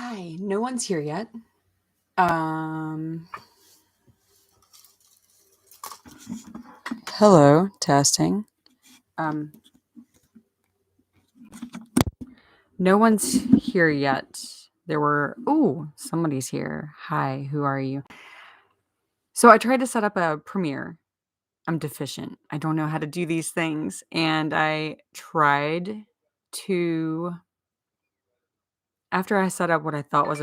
Hi, no one's here yet. Hello, testing. No one's here yet. Somebody's here. Hi, who are you? So I tried to set up a premiere. I'm deficient. I don't know how to do these things. And I tried to, after I set up what I thought was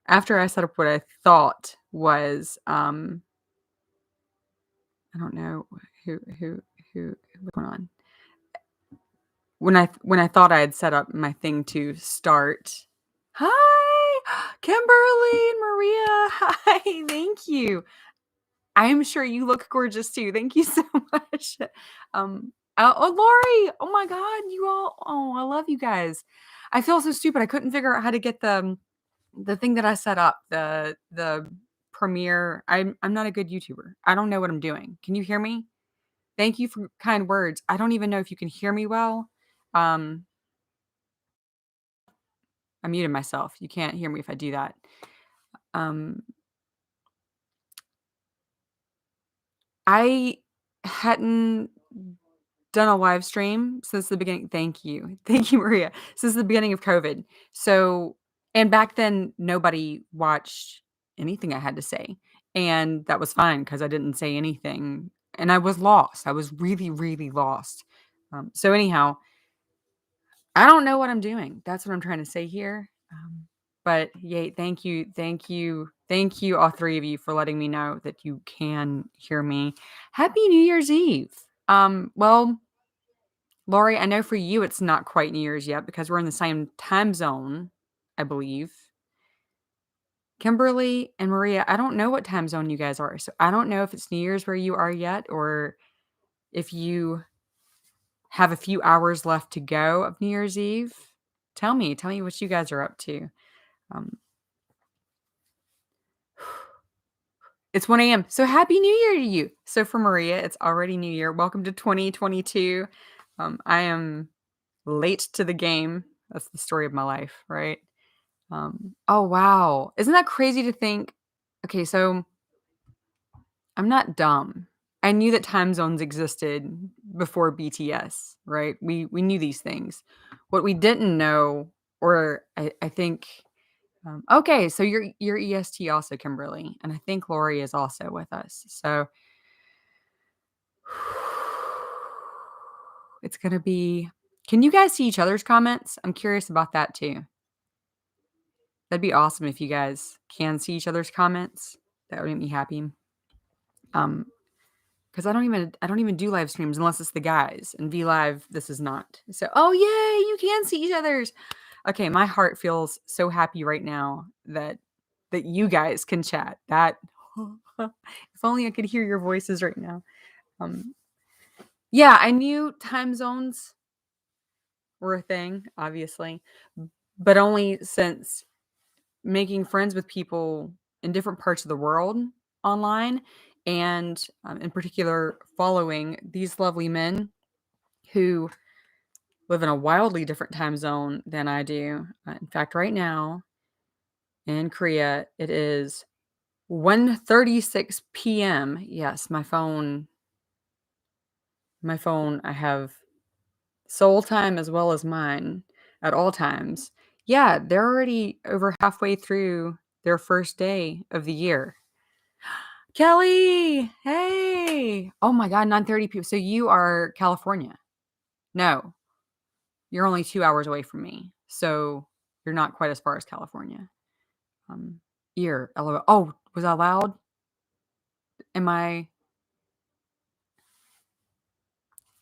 after I set up what I thought was, I don't know what's going on. When I thought I had set up my thing to start. Hi, Kimberly and Maria. Hi, thank you. I'm sure you look gorgeous too. Thank you so much. Lori. Oh my God, you all. Oh, I love you guys. I feel so stupid. I couldn't figure out how to get the thing that I set up. The premiere. I'm not a good YouTuber. I don't know what I'm doing. Can you hear me? Thank you for kind words. I don't even know if you can hear me well. I muted myself. You can't hear me if I do that. I hadn't done a live stream since the beginning. Thank you. Thank you, Maria. Since the beginning of COVID. So, and back then nobody watched anything I had to say. And that was fine because I didn't say anything. And I was lost. I was really, really lost. So anyhow, I don't know what I'm doing. That's what I'm trying to say here. But yay, thank you, all three of you for letting me know that you can hear me. Happy New Year's Eve. Well, Lori, I know for you it's not quite New Year's yet because we're in the same time zone, I believe. Kimberly and Maria, I don't know what time zone you guys are. So I don't know if it's New Year's where you are yet or if you have a few hours left to go of New Year's Eve. Tell me what you guys are up to. It's 1 a.m. So happy New Year to you. So for Maria, it's already New Year. Welcome to 2022. I am late to the game. That's the story of my life, right? Oh, wow. Isn't that crazy to think? Okay, so I'm not dumb. I knew that time zones existed before BTS, right? We knew these things. What we didn't know, or I think, okay, so you're EST also, Kimberly, and I think Lori is also with us. So it's gonna be. Can you guys see each other's comments? I'm curious about that too. That'd be awesome if you guys can see each other's comments. That would make me happy. Because I don't even do live streams unless it's the guys. And V Live, this is not. So, oh yay, you can see each other's. Okay, my heart feels so happy right now that you guys can chat. That if only I could hear your voices right now. Yeah, I knew time zones were a thing, obviously, but only since making friends with people in different parts of the world online, and in particular, following these lovely men who live in a wildly different time zone than I do. In fact, right now in Korea, it is 1:36 p.m. Yes, my phone, I have soul time as well as mine at all times. Yeah, they're already over halfway through their first day of the year. Kelly, hey. Oh my God, 9:30 p.m. So you are California. No, you're only 2 hours away from me. So you're not quite as far as California. Ear, LOL. Oh, was I loud? Am I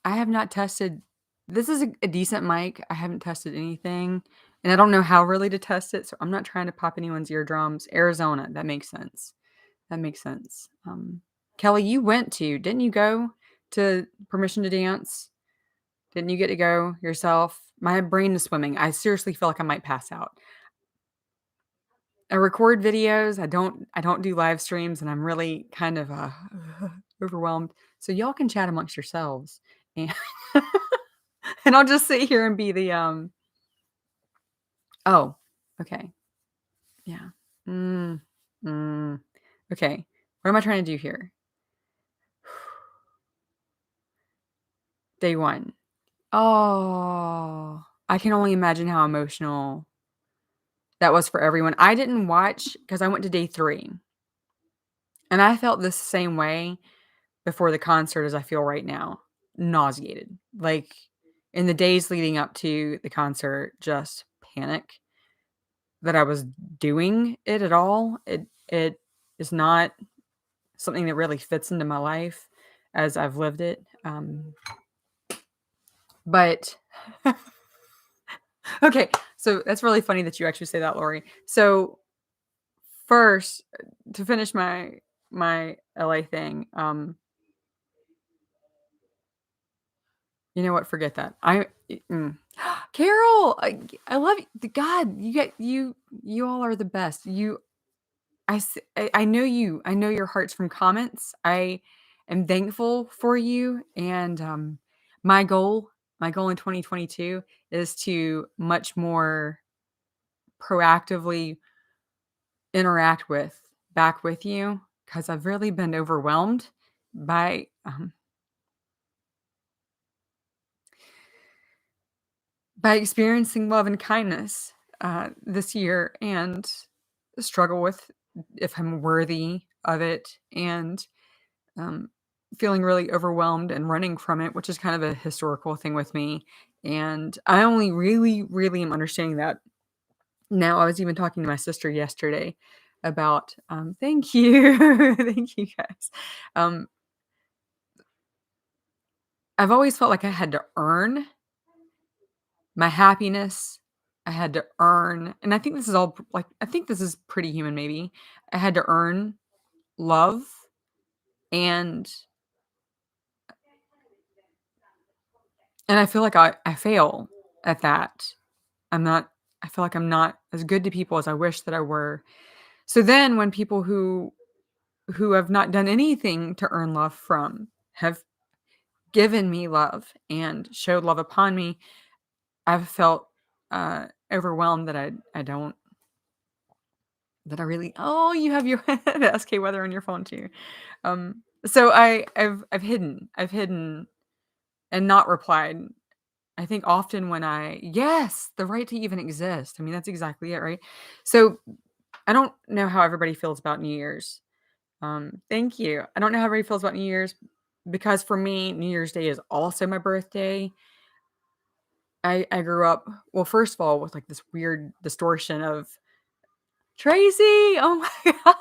have not tested. This is a decent mic. I haven't tested anything, and I don't know how really to test it, so I'm not trying to pop anyone's eardrums. Arizona, that makes sense. That makes sense. Kelly, you went to, didn't you go to Permission to Dance? Didn't you get to go yourself? My brain is swimming. I seriously feel like I might pass out. I record videos. I don't do live streams, and I'm really kind of overwhelmed. So y'all can chat amongst yourselves. And And I'll just sit here and be the. Oh, okay. Yeah. Mm, mm, okay. What am I trying to do here? Day 1. Oh, I can only imagine how emotional that was for everyone. I didn't watch because I went to day 3, and I felt the same way before the concert as I feel right now, nauseated. Like, in the days leading up to the concert, just panic that I was doing it at all. It is not something that really fits into my life as I've lived it, but okay, so that's really funny that you actually say that, Lori. So, first, to finish my LA thing, you know what? Forget that. Carol, I love you. God, you all are the best. I know you. I know your hearts from comments. I am thankful for you, and my goal, my goal in 2022 is to much more proactively interact with back with you because I've really been overwhelmed by by experiencing love and kindness this year and struggle with if I'm worthy of it and um, feeling really overwhelmed and running from it, which is kind of a historical thing with me. And I only really, really am understanding that now. I was even talking to my sister yesterday about, thank you, thank you guys. Um, I've always felt like I had to earn my happiness. I had to earn, and I think this is all like, I think this is pretty human, maybe. I had to earn love and I feel like I fail at that. I'm not I feel like I'm not as good to people as I wish that I were. So then when people who have not done anything to earn love from have given me love and showed love upon me, I've felt overwhelmed that I don't that I really. Oh, you have your the SK weather on your phone too. So I've hidden. I've hidden and not replied. I think often when I yes, the right to even exist. I mean, that's exactly it, right? So I don't know how everybody feels about New Year's. Thank you. I don't know how everybody feels about New Year's because for me, New Year's Day is also my birthday. I grew up well, first of all, with like this weird distortion of Tracy. Oh my god.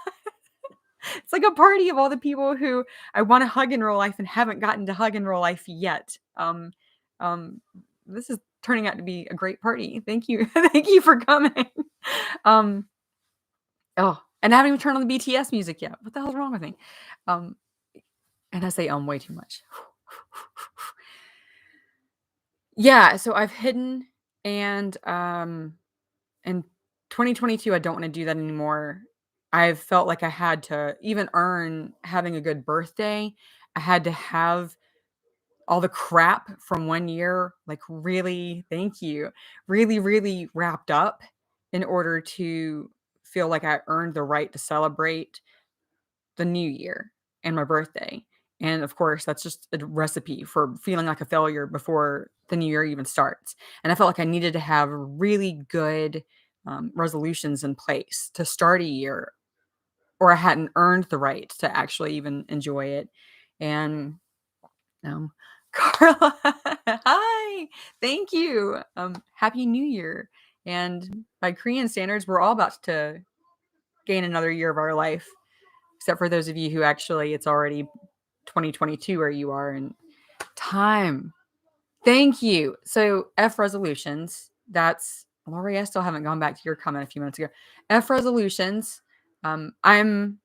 It's like a party of all the people who I want to hug in real life and haven't gotten to hug in real life yet. Um, this is turning out to be a great party. Thank you. Thank you for coming. Um, oh, and I haven't even turned on the BTS music yet. What the hell's wrong with me? Um, and I say way too much. Yeah, so I've hidden and in 2022 I don't want to do that anymore. I've felt like I had to even earn having a good birthday. I had to have all the crap from 1 year, like, really thank you, really, really wrapped up in order to feel like I earned the right to celebrate the new year and my birthday. And of course, that's just a recipe for feeling like a failure before the new year even starts. And I felt like I needed to have really good resolutions in place to start a year, or I hadn't earned the right to actually even enjoy it. And Carla, hi, thank you. Happy New Year. And by Korean standards, we're all about to gain another year of our life, except for those of you who actually it's already 2022 where you are in time. Thank you. So F resolutions. That's Lori. I still haven't gone back to your comment a few minutes ago. F resolutions. I'm.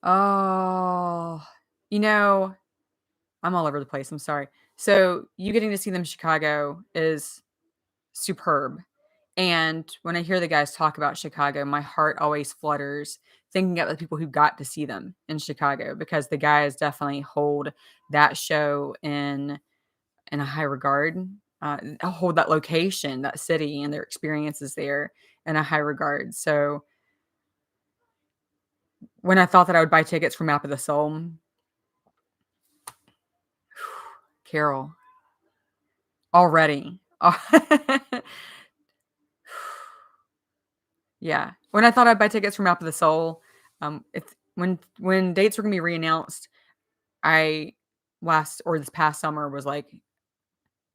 Oh, you know, I'm all over the place. I'm sorry. So you getting to see them in Chicago is superb. And when I hear the guys talk about Chicago, my heart always flutters thinking of the people who got to see them in Chicago because the guys definitely hold that show in a high regard, hold that location, that city, and their experiences there in a high regard. So when I thought that I would buy tickets for Map of the Soul, Carol, already. Yeah. When I thought I'd buy tickets for Map of the Soul, it's when dates were gonna be reannounced, I this past summer was like,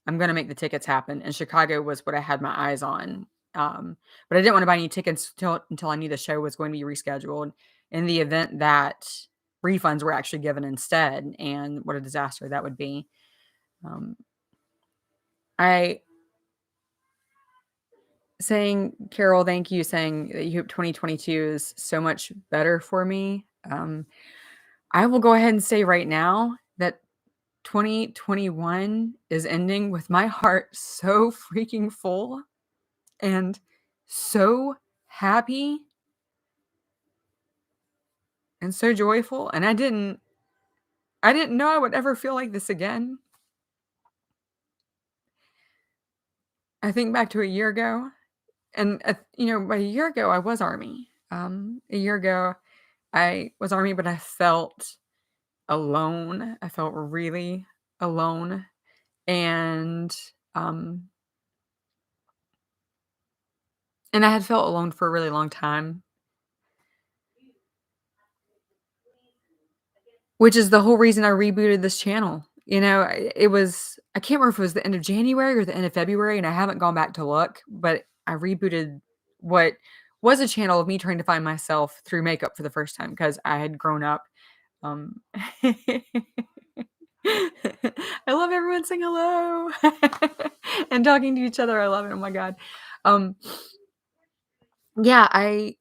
I'm gonna make the tickets happen, and Chicago was what I had my eyes on. But I didn't wanna buy any tickets until I knew the show was going to be rescheduled in the event that refunds were actually given instead, and what a disaster that would be. Um, I saying, Carol, thank you, saying that you hope 2022 is so much better for me. I will go ahead and say right now that 2021 is ending with my heart so freaking full and so happy and so joyful, and I didn't know I would ever feel like this again. I think back to a year ago, and, about a year ago, I was Army. A year ago, I was Army, but I felt alone. I felt really alone, and, um and I had felt alone for a really long time. Which is the whole reason I rebooted this channel. I can't remember if it was the end of January or the end of February, and I haven't gone back to look, but I rebooted what was a channel of me trying to find myself through makeup for the first time because I had grown up, I love everyone saying hello and talking to each other. I love it. Oh my god. Um, yeah, I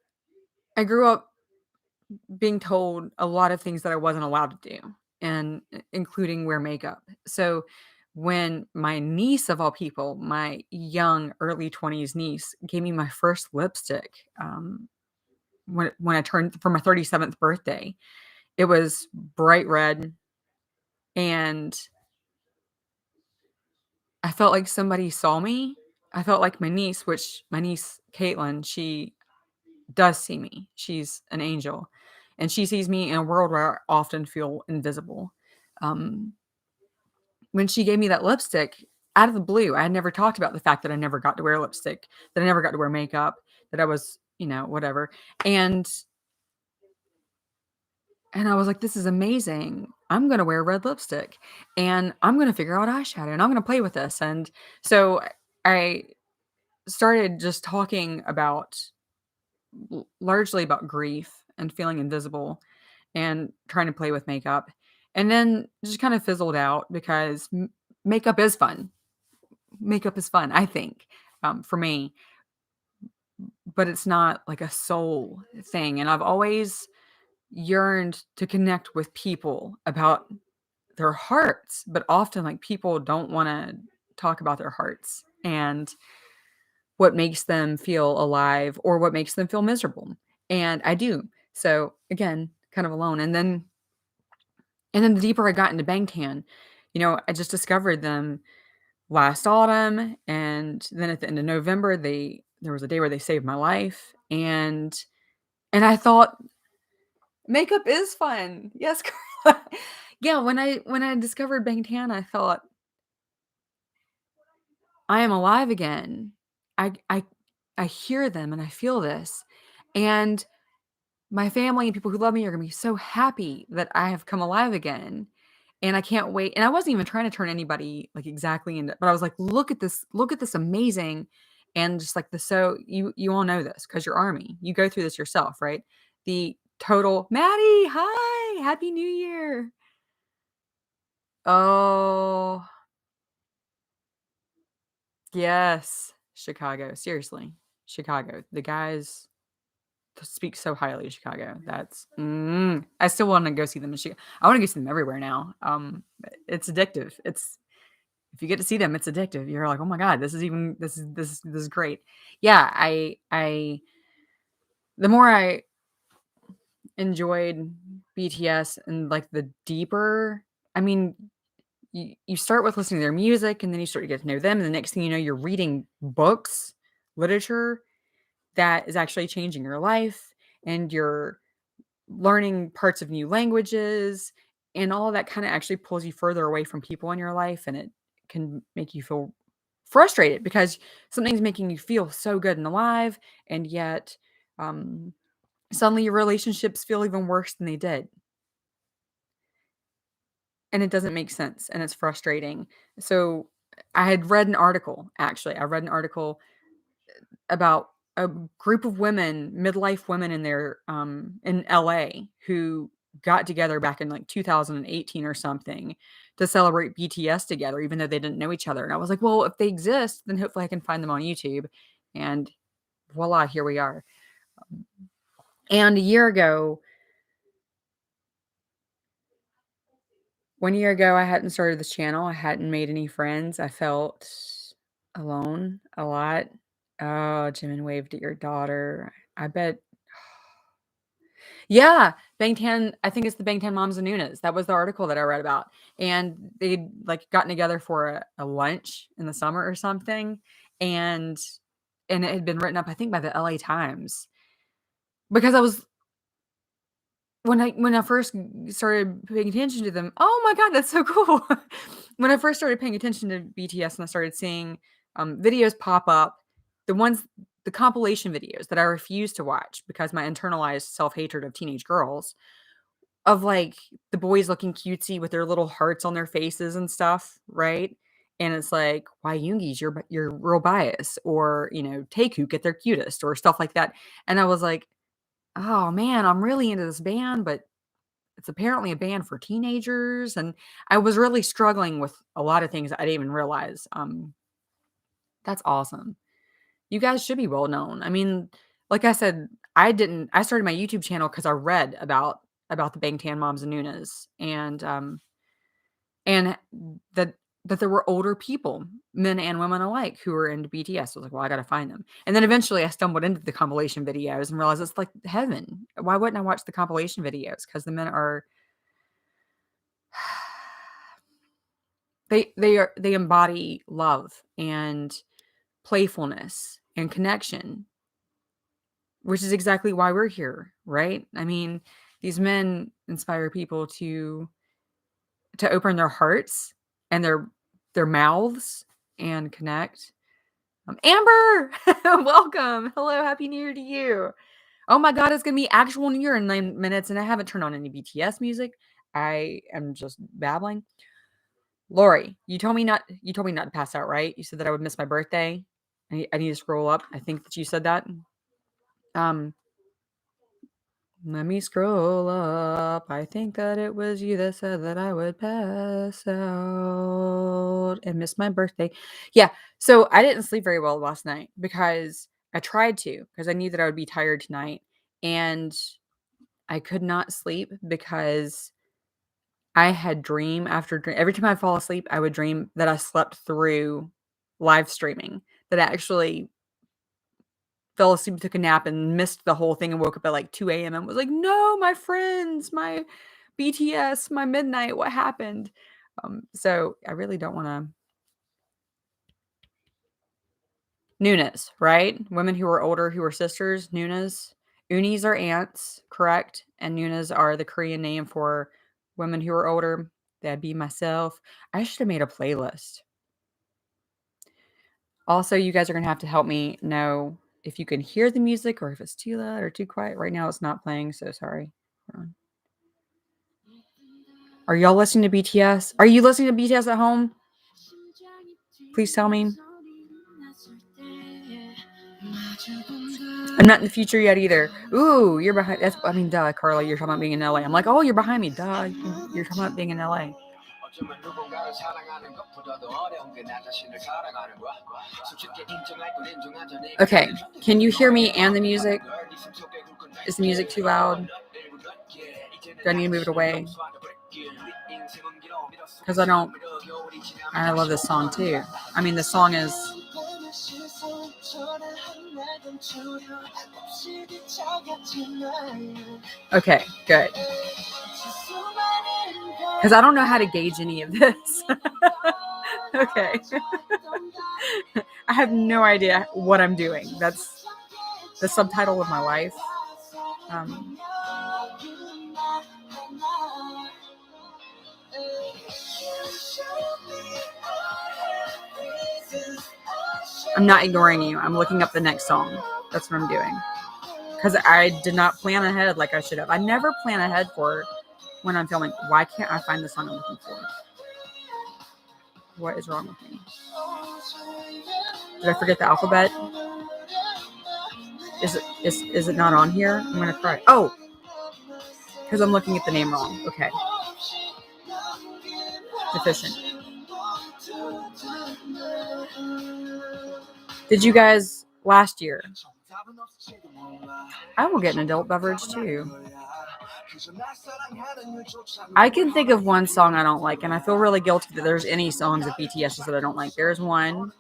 grew up being told a lot of things that I wasn't allowed to do, and including wear makeup. So when my niece of all people, my young early 20s niece, gave me my first lipstick, when I turned for my 37th birthday, it was bright red, and I felt like somebody saw me. I felt like my niece Caitlin, she does see me. She's an angel, and she sees me in a world where I often feel invisible. Um, when she gave me that lipstick out of the blue, I had never talked about the fact that I never got to wear lipstick, that I never got to wear makeup, that I was, whatever. And and I was like, "This is amazing. I'm gonna wear red lipstick, and I'm gonna figure out eyeshadow, and I'm gonna play with this." And so I started just talking about largely about grief and feeling invisible and trying to play with makeup. And then just kind of fizzled out because makeup is fun. Makeup is fun, I think, for me, but it's not like a soul thing. And I've always yearned to connect with people about their hearts, but often like people don't want to talk about their hearts and what makes them feel alive or what makes them feel miserable. And I do. So again, kind of alone. And then the deeper I got into Bangtan, I just discovered them last autumn, and then at the end of November, there was a day where they saved my life, and I thought makeup is fun. Yes, Carla. Yeah, when I discovered Bangtan, I thought, I am alive again. I hear them and I feel this, and my family and people who love me are gonna be so happy that I have come alive again, and I can't wait. And I wasn't even trying to turn anybody, like, exactly into, but I was like, look at this amazing," and just like you all know this because 'cause you're Army. You go through this yourself, right? The total Maddie, hi, happy New Year. Oh, yes, Chicago, seriously, Chicago. The guys speak so highly of Chicago. I still wanna go see them in Chicago. I wanna go see them everywhere now. It's addictive. if you get to see them, it's addictive. You're like, "Oh my god, this is great." Yeah, I the more I enjoyed BTS and, like, the deeper I mean, you start with listening to their music, and then you start to get to know them, and the next thing you know, you're reading books, literature that is actually changing your life, and you're learning parts of new languages, and all of that kinda actually pulls you further away from people in your life, and it can make you feel frustrated because something's making you feel so good and alive, and yet, um, suddenly your relationships feel even worse than they did, and it doesn't make sense, and it's frustrating. So, I had read an article, actually, I read an article about a group of women, midlife women in LA who got together back in, like, 2018 or something to celebrate BTS together, even though they didn't know each other, and I was like, "Well, if they exist, then hopefully I can find them on YouTube," and voila, here we are. And a year ago 1 year ago, I hadn't started this channel, I hadn't made any friends, I felt alone a lot. Oh, Jimin waved at your daughter. I bet Yeah, Bangtan I think it's the Bangtan Moms and Nunas. That was the article that I read about, and they'd, like, gotten together for a lunch in the summer or something, and and it had been written up, I think, by the LA Times, because I was when I first started paying attention to them oh my god, that's so cool. When I first started paying attention to BTS and I started seeing, videos pop up, the ones the compilation videos that I refused to watch because my internalized self-hatred of teenage girls, of, like, the boys looking cutesy with their little hearts on their faces and stuff, right? And it's like, "Why Yoongi's your real bias," or, "Taekook at their cutest," or stuff like that, and I was like, "Oh, man, I'm really into this band, but it's apparently a band for teenagers," and I was really struggling with a lot of things I didn't even realize, that's awesome. You guys should be well known. I mean, like I said, I started my YouTube channel because I read about the Bangtan Moms and Nunas, and that there were older people, men and women alike, who were into BTS. I was like, "Well, I gotta find them." And then eventually I stumbled into the compilation videos and realized it's like heaven. Why wouldn't I watch the compilation videos? Because the men are they embody love and playfulness and connection, which is exactly why we're here, right? I mean, these men inspire people to open their hearts and their mouths and connect. Amber, welcome. Hello, happy New Year to you. Oh my God, it's gonna be actual New Year in 9 minutes, and I haven't turned on any BTS music. I am just babbling. Lori, you told me not to pass out, right? You said that I would miss my birthday. I need to scroll up. I think that you said that. Um, Let me scroll up. I think that it was you that said that I would pass out and miss my birthday. Yeah, so I didn't sleep very well last night because I tried to, because I knew that I would be tired tonight, and I could not sleep because I had dream after dream. Every time I fall asleep, I would dream that I slept through live streaming, that I actually fell asleep, took a nap, and missed the whole thing and woke up at, like, 2 AM and was like, "No, my friends, my BTS, my midnight, what happened?" So I really don't wanna Nunas, right? Women who are older, who are sisters, Nunas. Unis are aunts, correct? And Nunas are the Korean name for women who are older. That'd be myself. I should have made a playlist. Also, you guys are gonna have to help me know if you can hear the music or if it's too loud or too quiet. Right now, it's not playing, so sorry. Hold on. Are y'all listening to BTS? Are you listening to BTS at home? Please tell me. I'm not in the future yet either. Ooh, you're behind. I mean, duh, Carla, you're talking about being in LA. I'm like, oh, you're behind me. Duh, you're talking about being in LA. Okay, can you hear me and the music? Is the music too loud? Do I need to move it away? Because I love this song too. I mean, the song is. Okay, good. Because I don't know how to gauge any of this. Okay. I have no idea what I'm doing. That's the subtitle of my life. I'm not ignoring you. I'm looking up the next song. That's what I'm doing. Because I did not plan ahead like I should have. I never plan ahead for when I'm filming. Why can't I find the song I'm looking for? What is wrong with me? Did I forget the alphabet? Is it not on here? I'm gonna cry. Oh, because I'm looking at the name wrong. Okay. Deficient. Did you guys last year? I will get an adult beverage too. I can think of one song I don't like, and I feel really guilty that there's any songs of BTS that I don't like. There's one.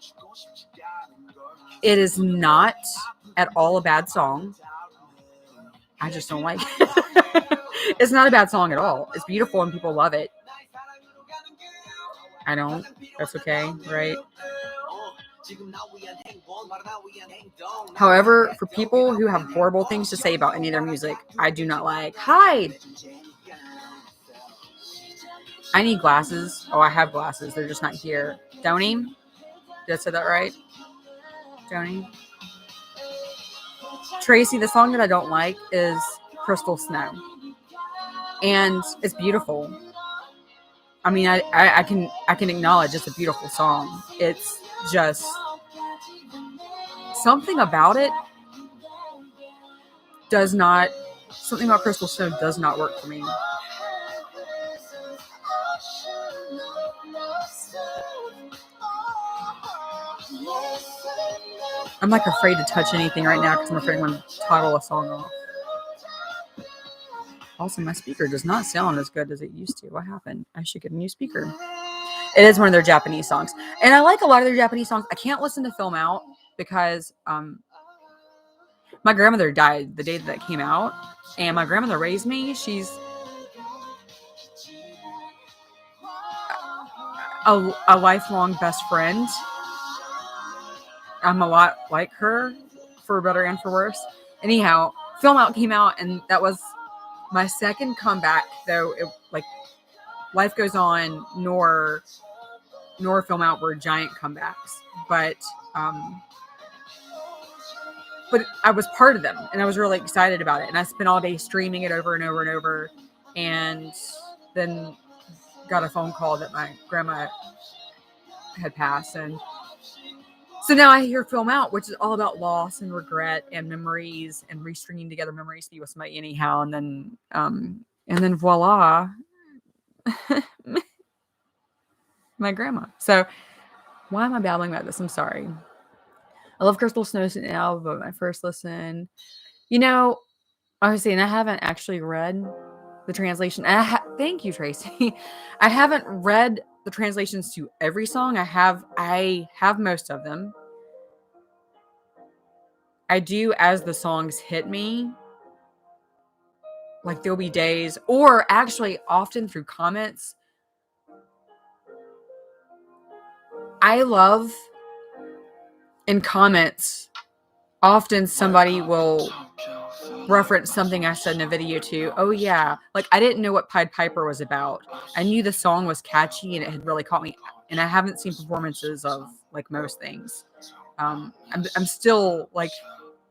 It is not at all a bad song. I just don't like it. It's not a bad song at all. It's beautiful and people love it. I don't. That's okay, right? However, for people who have horrible things to say about any of their music, I do not like. Hide! I need glasses. Oh, I have glasses. They're just not here. Doni? Did I say that right? Doni? Tracy, the song that I don't like is Crystal Snow. And it's beautiful. I mean, I can acknowledge it's a beautiful song. It's just something about it something about Crystal Snow does not work for me. I'm like afraid to touch anything right now because I'm afraid I'm going to toggle a song off. Also, my speaker does not sound as good as it used to. What happened? I should get a new speaker. It is one of their Japanese songs. And I like a lot of their Japanese songs. I can't listen to Film Out because my grandmother died the day that it came out. And my grandmother raised me. She's a lifelong best friend. I'm a lot like her, for better and for worse. Anyhow, Film Out came out, and that was my second comeback, though. Life Goes On, nor Film Out were giant comebacks, but I was part of them, and I was really excited about it. And I spent all day streaming it over and over and over, and then got a phone call that my grandma had passed, and so now I hear Film Out, which is all about loss and regret and memories and restringing together memories to be with somebody anyhow, and then voila, my grandma. So why am I babbling about this? I'm sorry. I love Crystal Snow now, but my first listen, obviously, and I haven't actually read the translation. Thank you, Tracy. I haven't read the translations to every song. I have most of them. I do as the songs hit me. Like there'll be days, or actually often through comments. I love in comments, often somebody will reference something I said in a video too. Oh yeah, like I didn't know what Pied Piper was about. I knew the song was catchy and it had really caught me. And I haven't seen performances of like most things. I'm still like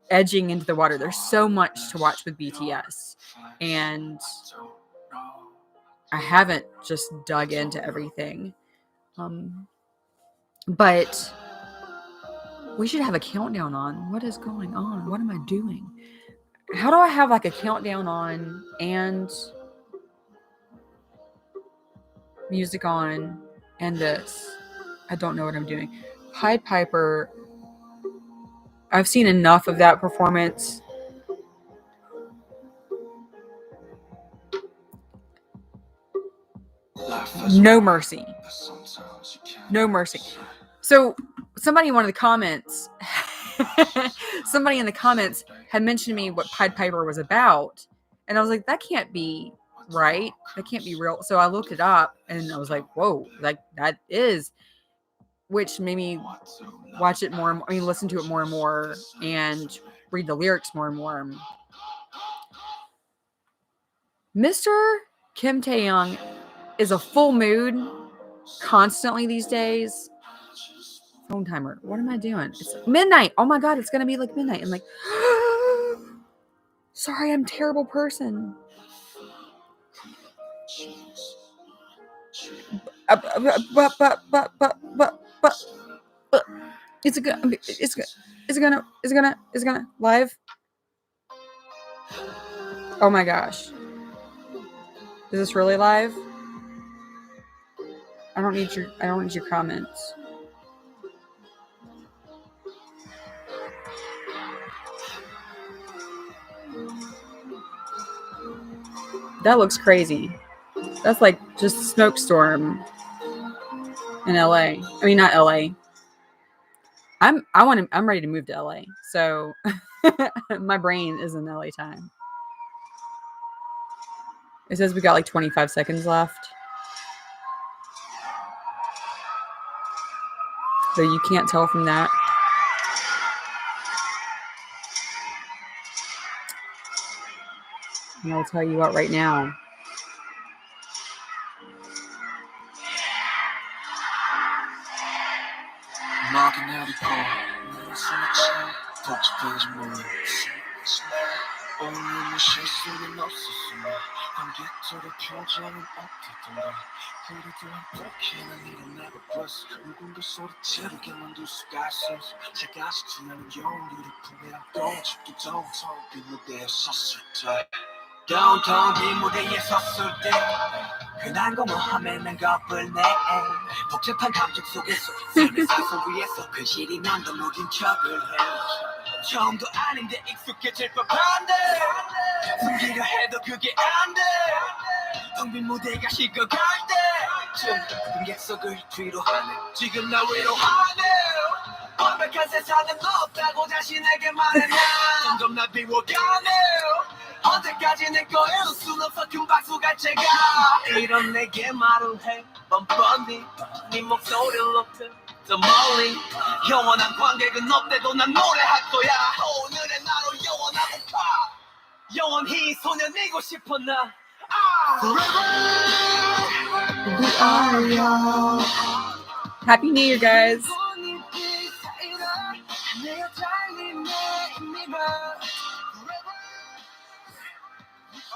edging into the water. There's so much to watch with BTS, and I haven't just dug into everything. But we should have a countdown on. What is going on? What am I doing? How do I have like a countdown on and music on and this? I don't know what I'm doing. Pied Piper, I've seen enough of that performance. No mercy. No mercy. So somebody in one of the comments, somebody in the comments had mentioned to me what Pied Piper was about. And I was like, that can't be right. That can't be real. So I looked it up and I was like, whoa, like that is, which made me watch it more. I mean, listen to it more and more and read the lyrics more and more. Mr. Kim Tae-young is a full mood constantly these days. Phone timer. What am I doing? It's midnight. Oh my God, it's going to be like midnight. I'm like, sorry, I'm a terrible person. Is it gonna live? Oh my gosh. Is this really live? I don't need your comments. That looks crazy. That's like just a smoke storm in LA. I mean, not LA. I'm ready to move to LA. So my brain is in LA time. It says we got like 25 seconds left. So you can't tell from that. And I'll tell you what right now. Downtown 빈무대에 섰을 때 흔한 공허함에는 겁을 내 복잡한 감정 속에서 삶의 사선 위에서 근실이면 더 무딘 척을 해 처음도 아닌데 익숙해질 법한데 숨기려 해도 그게 안돼 텅 빈 무대가 식어갈 때쯤 객석을 뒤로 하네 지금 날 위로하네 완벽한 세상은 없다고 자신에게 말해 점점 날 비워가네 언제까지 내 거야 수는 없어 금방 수갈채가 이런 내게 말을 해 뻔뻔히 네 목소리를 높여 더 멀리 영원한 관객은 없대도 난 노래할 거야 오늘의 나로 영원하고파 영원히 소년이고 싶어 나 Forever Happy New Year, guys.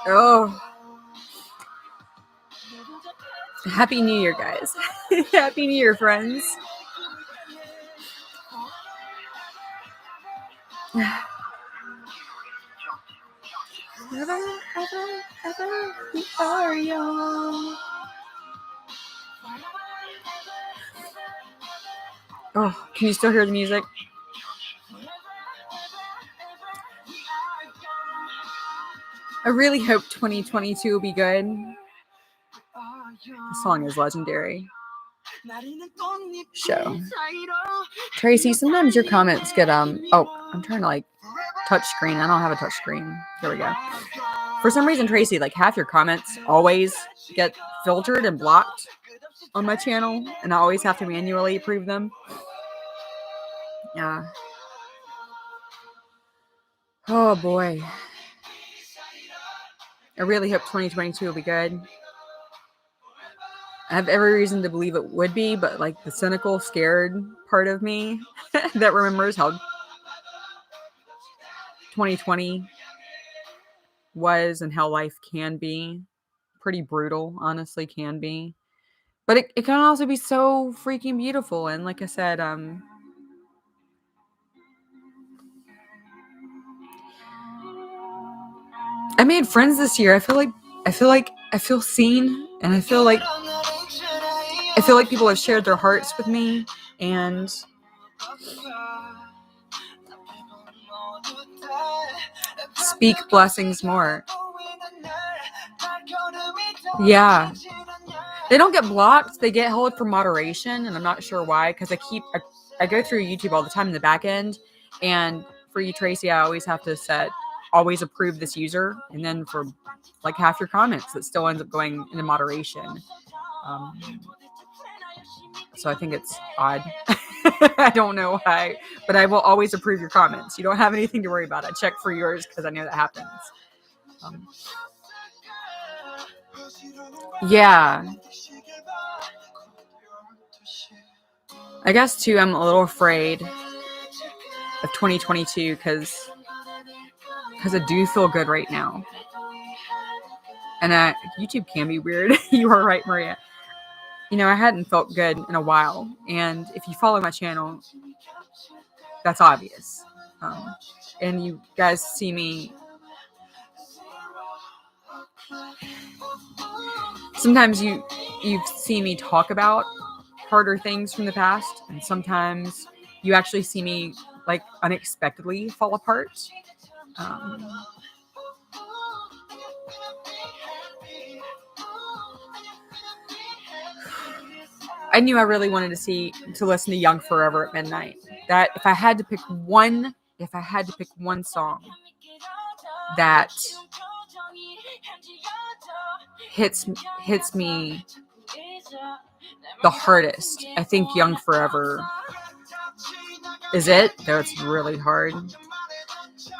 Oh. Happy New Year, guys. Happy New Year, friends. Ever, we are young. Oh, can you still hear the music? I really hope 2022 will be good. The song is legendary. Show. Tracy, sometimes your comments get oh, I'm trying to like touch screen. I don't have a touch screen. There we go. For some reason, Tracy, like half your comments always get filtered and blocked on my channel, and I always have to manually approve them. Yeah. Oh boy. I really hope 2022 will be good. I have every reason to believe it would be, but like the cynical, scared part of me that remembers how 2020 was and how life can be pretty brutal, honestly can be. But it can also be so freaking beautiful. And like I said, I made friends this year. I feel seen, and I feel like people have shared their hearts with me and speak blessings more. Yeah. They don't get blocked. They get held for moderation, and I'm not sure why. Because I go through YouTube all the time in the back end, and for you, Tracy, I always have to always approve this user, and then for like half your comments, it still ends up going into moderation. Um, so I think it's odd. I don't know why, but I will always approve your comments. You don't have anything to worry about. I check for yours because I know that happens. Yeah. I guess too, I'm a little afraid of 2022 because I do feel good right now. And YouTube can be weird. You are right, Maria. You know, I hadn't felt good in a while. And if you follow my channel, that's obvious. And you guys see me. Sometimes you've seen me talk about harder things from the past. And sometimes you actually see me like unexpectedly fall apart. I knew I really wanted to listen to Young Forever at midnight. That if I had to pick one song that hits me the hardest, I think Young Forever is it, though it's really hard.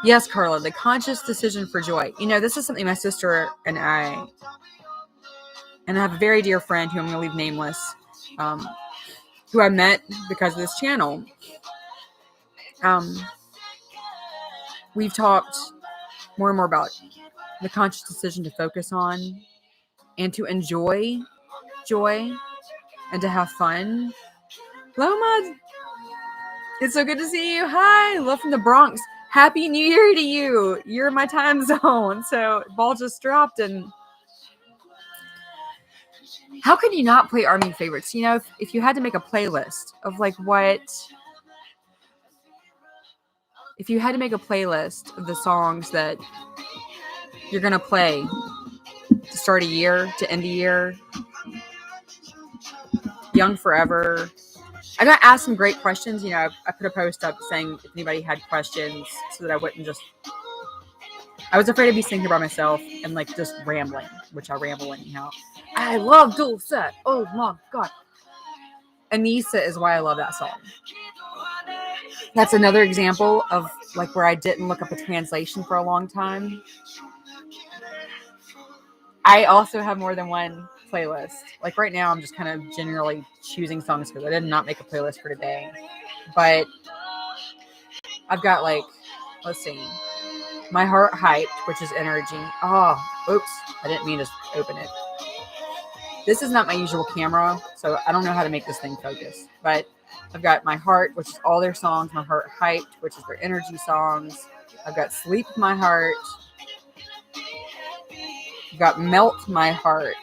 Yes, Carla, the conscious decision for joy. You know, this is something my sister and I have a very dear friend who I'm going to leave nameless, who I met because of this channel. We've talked more and more about the conscious decision to focus on and to enjoy joy and to have fun. Loma, it's so good to see you. Hi, love from the Bronx. Happy New Year to you. You're in my time zone. So ball just dropped. And how can you not play Army favorites? You know, if you had to make a playlist of like if you had to make a playlist of the songs that you're going to play to start a year, to end a year, Young Forever. I got asked some great questions. You know, I put a post up saying if anybody had questions so that I wouldn't just... I was afraid to be sitting here by myself and like just rambling, which I ramble anyhow. I love Dulcet. Oh my God. Anissa is why I love that song. That's another example of like where I didn't look up a translation for a long time. I also have more than one playlist. Like right now, I'm just kind of generally choosing songs because I did not make a playlist for today. But I've got like, let's see, My Heart Hyped, which is Energy. Oh, oops, I didn't mean to open it. This is not my usual camera, so I don't know how to make this thing focus. But I've got My Heart, which is all their songs. My Heart Hyped, which is their energy songs. I've got Sleep My Heart. I've got Melt My Heart.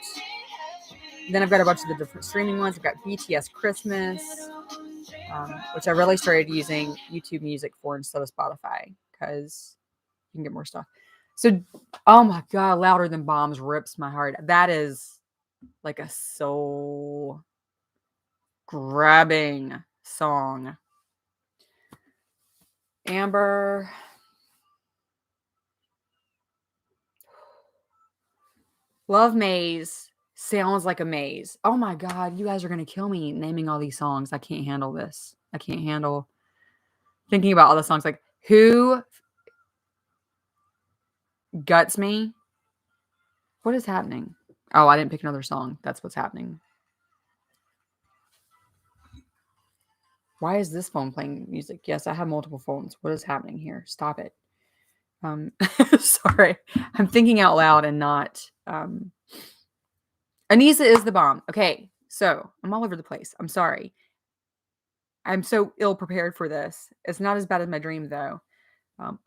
Then I've got a bunch of the different streaming ones. I've got BTS Christmas, which I really started using YouTube Music for instead of Spotify because you can get more stuff. So, oh my God, Louder Than Bombs rips my heart. That is like a soul grabbing song. Amber. Love Maze sounds like a maze. Oh my God, you guys are going to kill me naming all these songs. I can't handle this. I can't handle thinking about all the songs. Like, who guts me? What is happening? Oh, I didn't pick another song. That's what's happening. Why is this phone playing music? Yes, I have multiple phones. What is happening here? Stop it. Sorry. I'm thinking out loud and not. Anissa is the bomb. Okay, so I'm all over the place. I'm sorry. I'm so ill prepared for this. It's not as bad as my dream, though.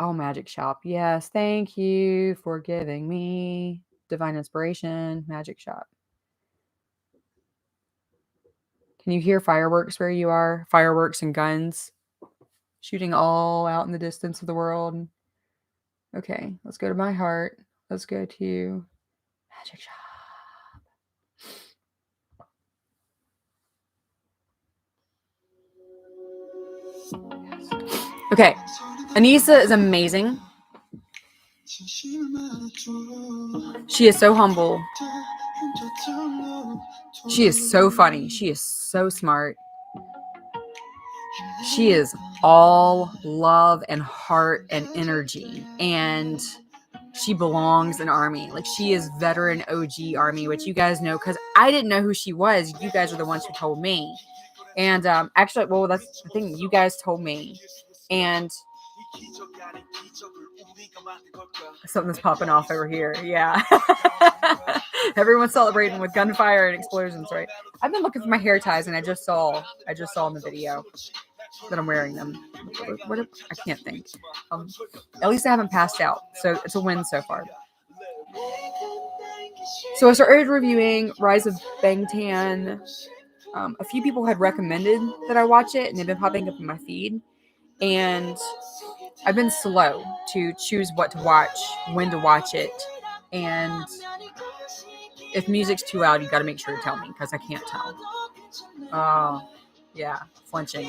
Oh, Magic Shop. Yes, thank you for giving me divine inspiration. Magic Shop. Can you hear fireworks where you are? Fireworks and guns shooting all out in the distance of the world. Okay, let's go to My Heart. Let's go to Magic Shop. Okay, Anissa is amazing. She is so humble. She is so funny. She is so smart. She is all love and heart and energy. And she belongs in Army. Like, she is veteran OG Army, which you guys know because I didn't know who she was. You guys are the ones who told me. And actually, well, that's the thing. You guys told me. And something's popping off over here. Yeah. Everyone's celebrating with gunfire and explosions, right? I've been looking for my hair ties, and I just saw in the video that I'm wearing them. What I can't think. At least I haven't passed out, so it's a win so far. So I started reviewing Rise of Bangtan. A few people had recommended that I watch it, and they've been popping up in my feed. And I've been slow to choose what to watch, when to watch it, and if music's too loud, you got to make sure to tell me because I can't tell. Oh, yeah, flinching.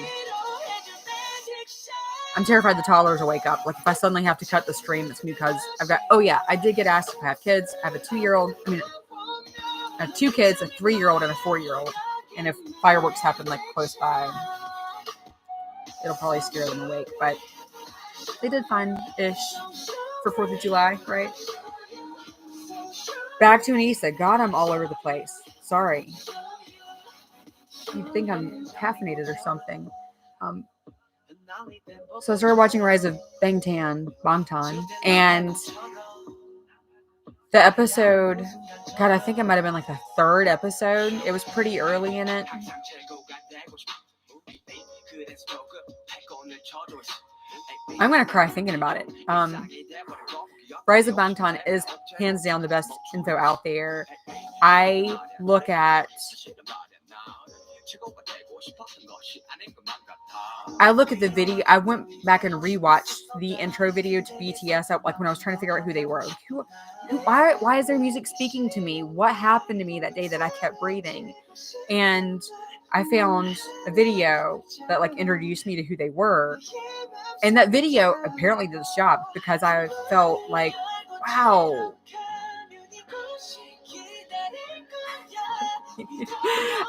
I'm terrified the toddlers will wake up. Like, if I suddenly have to cut the stream, it's because I did get asked if I have kids. I have a 2-year-old. I have 2 kids, a 3-year-old and a 4-year-old. And if fireworks happen like close by, it'll probably scare them awake. But they did fine-ish for 4th of July, right? Back to Anissa. God, I'm all over the place. Sorry. You'd think I'm caffeinated or something. So I started watching Rise of Bangtan, and the episode, God, I think it might have been like the 3rd episode. It was pretty early in it. I'm going to cry thinking about it. Rise of Bangtan is hands down the best info out there. I look at the video. I went back and rewatched the intro video to BTS, like when I was trying to figure out who they were. Like, why is their music speaking to me? What happened to me that day that I kept breathing? And I found a video that like introduced me to who they were. And that video apparently did its job because I felt like, wow.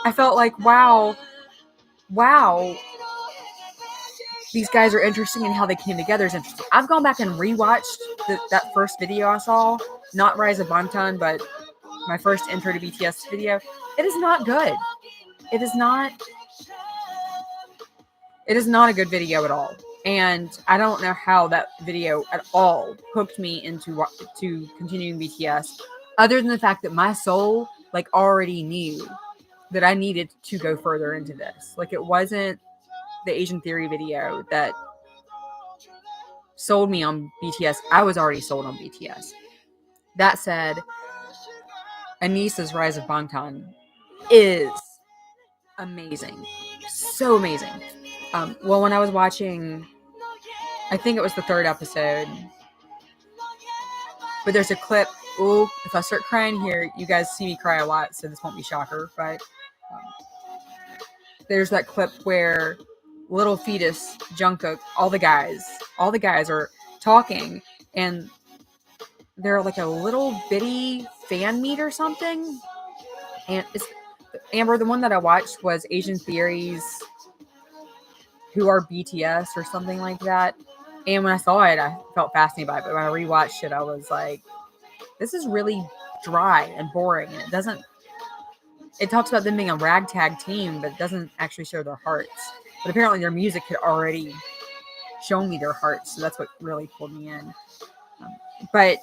I felt like, wow. These guys are interesting and how they came together is interesting. I've gone back and rewatched that first video I saw, not Rise of Bangtan, but my first intro to BTS video. It is not good. It is not a good video at all. And I don't know how that video at all hooked me into continuing BTS, other than the fact that my soul like already knew that I needed to go further into this. Like, it wasn't the Asian Theory video that sold me on BTS. I was already sold on BTS. That said, Anissa's Rise of Bangtan is amazing. So amazing. Well, when I was watching, I think it was the 3rd episode, but there's a clip. Ooh, if I start crying here, you guys see me cry a lot, so this won't be a shocker, but there's that clip where little fetus Jungkook, all the guys are talking, and they're like a little bitty fan meet or something. And it's Amber, the one that I watched was Asian Theories Who Are BTS or something like that. And when I saw it, I felt fascinated by it. But when I rewatched it, I was like, this is really dry and boring. And it talks about them being a ragtag team, but it doesn't actually show their hearts. But apparently their music had already shown me their hearts. So that's what really pulled me in. But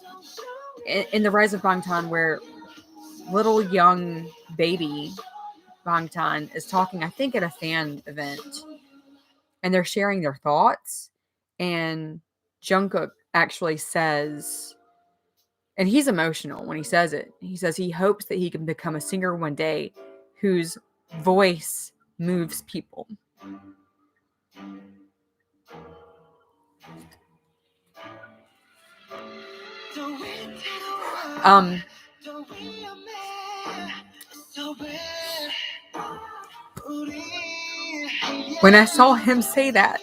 in the Rise of Bangtan, where little young baby Bangtan is talking, I think at a fan event, and they're sharing their thoughts, and Jungkook actually says, and he's emotional when he says it. He says he hopes that he can become a singer one day whose voice moves people. When I saw him say that,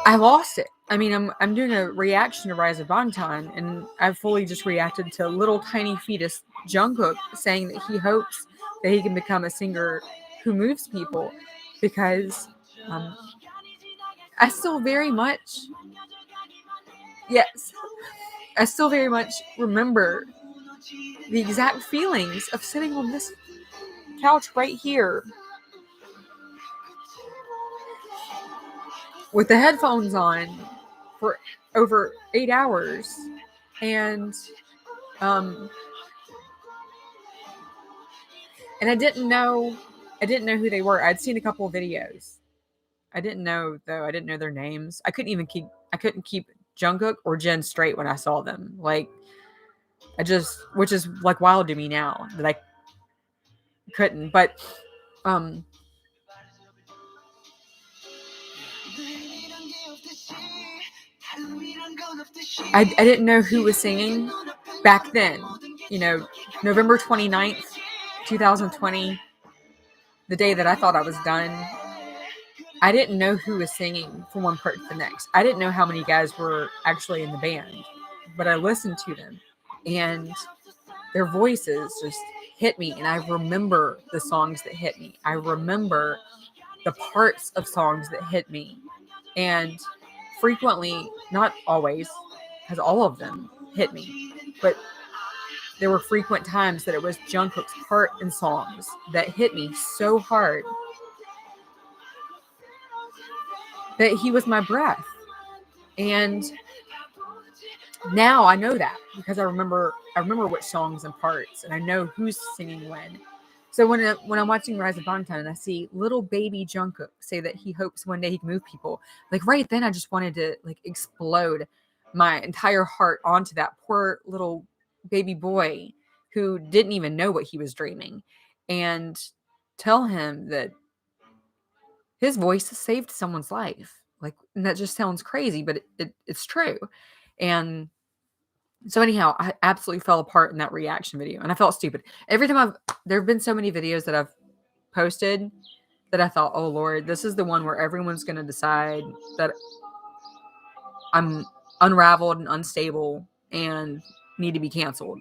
I lost it. I mean, I'm doing a reaction to Rise of Bangtan, and I've fully just reacted to little tiny fetus Jungkook saying that he hopes that he can become a singer who moves people, because um, I still very much, yes, I still very much remember the exact feelings of sitting on this couch right here with the headphones on for over 8 hours, and um and I didn't know who they were. I'd seen a couple of videos. I didn't know, though. I didn't know their names. I couldn't keep Jungkook or Jen straight when I saw them. Like, which is like wild to me now that I couldn't. But um I didn't know who was singing back then. You know, November 29th, 2020, the day that I thought I was done, I didn't know who was singing from one part to the next. I didn't know how many guys were actually in the band, but I listened to them, and their voices just hit me. And I remember the songs that hit me. I remember the parts of songs that hit me. And frequently, not always, because all of them hit me, but there were frequent times that it was Jungkook's part in songs that hit me so hard that he was my breath. And now I know that because I remember which songs and parts, and I know who's singing when. So when I'm watching Rise of Bangtan and I see little baby Jungkook say that he hopes one day he can move people, like right then I just wanted to like explode my entire heart onto that poor little baby boy who didn't even know what he was dreaming, and tell him that his voice saved someone's life. Like, and that just sounds crazy, but it's true. And so anyhow, I absolutely fell apart in that reaction video, and I felt stupid. Every time there have been so many videos that I've posted that I thought, oh Lord, this is the one where everyone's going to decide that I'm unraveled and unstable and need to be canceled.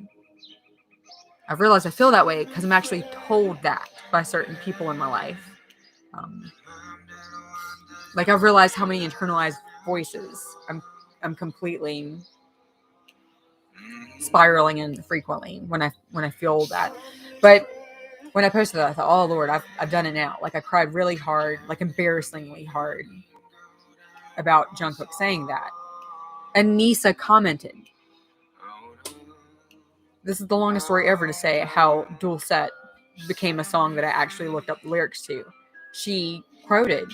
I've realized I feel that way because I'm actually told that by certain people in my life. Like, I've realized how many internalized voices I'm completely spiraling in frequently when I feel that. But when I posted that, I thought, oh Lord, I've done it now. Like, I cried really hard, like embarrassingly hard about Jungkook saying that. And Nisa commented. This is the longest story ever to say how Dual Set became a song that I actually looked up the lyrics to. She quoted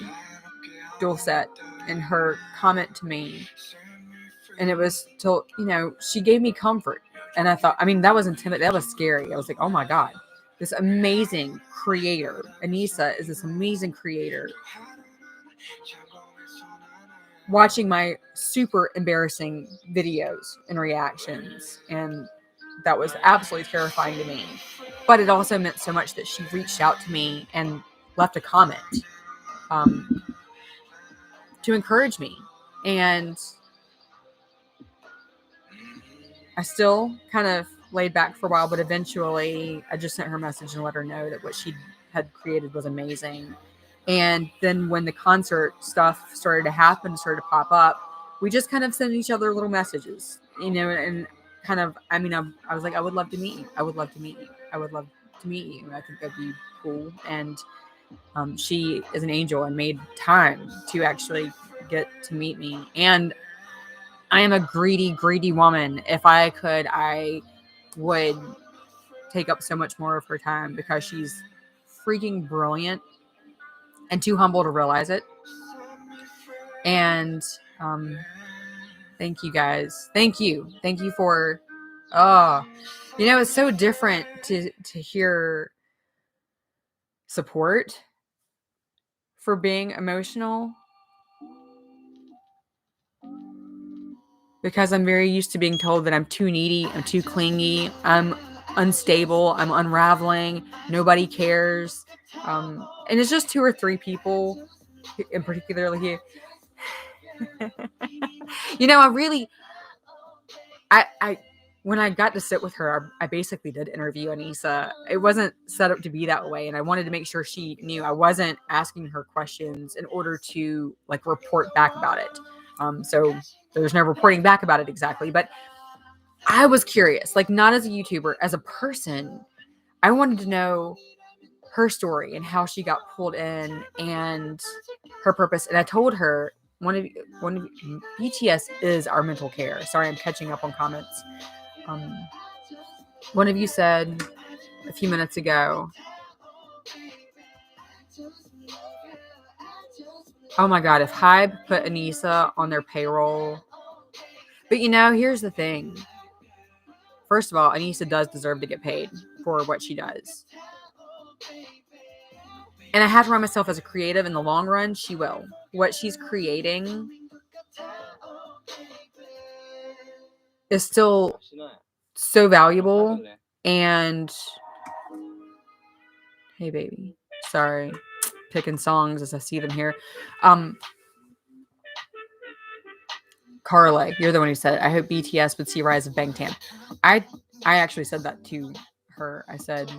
Dual Set in her comment to me. And it was till, she gave me comfort. And I thought, I mean, that was intimidating. That was scary. I was like, oh my God, this amazing creator. Anissa is this amazing creator. Watching my super embarrassing videos and reactions. And that was absolutely terrifying to me. But it also meant so much that she reached out to me and left a comment to encourage me. And I still kind of laid back for a while, but eventually I just sent her a message and let her know that what she had created was amazing. And then when the concert stuff started to happen, started to pop up, we just kind of sent each other little messages, and kind of, I mean, I was like, I would love to meet you. I would love to meet you. I would love to meet you. I think that'd be cool. And she is an angel and made time to actually get to meet me. And I am a greedy, greedy woman. If I could, I would take up so much more of her time because she's freaking brilliant and too humble to realize it. And thank you guys. Thank you for it's so different to hear support for being emotional, because I'm very used to being told that I'm too needy, I'm too clingy, I'm unstable, I'm unraveling, nobody cares. And it's just 2 or 3 people, in particularly here. I when I got to sit with her, I basically did interview Anissa. It wasn't set up to be that way, and I wanted to make sure she knew I wasn't asking her questions in order to like report back about it. So there's no reporting back about it exactly, but I was curious, like not as a YouTuber, as a person. I wanted to know her story and how she got pulled in and her purpose. And I told her one of BTS is our mental care. Sorry, I'm catching up on comments. One of you said a few minutes ago, oh my God, if Hybe put Anissa on their payroll. But here's the thing. First of all, Anissa does deserve to get paid for what she does. And I have to remind myself as a creative in the long run, she will. What she's creating is still so valuable. And hey, baby, sorry, picking songs as I see them here. Carla, you're the one who said it. I hope BTS would see Rise of Bangtan. I actually said that to her. I said,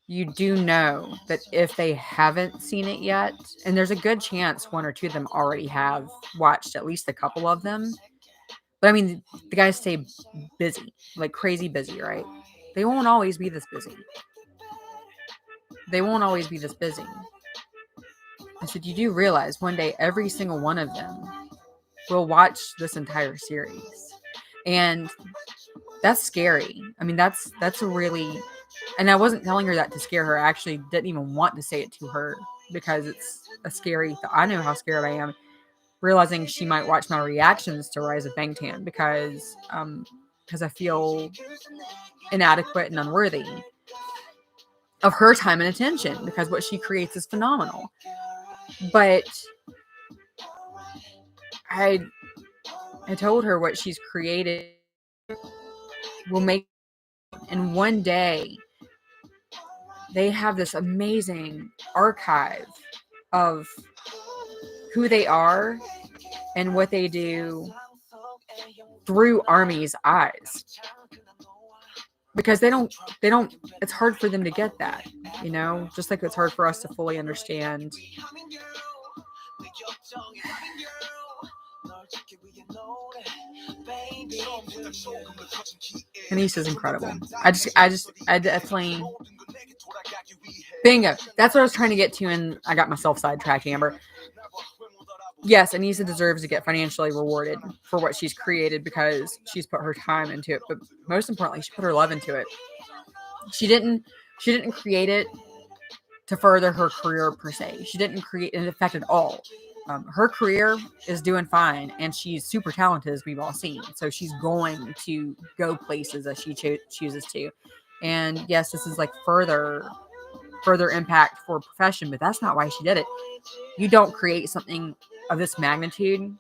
you do know that if they haven't seen it yet, and there's a good chance one or two of them already have watched at least a couple of them. But I mean, the guys stay busy, like crazy busy, right? They won't always be this busy. They won't always be this busy. I said, you do realize one day every single one of them will watch this entire series. And that's scary. I mean, that's a really, and I wasn't telling her that to scare her. I actually didn't even want to say it to her because it's a scary I know how scared I am realizing she might watch my reactions to Rise of Bangtan because I feel inadequate and unworthy of her time and attention because what she creates is phenomenal. But I told her what she's created will make, and one day they have this amazing archive of who they are and what they do through Army's eyes. Because they don't, it's hard for them to get that, just like it's hard for us to fully understand. Anissa's incredible. I definitely, bingo. That's what I was trying to get to, and I got myself sidetracked, Amber. Yes, Anissa deserves to get financially rewarded for what she's created because she's put her time into it. But most importantly, she put her love into it. She didn't create it to further her career per se. She didn't create an effect at all. Her career is doing fine, and she's super talented, as we've all seen. So she's going to go places as she chooses to. And yes, this is like further impact for profession, but that's not why she did it. You don't create something of this magnitude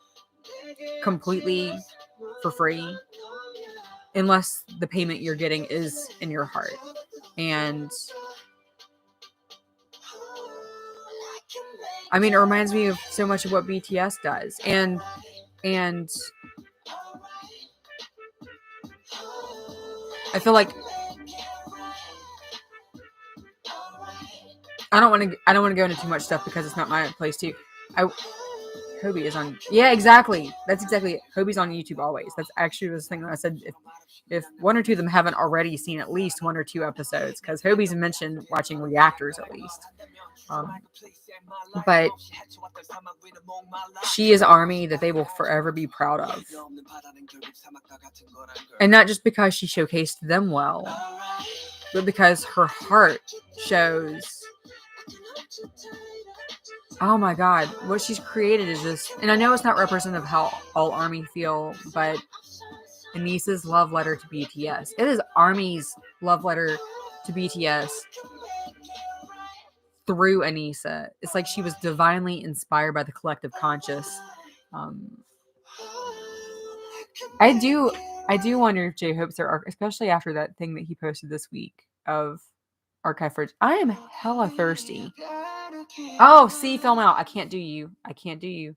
completely for free unless the payment you're getting is in your heart. And I mean, it reminds me of so much of what BTS does. And I feel like I don't want to go into too much stuff because it's not my place to. Hobie is on. Yeah, exactly. That's exactly it. Hobie's on YouTube always. That's actually the thing that I said. If one or two of them haven't already seen at least one or two episodes, because Hobie's mentioned watching reactors at least. But she is Army that they will forever be proud of. And not just because she showcased them well, but because her heart shows. Oh my God, what she's created is just, and I know it's not representative of how all Army feel, but Anissa's love letter to BTS. It is Army's love letter to BTS through Anissa. It's like she was divinely inspired by the collective conscious. I do wonder if J-Hope's are, especially after that thing that he posted this week of archive footage. I am hella thirsty. Oh, see, film out. I can't do you. I can't do you.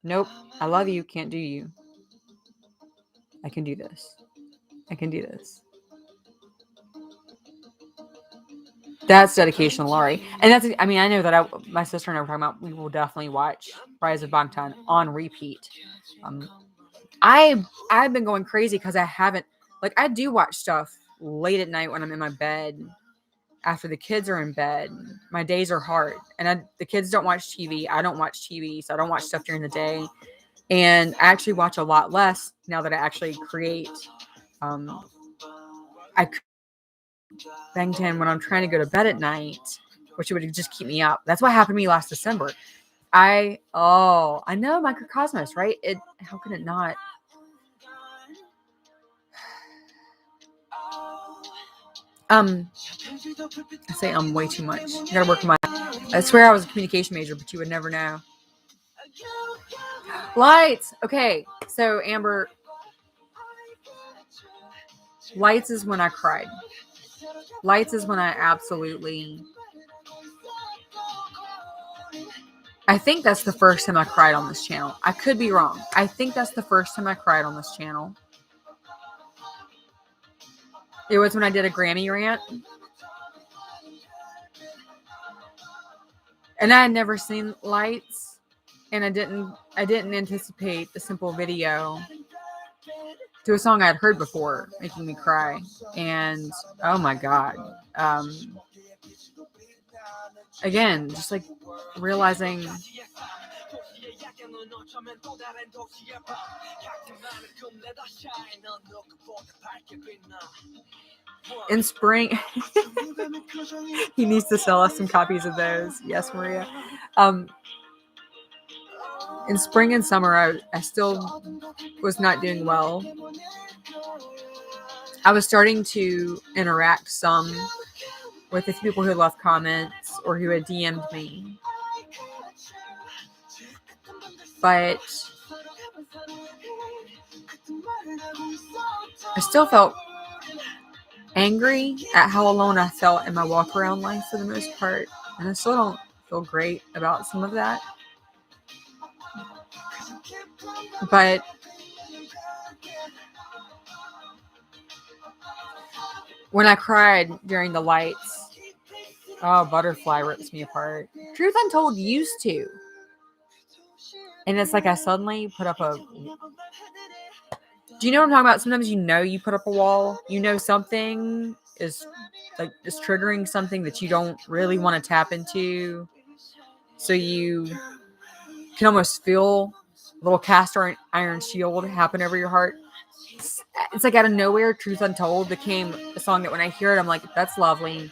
Nope. I love you. Can't do you. I can do this. I can do this. That's dedication, Laurie. And that's, I mean, I know that my sister and I were talking about, we will definitely watch Rise of Bangtan on repeat. I've been going crazy because I haven't, like, I do watch stuff late at night when I'm in my bed after the kids are in bed. My days are hard, and the kids don't watch TV. I don't watch TV, so I don't watch stuff during the day. And I actually watch a lot less now that I actually create. I Bangtan when I'm trying to go to bed at night, which would just keep me up. That's what happened to me last December. I know microcosmos, right? How can it not? I say way too much. I gotta work on I swear I was a communication major, but you would never know. Lights. Okay, so Amber, lights is when I cried. Lights is when I absolutely. I think that's the first time I cried on this channel. I could be wrong. I think that's the first time I cried on this channel. It was when I did a Grammy rant. And I had never seen Lights. And I didn't anticipate the simple video to a song I'd heard before making me cry. And oh my God. Again, just like realizing in spring. He needs to sell us some copies of those. Yes, Maria. In spring and summer, I still was not doing well. I was starting to interact some with the people who left comments or who had DM'd me. But I still felt angry at how alone I felt in my walk around life for the most part. And I still don't feel great about some of that. But when I cried during the Lights, Butterfly rips me apart. Truth Untold used to. And it's like I suddenly put up a... Do you know what I'm talking about? Sometimes you put up a wall. You know something is triggering something that you don't really want to tap into. So you can almost feel a little cast iron shield happen over your heart. It's like out of nowhere, Truth Untold became a song that when I hear it, I'm like, that's lovely.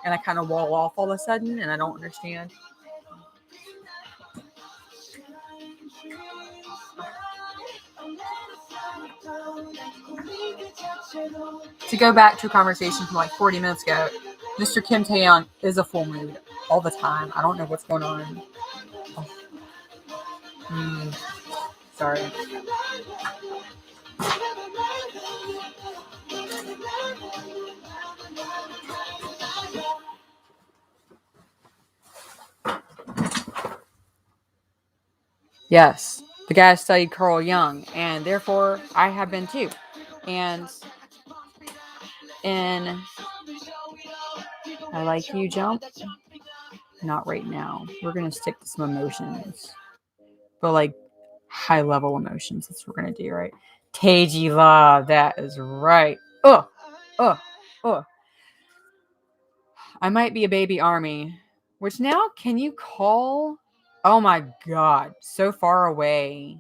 And I kind of wall off all of a sudden, and I don't understand. To go back to a conversation from like 40 minutes ago, Mr. Kim Taeyong is a full mood all the time. I don't know what's going on. Sorry. Yes, the guy studied Carl Jung, and therefore I have been too. And in I Like You Jump, not right now. We're going to stick to some emotions, but like high level emotions. That's what we're going to do, right? Taiji La, that is right. I might be a baby army, which now can you call? Oh my God, so far away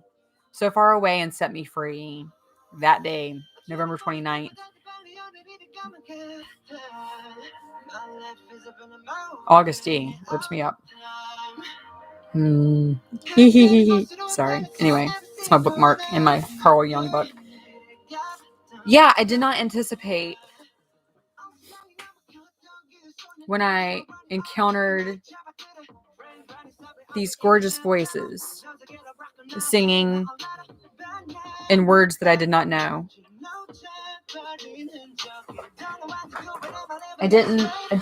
and set me free that day, November 29th. August D rips me up. Sorry. Anyway, it's my bookmark in my Carl Jung book. Yeah, I did not anticipate when I encountered these gorgeous voices singing in words that I did not know. I didn't I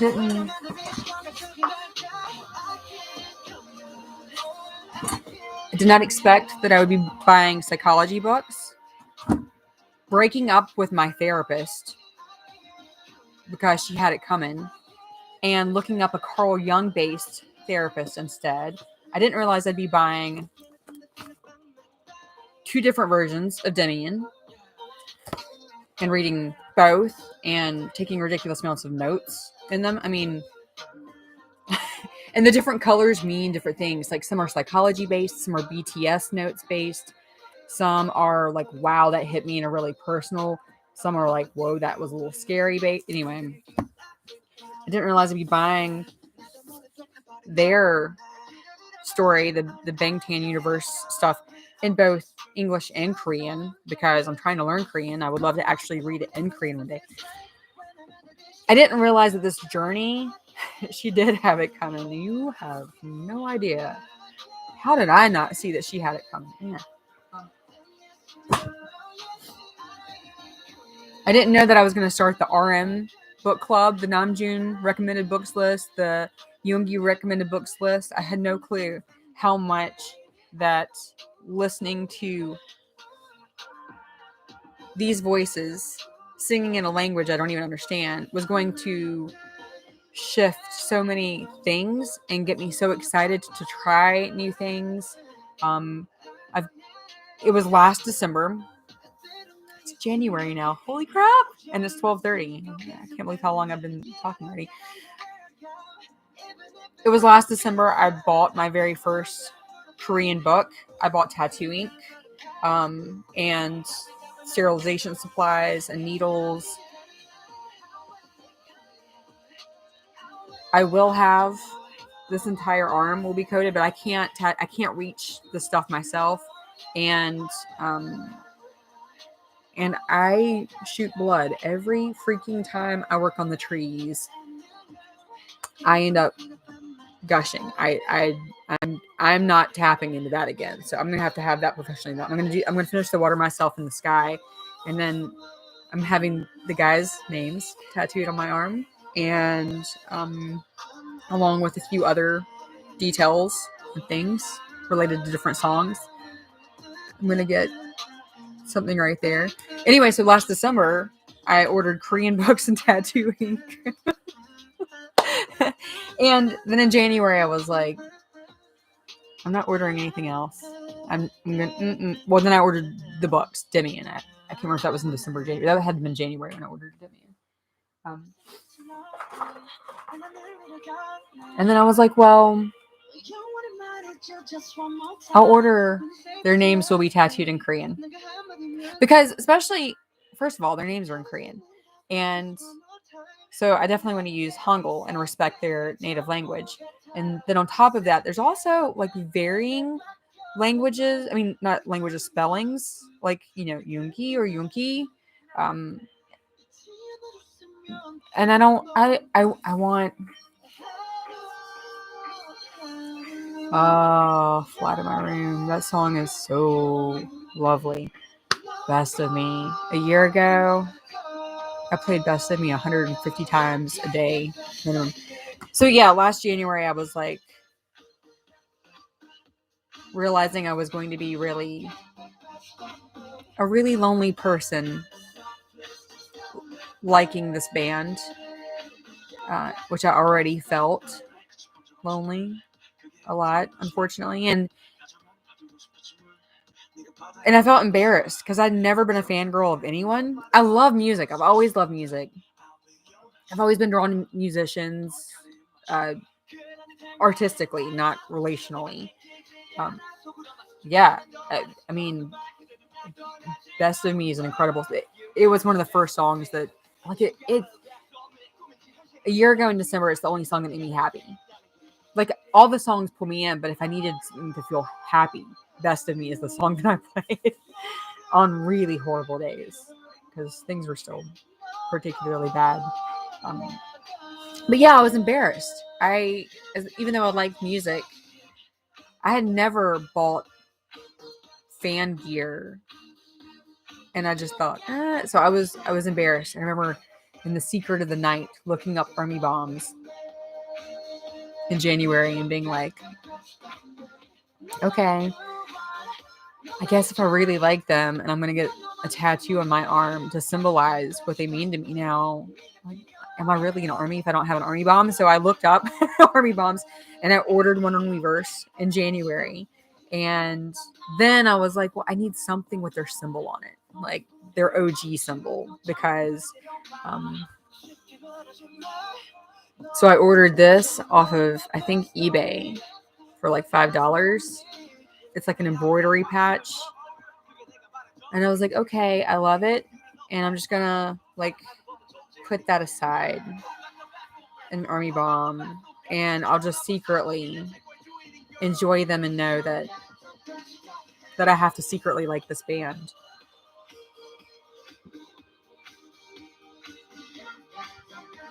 did not expect that I would be buying psychology books, breaking up with my therapist because she had it coming, and looking up a Carl Jung based therapist instead. I didn't realize I'd be buying 2 different versions of Demian and reading both and taking ridiculous amounts of notes in them. I mean, and the different colors mean different things. Like some are psychology based, some are BTS notes based, some are like, wow, that hit me in a really personal. Some are like, whoa, that was a little scary. Anyway, I didn't realize I'd be buying their story, the Bangtan universe stuff, in both English and Korean because I'm trying to learn Korean. I would love to actually read it in Korean one day. I didn't realize that this journey, she did have it coming. You have no idea. How did I not see that she had it coming? Yeah. I didn't know that I was going to start the RM book club, the Namjoon recommended books list, the Yoongi recommended books list. I had no clue how much that listening to these voices singing in a language I don't even understand was going to shift so many things and get me so excited to try new things. I've It was last December. It's January now. Holy crap! And it's 12:30. I can't believe how long I've been talking already. It was last December. I bought my very first Korean book. I bought tattoo ink, and sterilization supplies and needles. I will have this entire arm will be coated, but I can't reach the stuff myself, and I shoot blood every freaking time I work on the trees. I end up gushing. I'm not tapping into that again. So I'm gonna have to have that professionally done. I'm gonna finish the water myself in the sky, and then I'm having the guys' names tattooed on my arm, and along with a few other details and things related to different songs. I'm gonna get something right there. Anyway, so last December I ordered Korean books and tattoo ink. And then in January I was like, I'm not ordering anything else. I'm gonna. Well, then I ordered the books, Demian. I can't remember if that was in December or January. That had been January when I ordered Demian. And then I was like, well, I'll order. Their names will be tattooed in Korean because, especially, first of all, their names are in Korean, and so I definitely want to use Hangul and respect their native language. And then on top of that, there's also like varying languages. I mean, not languages, spellings, like, Yoongi or Yoonki. And I want, Fly to My Room. That song is so lovely. Best of Me. A year ago, I played Best of Me 150 times a day minimum. So yeah, last January I was like realizing I was going to be a really lonely person liking this band, which I already felt lonely a lot, unfortunately, and I felt embarrassed because I'd never been a fangirl of anyone. I love music. I've always loved music. I've always been drawn to musicians, artistically, not relationally. Yeah, I mean, Best of Me is an incredible thing. It was one of the first songs that, like, it a year ago in December, it's the only song that made me happy. Like, all the songs pull me in, but if I needed something to feel happy, Best of Me is the song that I played on really horrible days because things were still particularly bad. But yeah, I was embarrassed. Even though I liked music, I had never bought fan gear, and I just thought, so I was embarrassed. I remember in the secret of the night, looking up army bombs in January and being like, okay, I guess if I really like them and I'm going to get a tattoo on my arm to symbolize what they mean to me now, like, am I really an army if I don't have an army bomb? So I looked up army bombs and I ordered one on Weverse in January. And then I was like, well, I need something with their symbol on it, like their OG symbol, because so I ordered this off of, I think, eBay for like $5. It's like an embroidery patch. And I was like, okay, I love it. And I'm just going to like put that aside, an army bomb. And I'll just secretly enjoy them and know that I have to secretly like this band.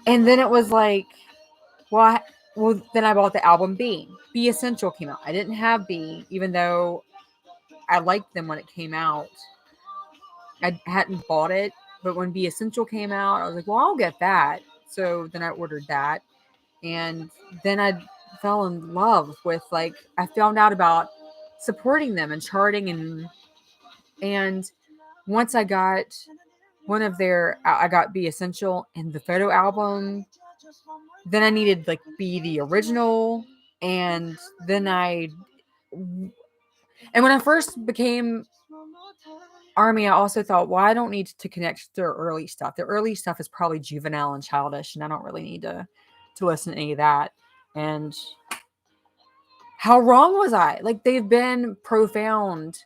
And then it was like, well, then I bought the album B. B Essential came out. I didn't have B, even though I liked them when it came out. I hadn't bought it, but when B Essential came out, I was like, well, I'll get that. So then I ordered that. And then I fell in love with, like, I found out about supporting them and charting, and once I got I got B Essential and the photo album, then I needed like B the original, and then when I first became Army, I also thought, well, I don't need to connect to their early stuff. Their early stuff is probably juvenile and childish, and I don't really need to listen to any of that. And how wrong was I? Like, they've been profound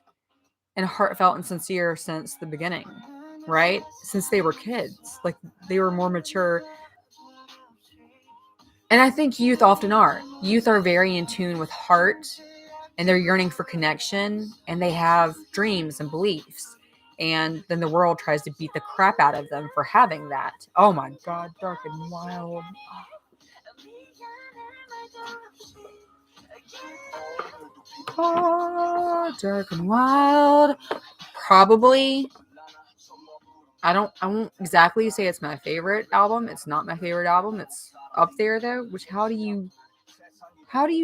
and heartfelt and sincere since the beginning, right? Since they were kids. Like, they were more mature. And I think youth often are. Youth are very in tune with heart, and they're yearning for connection, and they have dreams and beliefs. And then the world tries to beat the crap out of them for having that. Oh my God, Dark and Wild. Oh, Dark and Wild. Probably. I won't exactly say it's my favorite album. It's not my favorite album. It's up there though, which how do you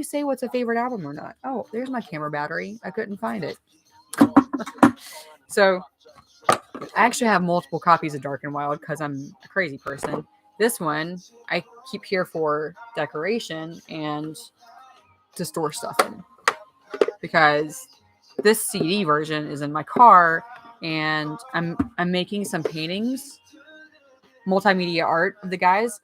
say what's a favorite album or not? Oh, there's my camera battery. I couldn't find it. So I actually have multiple copies of Dark and Wild because I'm a crazy person. This one I keep here for decoration and to store stuff in, because this CD version is in my car, and I'm making some paintings, multimedia art of the guys,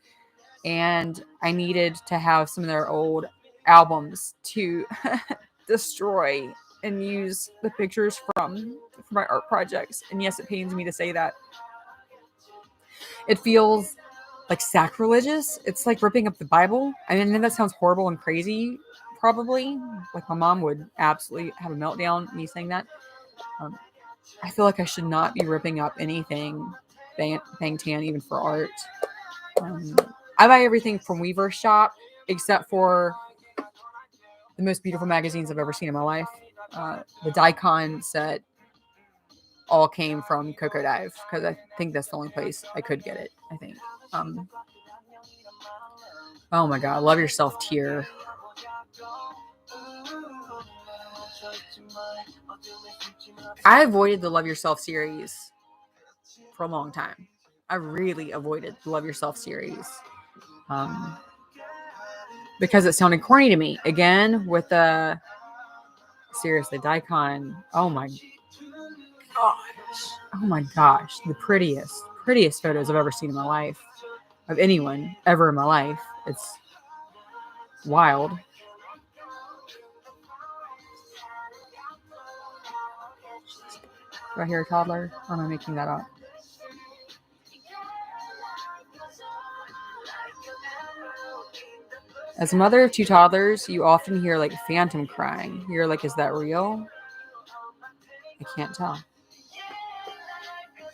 and I needed to have some of their old albums to destroy and use the pictures from for my art projects. And yes, it pains me to say that. It feels like sacrilegious. It's like ripping up the Bible. I mean, that sounds horrible and crazy, probably. Like, my mom would absolutely have a meltdown me saying that. I feel like I should not be ripping up anything Bangtan, even for art. I buy everything from Weverse shop, except for the most beautiful magazines I've ever seen in my life. The Daikon set all came from Coco Dive, because I think that's the only place I could get it, I think. Oh my God, Love Yourself tier. I avoided the Love Yourself series for a long time. I really avoided the Love Yourself series. Because it sounded corny to me. Again, with the seriously, Daikon. Oh my gosh. Oh my gosh. The prettiest photos I've ever seen in my life. Of anyone ever in my life. It's wild. Do I hear a toddler? Or am I making that up? As a mother of two toddlers, you often hear like phantom crying. You're like, is that real? I can't tell.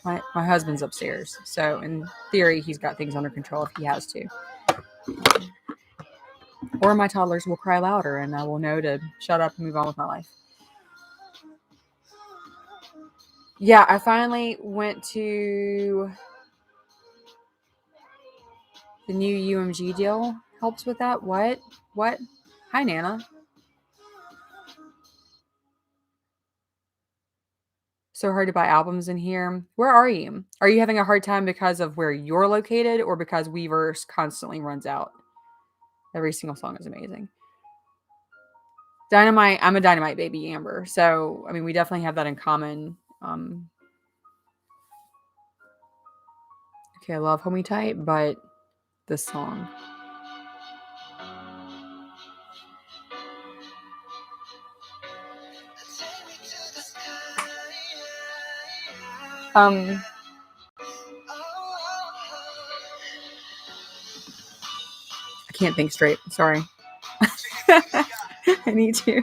My husband's upstairs, so in theory, he's got things under control if he has to. Or my toddlers will cry louder, and I will know to shut up and move on with my life. Yeah, I finally went to The new UMG deal helps with that. What? What? Hi, Nana. So hard to buy albums in here. Where are you? Are you having a hard time because of where you're located or because Weverse constantly runs out? Every single song is amazing. Dynamite, I'm a Dynamite baby, Amber. So, I mean, we definitely have that in common. Okay, I love Hold Me Tight, but this song. I can't think straight. Sorry. I need to.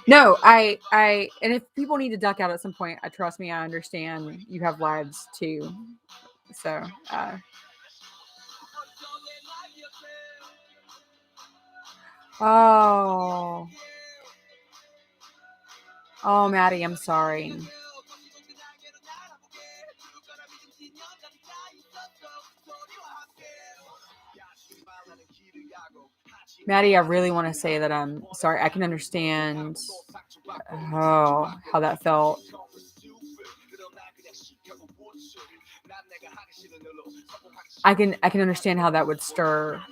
No, and if people need to duck out at some point, trust me, I understand you have lives too. So, oh, Maddie, I'm sorry. Maddie, I really want to say that I'm sorry. I can understand how that felt. I can understand how that would stir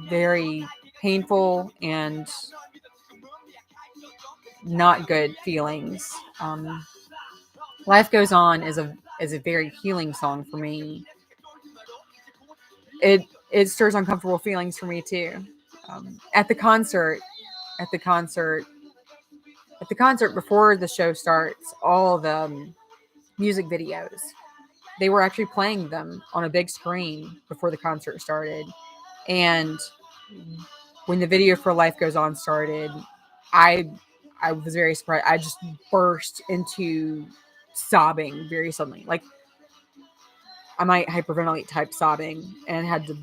very painful and not good feelings. Life Goes On is a very healing song for me. It stirs uncomfortable feelings for me too. At the concert before the show starts, all the music videos, they were actually playing them on a big screen before the concert started. And when the video for Life Goes On started, I was very surprised. I just burst into sobbing very suddenly. Like, I might hyperventilate type sobbing, and had to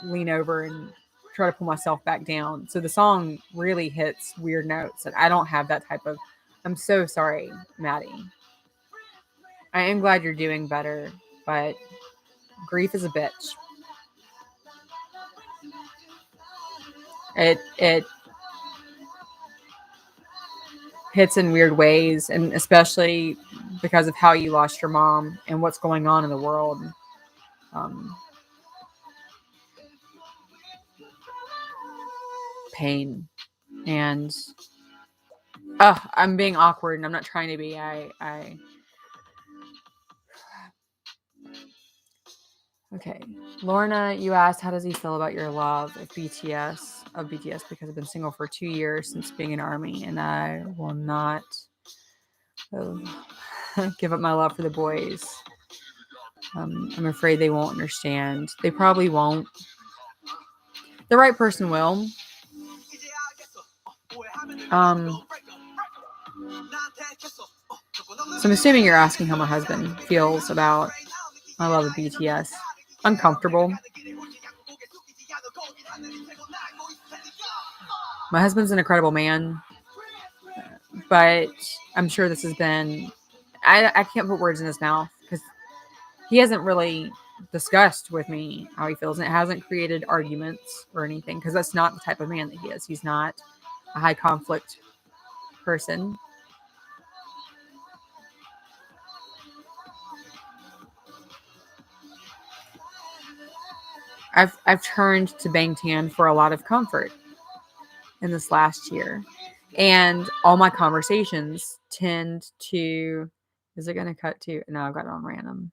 lean over and try to pull myself back down. So the song really hits weird notes, and I don't have that type of. I'm so sorry, Maddie. I am glad you're doing better, but grief is a bitch. It hits in weird ways, and especially because of how you lost your mom and what's going on in the world. Pain and I'm being awkward, and I'm not trying to be. Okay, Lorna, you asked, how does he feel about your love of BTS because I've been single for 2 years since being in Army, and I will not give up my love for the boys. I'm afraid they won't understand. They probably won't. The right person will. So I'm assuming you're asking how my husband feels about my love of BTS. Uncomfortable. My husband's an incredible man, but I'm sure this has been. I can't put words in his mouth because he hasn't really discussed with me how he feels, and it hasn't created arguments or anything, because that's not the type of man that he is. He's not a high conflict person. I've turned to Bangtan for a lot of comfort in this last year, and all my conversations tend to. Is it going to cut to? No, I've got it on random.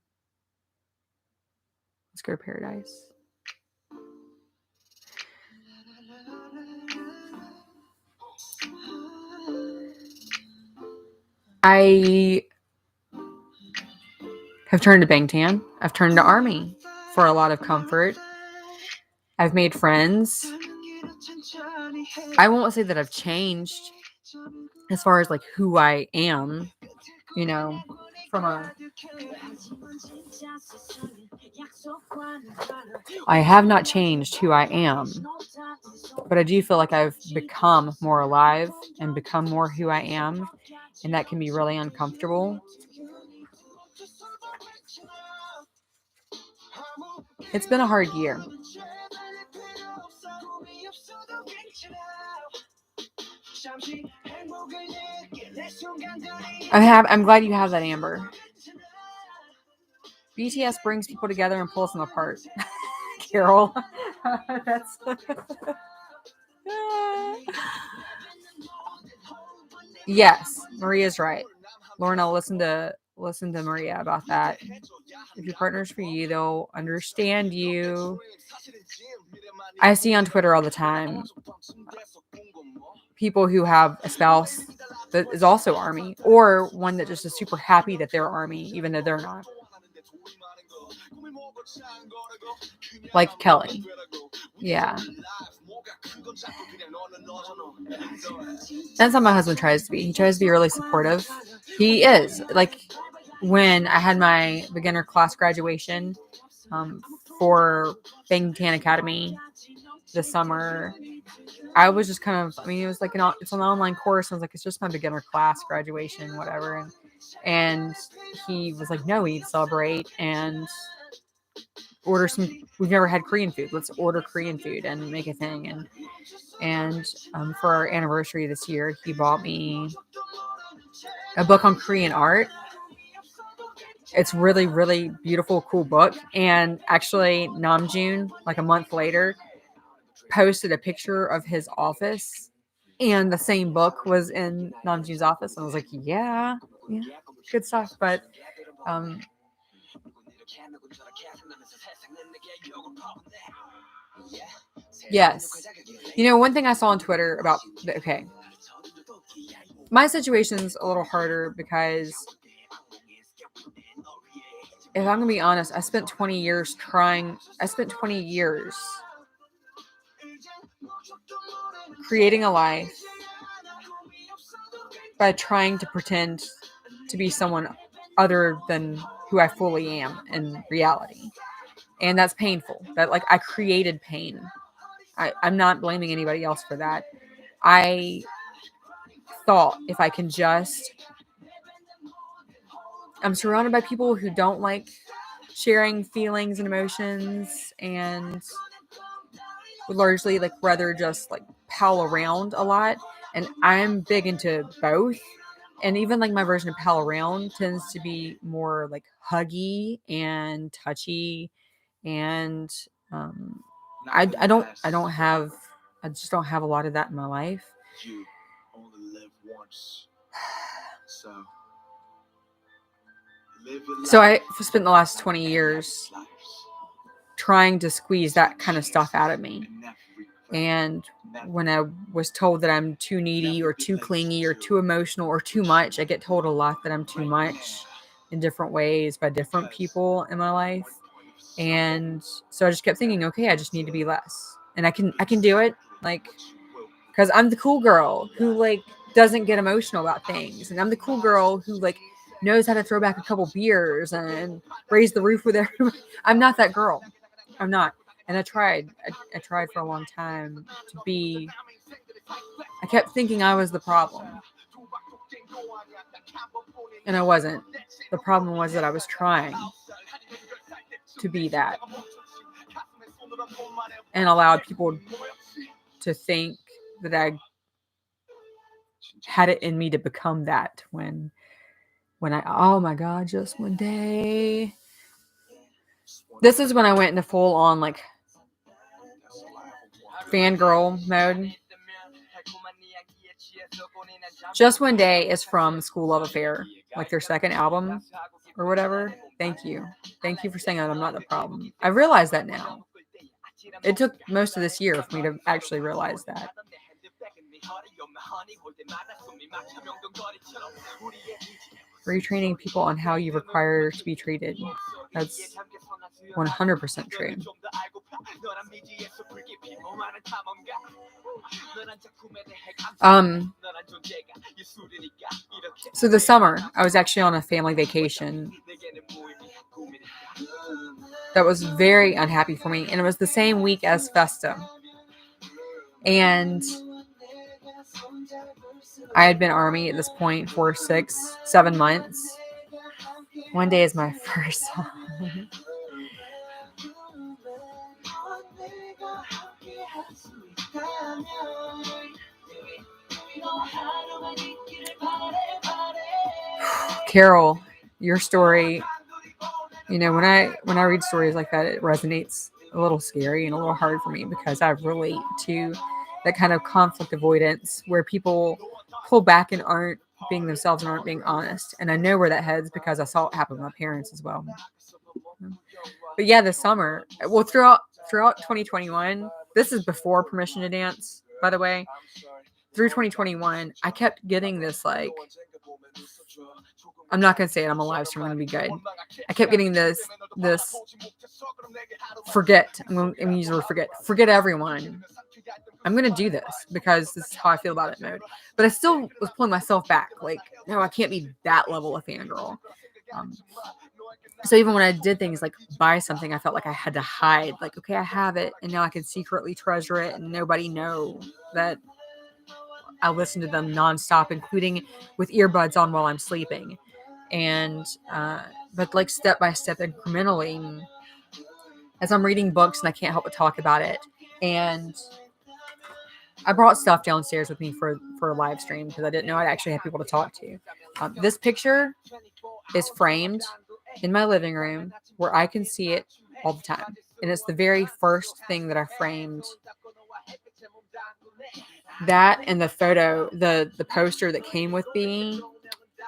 Let's go to Paradise. I have turned to Bangtan. I've turned to Army for a lot of comfort. I've made friends. I won't say that I've changed as far as like who I am, from I have not changed who I am, but I do feel like I've become more alive and become more who I am, and that can be really uncomfortable. It's been a hard year. I'm glad you have that, Amber. BTS brings people together and pulls them apart. Carol. That's yes, Maria's right. Lorna, listen to Maria about that. If your partner's for you, they'll understand you. I see on Twitter all the time people who have a spouse that is also Army, or one that just is super happy that they're Army, even though they're not. Like Kelly. Yeah. That's how my husband tries to be. He tries to be really supportive. He is. Like, when I had my beginner class graduation for Bangtan Academy this summer, I was just kind of, I mean, it was like it's an online course. I was like, it's just my beginner class graduation, whatever. And he was like, no, we need to celebrate and order some. We've never had Korean food. Let's order Korean food and make a thing. And for our anniversary this year, he bought me a book on Korean art. It's really, really beautiful, cool book. And actually, Namjoon, like a month later, posted a picture of his office, and the same book was in Namjoon's office. And I was like, yeah, good stuff. But yes, one thing I saw on Twitter about my situation's a little harder because if I'm gonna be honest, I spent 20 years creating a life by trying to pretend to be someone other than who I fully am in reality. And that's painful. That, like, I created pain. I'm not blaming anybody else for that. I thought if I can I'm surrounded by people who don't like sharing feelings and emotions and would largely like rather just like pal around a lot. And I'm big into both. And even like my version of pal around tends to be more like huggy and touchy. And I just don't have a lot of that in my life. You only live once. So I spent the last 20 years trying to squeeze that kind of stuff out of me. And when I was told that I'm too needy or too clingy or too emotional or too much, I get told a lot that I'm too much in different ways by different people in my life. And so I just kept thinking, okay, I just need to be less. And I can do it, like, because I'm the cool girl who like doesn't get emotional about things. And I'm the cool girl who like knows how to throw back a couple beers and raise the roof with everybody. I'm not that girl. I'm not. And I tried for a long time to be. I kept thinking I was the problem. And I wasn't. The problem was that I was trying to be that. And allowed people to think that I had it in me to become that when oh my God, just one day. This is when I went into full on like fangirl mode. Just One Day is from School Love Affair, like their second album or whatever. Thank you for saying that I'm not the problem. I realize that now. It took most of this year for me to actually realize that. Retraining people on how you require to be treated. That's 100% true. So this summer, I was actually on a family vacation that was very unhappy for me, and it was the same week as Festa. And I had been Army at this point for 6-7 months. One Day is my first song. Carol, your story, when I read stories like that, it resonates a little scary and a little hard for me because I relate to that kind of conflict avoidance where people pull back and aren't being themselves and aren't being honest. And I know where that heads because I saw it happen with my parents as well. But yeah, this summer, well, throughout 2021, this is before Permission to Dance, by the way. Through 2021, I kept getting this I'm not gonna say it. I'm a live stream. I'm gonna be good. I kept getting this forget. I'm gonna use the word forget. Forget everyone. I'm gonna do this because this is how I feel about it mode. But I still was pulling myself back. Like, no, I can't be that level of fangirl. So even when I did things like buy something, I felt like I had to hide. Like, okay, I have it, and now I can secretly treasure it, and nobody know that I listen to them nonstop, including with earbuds on while I'm sleeping. And but like step by step, incrementally, as I'm reading books, and I can't help but talk about it. And I brought stuff downstairs with me for a live stream because I didn't know I'd actually have people to talk to. This picture is framed in my living room where I can see it all the time. And it's the very first thing that I framed. That and the photo, the poster that came with me,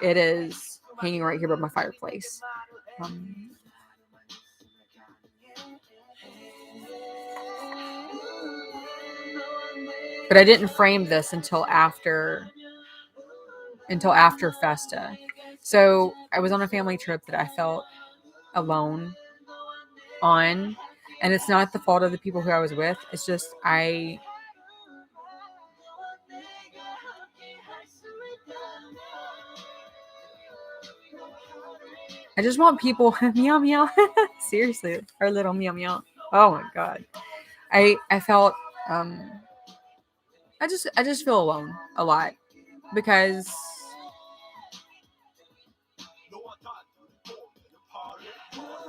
it is hanging right here by my fireplace. But I didn't frame this until after Festa. So I was on a family trip that I felt alone on. And it's not the fault of the people who I was with. It's just I just want people meow meow. Seriously, our little meow meow. Oh my god. I felt I just feel alone a lot because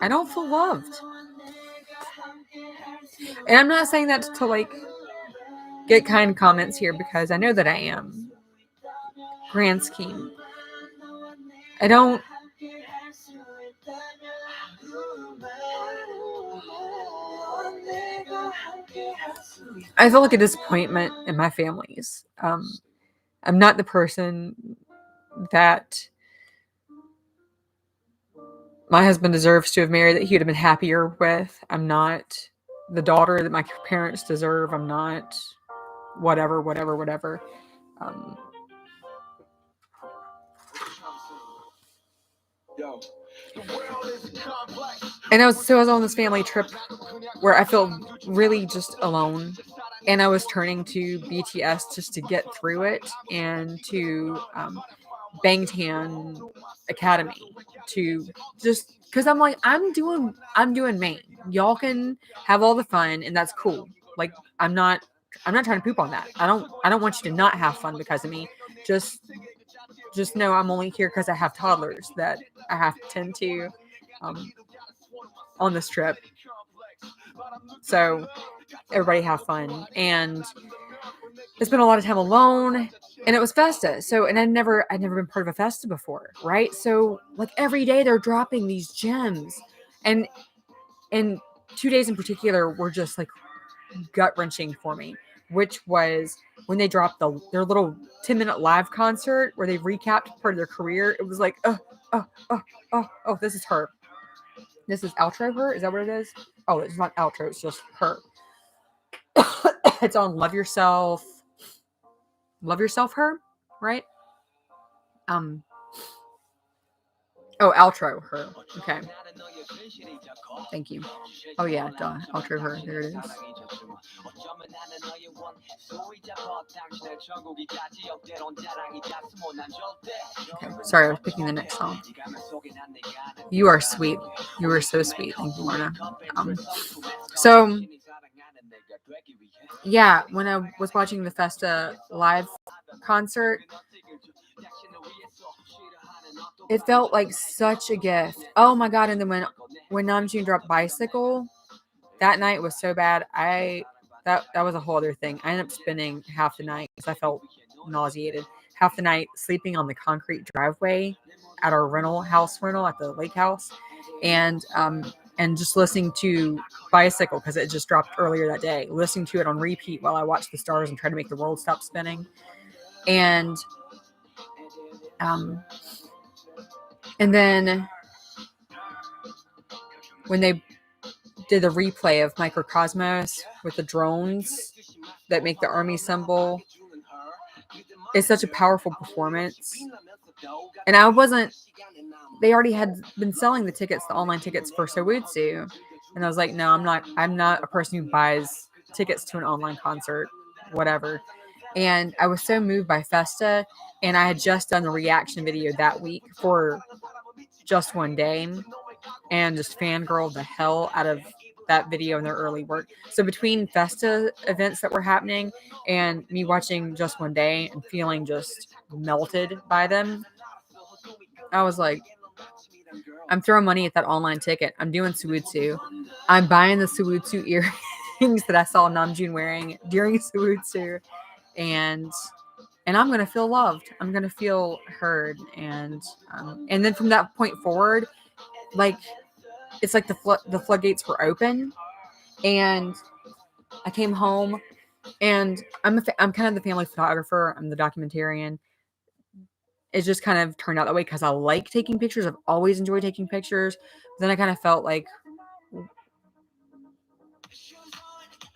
I don't feel loved. And I'm not saying that to like get kind comments here because I know that I am. Grand scheme. I don't. I feel like a disappointment in my families. I'm not the person that my husband deserves to have married, that he would have been happier with. I'm not the daughter that my parents deserve. I'm not whatever. And I was on this family trip where I felt really just alone. And I was turning to BTS just to get through it, and to Bangtan Academy to just because I'm like, I'm doing me. Y'all can have all the fun, and that's cool. Like, I'm not trying to poop on that. I don't want you to not have fun because of me. Just know I'm only here because I have toddlers that I have to tend to on this trip. So everybody have fun. And I spent a lot of time alone, and it was Festa. So, and I'd never been part of a Festa before, right? So like every day they're dropping these gems, and 2 days in particular were just like gut wrenching for me, which was when they dropped their little 10-minute live concert where they recapped part of their career. It was like, oh, this is her. This is outro her. Is that what it is? Oh, it's not outro. It's just her. It's on Love Yourself, her, right? Outro her. Okay. Thank you. Oh yeah, duh. Outro her. There it is. Okay. Sorry, I was picking the next song. You are sweet. You were so sweet. Thank you, Lorna. So yeah, when I was watching the Festa live concert, it felt like such a gift. Oh my god! And then when Namjoon dropped Bicycle, that night was so bad. That that was a whole other thing. I ended up spending half the night because I felt nauseated. Half the night sleeping on the concrete driveway at our rental at the lake house, and just listening to Bicycle because it just dropped earlier that day. Listening to it on repeat while I watched the stars and tried to make the world stop spinning, and and then when they did the replay of Microcosmos with the drones that make the army symbol, it's such a powerful performance. And I wasn't, they already had been selling the tickets, the online tickets for Sowutsu. And I was like, no, I'm not a person who buys tickets to an online concert, whatever. And I was so moved by Festa, and I had just done the reaction video that week for Just One Day, and just fangirled the hell out of that video in their early work. So between Festa events that were happening and me watching Just One Day and feeling just melted by them, I was like, I'm throwing money at that online ticket. I'm doing Suwutsu. I'm buying the Suwutsu earrings that I saw Namjoon wearing during Suwutsu, and I'm gonna feel loved. I'm gonna feel heard, and then from that point forward, like it's like the floodgates were open, and I came home, and I'm kind of the family photographer. I'm the documentarian. It just kind of turned out that way because I like taking pictures. I've always enjoyed taking pictures. But then I kind of felt like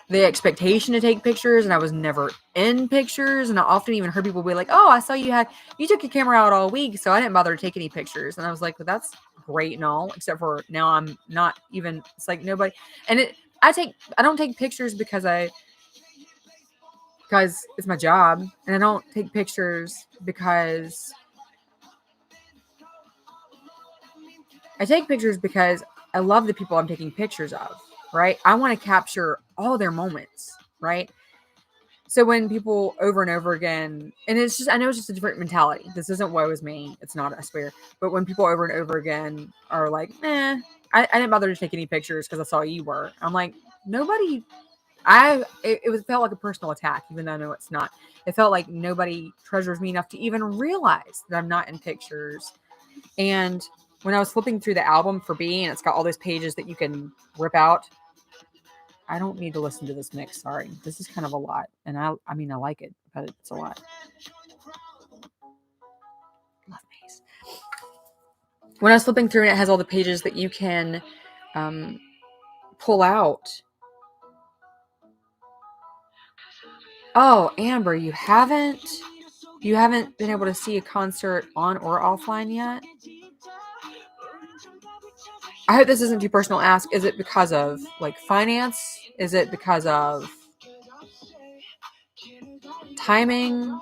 the expectation to take pictures, and I was never in pictures. And I often even heard people be like, "Oh, I saw you took your camera out all week, so I didn't bother to take any pictures." And I was like, "Well, that's great and all, except for now I'm not even." It's like nobody, and I don't take pictures because it's my job, and I don't take pictures because I take pictures because I love the people I'm taking pictures of, right? I want to capture all their moments, right? So when people over and over again, and I know it's just a different mentality. This isn't woe is me. It's not, I swear. But when people over and over again are like, I didn't bother to take any pictures because I saw you were. I'm like, nobody, it felt like a personal attack, even though I know it's not. It felt like nobody treasures me enough to even realize that I'm not in pictures. And when I was flipping through the album for B, and it's got all those pages that you can rip out, I don't need to listen to this mix. Sorry. This is kind of a lot. And I mean, I like it, but it's a lot. Love bass. When I was flipping through, and it has all the pages that you can pull out. Oh, Amber, you haven't been able to see a concert on or offline yet? I hope this isn't too personal to ask. Is it because of like finance? Is it because of timing?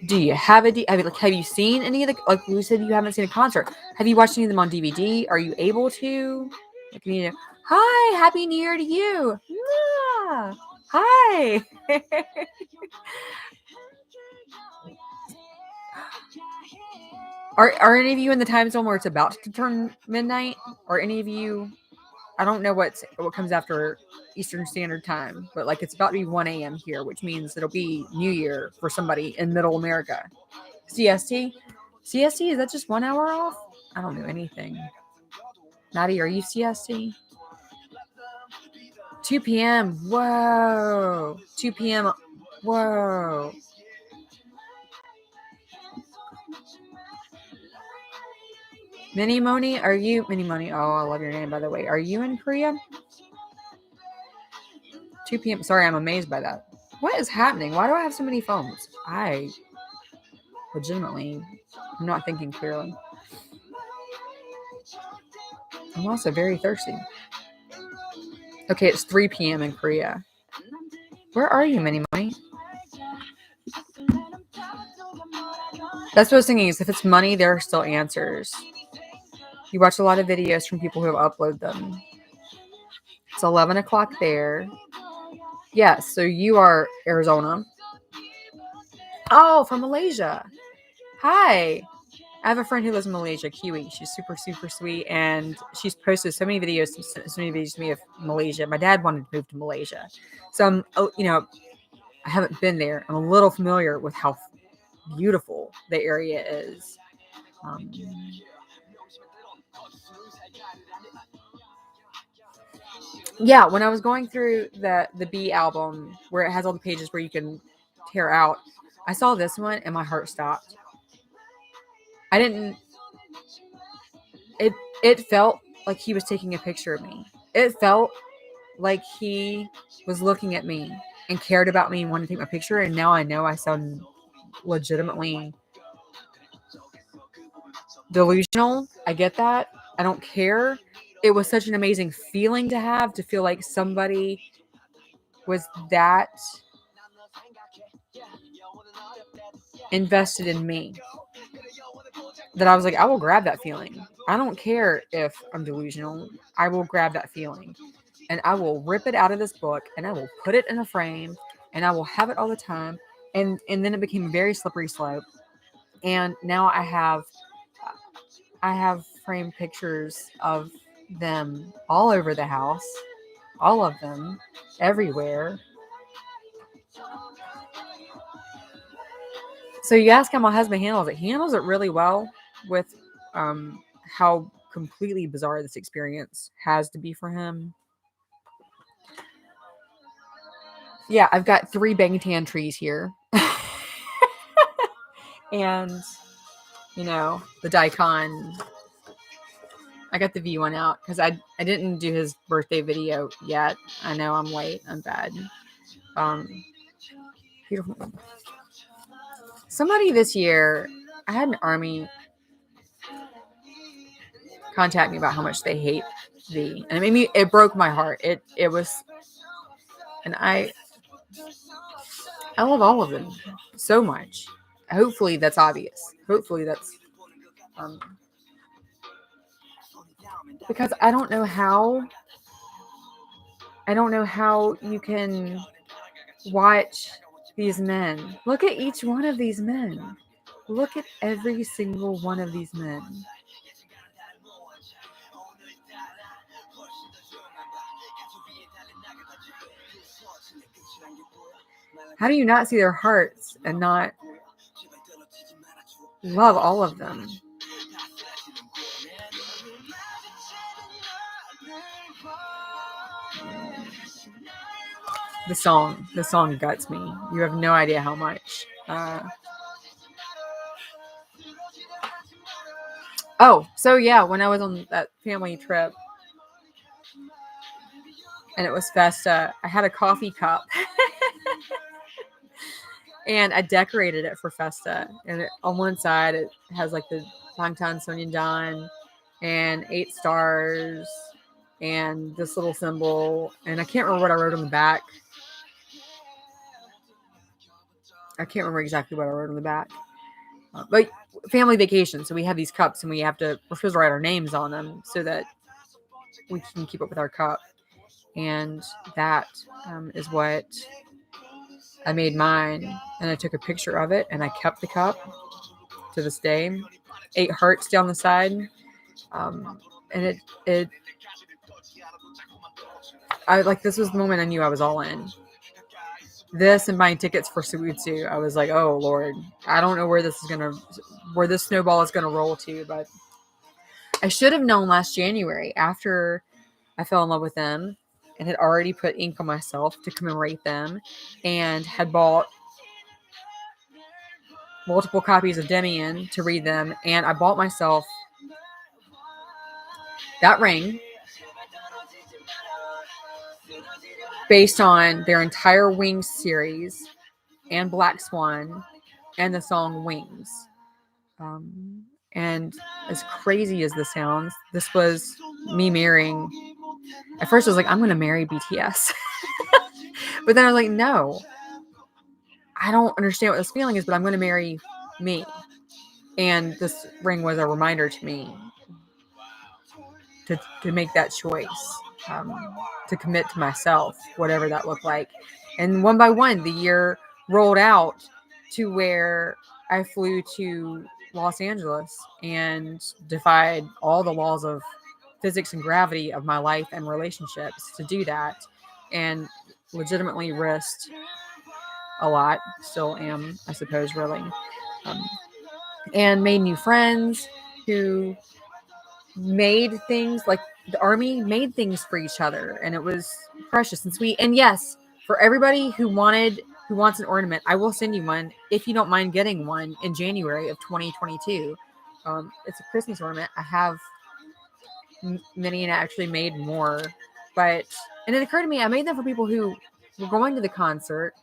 Do you have have you seen any of the, like you said you haven't seen a concert? Have you watched any of them on DVD? Are you able to? Like, hi, happy New Year to you. Yeah. Hi. Are any of you in the time zone where it's about to turn midnight? Or any of you? I don't know what comes after Eastern Standard Time, but like it's about to be 1 a.m. here, which means it'll be New Year for somebody in Middle America. CST? CST? Is that just 1 hour off? I don't know anything. Natty, are you CST? 2 p.m. Whoa. 2 p.m. Whoa. Mini Moni, are you Mini Moni? Oh, I love your name, by the way. Are you in Korea? 2 p.m. Sorry, I'm amazed by that. What is happening? Why do I have so many phones? I'm not thinking clearly. I'm also very thirsty. Okay, it's 3 p.m. in Korea. Where are you, Mini Money? That's what I was thinking, is if it's money, there are still answers. You watch a lot of videos from people who have uploaded them. It's 11 o'clock there. Yes, so you are Arizona. Oh, from Malaysia. Hi. I have a friend who lives in Malaysia, Kiwi. She's super, super sweet, and she's posted so many videos, to me of Malaysia. My dad wanted to move to Malaysia, so I haven't been there. I'm a little familiar with how beautiful the area is. Yeah, when I was going through the B album where it has all the pages where you can tear out, I saw this one and my heart stopped. I didn't. It felt like he was taking a picture of me. It felt like he was looking at me and cared about me and wanted to take my picture. And now I know I sound legitimately delusional. I get that. I don't care. It was such an amazing feeling to have, to feel like somebody was that invested in me, that I was like, I will grab that feeling. I don't care if I'm delusional. I will grab that feeling and I will rip it out of this book and I will put it in a frame and I will have it all the time. And then it became a very slippery slope. And now I have framed pictures of them all over the house, all of them, everywhere. So you ask how my husband handles it. He handles it really well with how completely bizarre this experience has to be for him. Yeah, I've got 3 Bangtan trees here. And, the daikon. I got the V one out because I didn't do his birthday video yet. I know I'm late. I'm bad. Beautiful. Somebody this year, I had an army contact me about how much they hate V, and it broke my heart. It was, and I love all of them so much. Hopefully that's obvious. Hopefully that's because I don't know how you can watch these men. Look at each one of these men. Look at every single one of these men. How do you not see their hearts and not love all of them? The song guts me. You have no idea how much. So yeah, when I was on that family trip and it was Festa, I had a coffee cup and I decorated it for Festa. And on one side, it has like the Bangtan Sonyeondan and 8 stars and this little symbol. And I can't remember what I wrote on the back. I can't remember exactly what I wrote on the back. But family vacation, so we have these cups and we're supposed to write our names on them so that we can keep up with our cup. And that is what I made mine, and I took a picture of it and I kept the cup to this day. 8 hearts down the side, and this was the moment I knew I was all in. This and buying tickets for Suwutsu, I was like, oh Lord, I don't know where this snowball is gonna roll to, but I should have known last January after I fell in love with them and had already put ink on myself to commemorate them and had bought multiple copies of Demian to read them. And I bought myself that ring based on their entire Wings series and Black Swan and the song Wings. And as crazy as this sounds, this was me marrying. At first I was like, I'm going to marry BTS. But then I was like, no, I don't understand what this feeling is, but I'm going to marry me. And this ring was a reminder to me to make that choice, to commit to myself, whatever that looked like. And one by one, the year rolled out to where I flew to Los Angeles and defied all the laws of physics and gravity of my life and relationships to do that, and legitimately risked a lot. Still am, I suppose, really. Um, and made new friends who made things like the army made things for each other, and it was precious and sweet. And yes, for everybody who wants an ornament, I will send you one if you don't mind getting one in January of 2022. It's a Christmas ornament. I have many, and I actually made more, but and it occurred to me I made them for people who were going to the concert.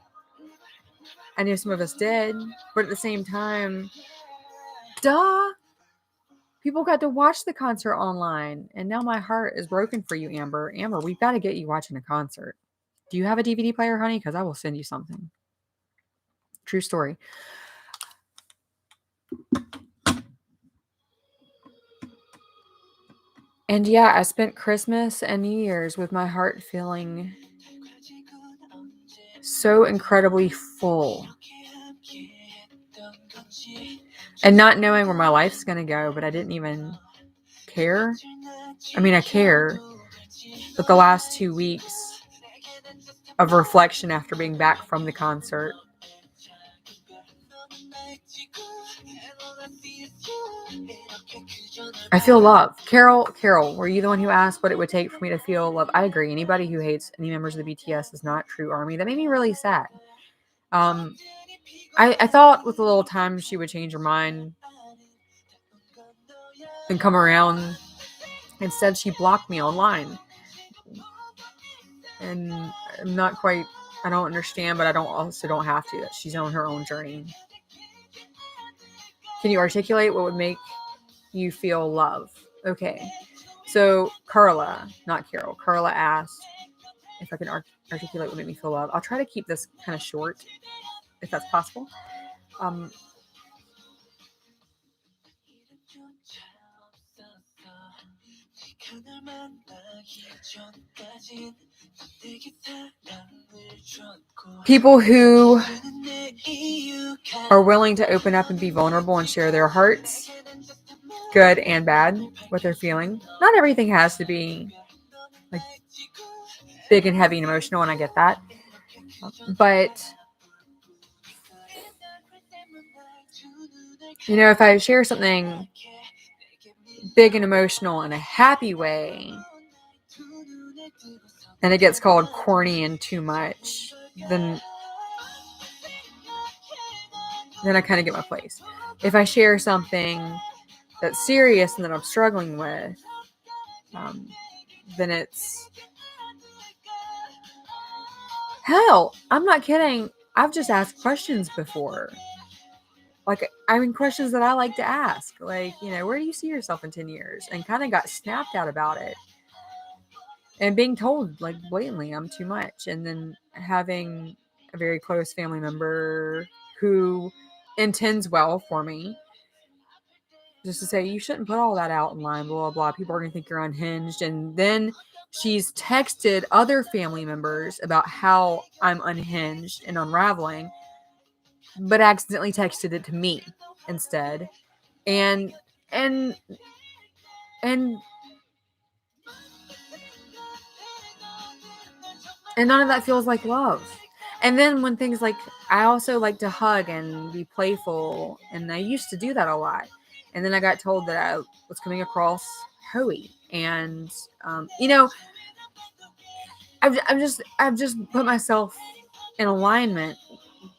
I knew some of us did, but at the same time, duh, people got to watch the concert online, and now my heart is broken for you, Amber. Amber, we've got to get you watching a concert. Do you have a DVD player, honey? Because I will send you something. True story. And yeah, I spent Christmas and New Year's with my heart feeling so incredibly full. And not knowing where my life's going to go, but I didn't even care. I mean, I care. But the last 2 weeks of reflection after being back from the concert, I feel love. Carol, were you the one who asked what it would take for me to feel love? I agree. Anybody who hates any members of the BTS is not true army. That made me really sad. I thought with a little time she would change her mind and come around. Instead, she blocked me online. And I'm not quite, I don't understand, but I don't have to. She's on her own journey. Can you articulate what would make you feel love? Okay. So Carla, not Carol, Carla asked if I can articulate what made me feel love. I'll try to keep this kind of short, if that's possible. People who are willing to open up and be vulnerable and share their hearts, good and bad, what they're feeling. Not everything has to be like big and heavy and emotional, and I get that. But you know, if I share something big and emotional in a happy way, and it gets called corny and too much, then I kind of get my place. If I share something that's serious and that I'm struggling with, then it's hell. I'm not kidding. I've just asked questions before. Like, I mean, questions that I like to ask. Like, you know, where do you see yourself in 10 years? And kind of got snapped out about it. And being told, like, blatantly, I'm too much. And then having a very close family member who intends well for me, just to say, you shouldn't put all that out in line, blah, blah, blah. People are going to think you're unhinged. And then she's texted other family members about how I'm unhinged and unraveling, but accidentally texted it to me instead. And none of that feels like love. And then when things like, I also like to hug and be playful, and I used to do that a lot. And then I got told that I was coming across hoey. And, you know, I've just put myself in alignment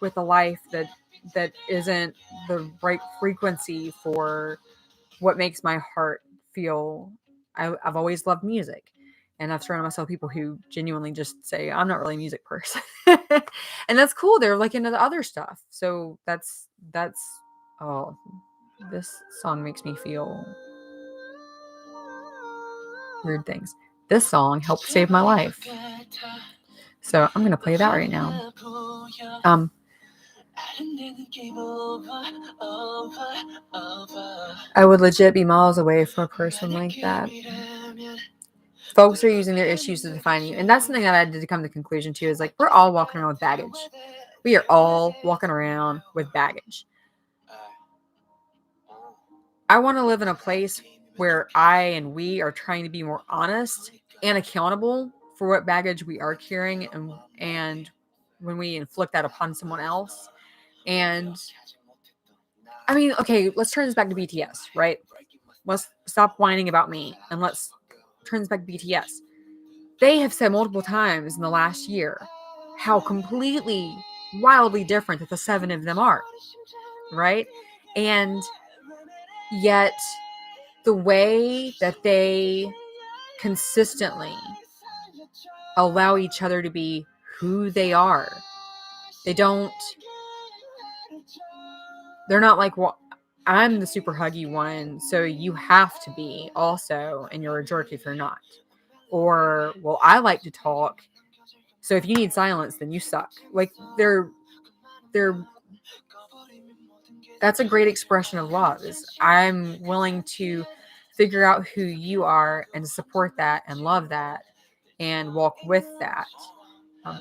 with a life that isn't the right frequency for what makes my heart feel. I've always loved music, and I've surrounded myself with people who genuinely just say, I'm not really a music person. And that's cool. They're like into the other stuff. So that's, oh, this song makes me feel weird things. This song helped save my life. So I'm going to play that right now. I would legit be miles away from a person like that. Folks are using their issues to define you. And that's something that I had to come to the conclusion to, is like, we're all walking around with baggage. We are all walking around with baggage. I want to live in a place where I and we are trying to be more honest and accountable for what baggage we are carrying, and when we inflict that upon someone else. And I mean, okay, let's turn this back to BTS, right? Let's stop whining about me and let's turn this back to BTS. They have said multiple times in the last year how completely, wildly different that the seven of them are, right? And yet, the way that they consistently allow each other to be who they are, they're not like, well, I'm the super huggy one, so you have to be also, and you're a jerk if you're not. Or, well, I like to talk, so if you need silence, then you suck. Like, they're that's a great expression of love, is I'm willing to figure out who you are and support that and love that and walk with that,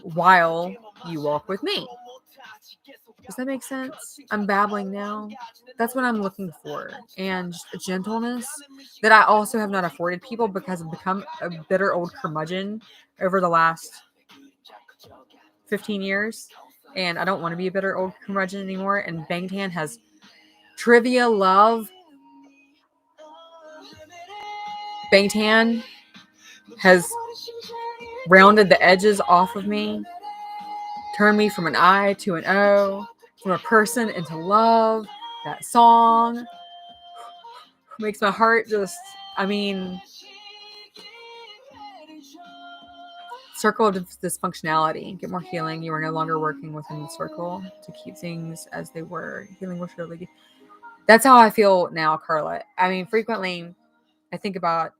while you walk with me. Does that make sense? I'm babbling now. That's what I'm looking for. And just a gentleness that I also have not afforded people because I've become a bitter old curmudgeon over the last 15 years. And I don't want to be a bitter old curmudgeon anymore. And Bangtan has trivia love. Bangtan has rounded the edges off of me, turned me from an I to an O, from a person into love. That song makes my heart just, I mean, circle of dysfunctionality. Get more healing. You are no longer working within the circle to keep things as they were. Healing will surely. That's how I feel now, Carla. I mean, frequently I think about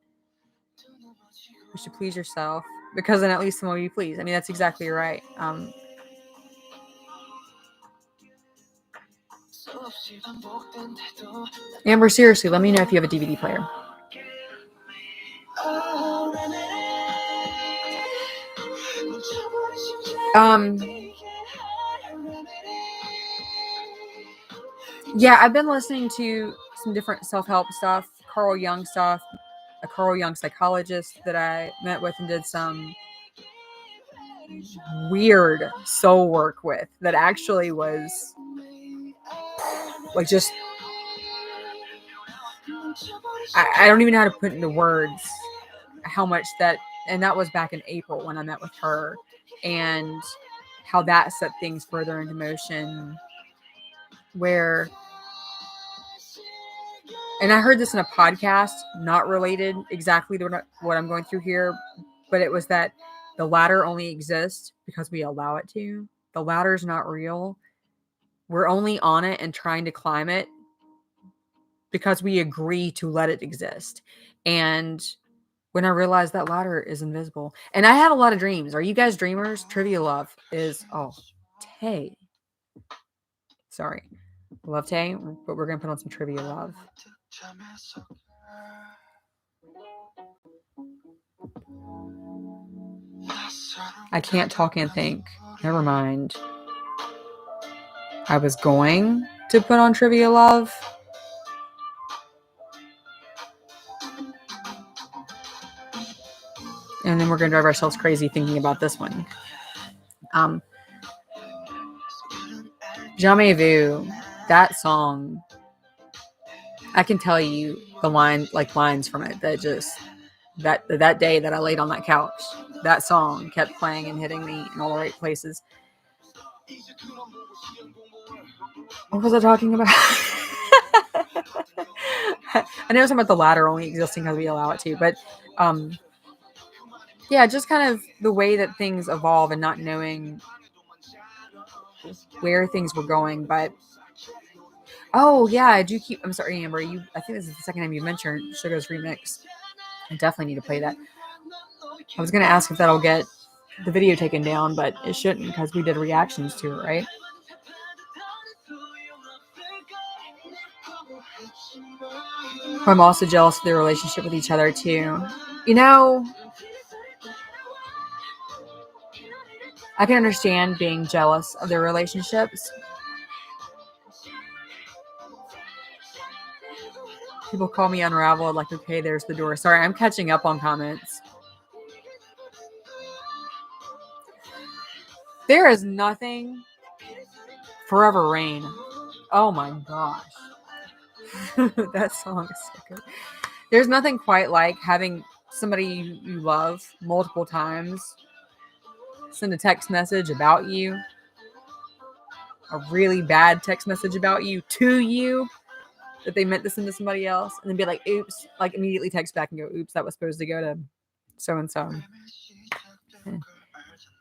you should please yourself because then at least someone will be pleased. I mean, that's exactly right. Amber, seriously, let me know if you have a DVD player. Yeah, I've been listening to some different self-help stuff, Carl Jung stuff, a Carl Jung psychologist that I met with and did some weird soul work with that actually was like just, I don't even know how to put into words how much that, and that was back in April when I met with her, and how that set things further into motion where, and I heard this in a podcast, not related exactly to what I'm going through here, but it was that the ladder only exists because we allow it to. The ladder's not real. We're only on it and trying to climb it because we agree to let it exist. And when I realized that ladder is invisible, and I have a lot of dreams. Are you guys dreamers? Trivia love is, oh, Tay. Sorry. Love Tay, but we're going to put on some trivia love. I can't talk and think. Never mind. I was going to put on trivia love. And then we're going to drive ourselves crazy thinking about this one. Jamais Vu, that song, I can tell you the lines from it that just, that day that I laid on that couch, that song kept playing and hitting me in all the right places. What was I talking about? I know something about the ladder only existing because we allow it to, but yeah, just kind of the way that things evolve and not knowing where things were going. But oh yeah, I do keep. I'm sorry, Amber. I think this is the second time you mentioned Sugar's remix. I definitely need to play that. I was gonna ask if that'll get the video taken down, but it shouldn't because we did reactions to it, right? I'm also jealous of their relationship with each other too. You know, I can understand being jealous of their relationships. People call me unraveled, like, okay, there's the door. Sorry, I'm catching up on comments. There is nothing. Forever Rain. Oh my gosh. That song is so good. There's nothing quite like having somebody you love multiple times send a text message about you, a really bad text message about you to you that they meant to send to somebody else, and then be like, oops, like immediately text back and go, oops, that was supposed to go to so and so.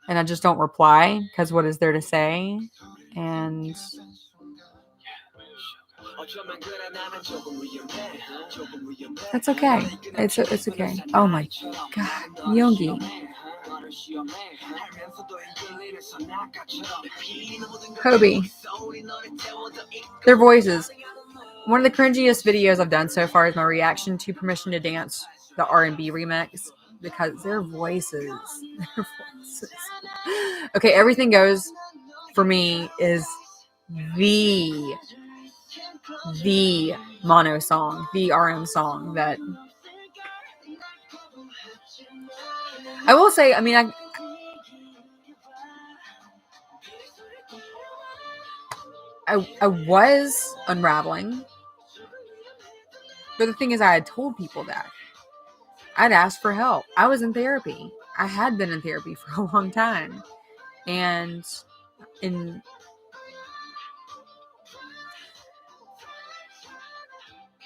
And I just don't reply because what is there to say? And that's okay. It's okay. Oh my God, Yoongi, Hobie, their voices. One of the cringiest videos I've done so far is my reaction to Permission to Dance, the R&B remix, because their voices. Okay, Everything Goes for me is the mono song, the RM song that I will say. I mean, I was unraveling, but the thing is, I had told people that I'd asked for help. I was in therapy. I had been in therapy for a long time, and in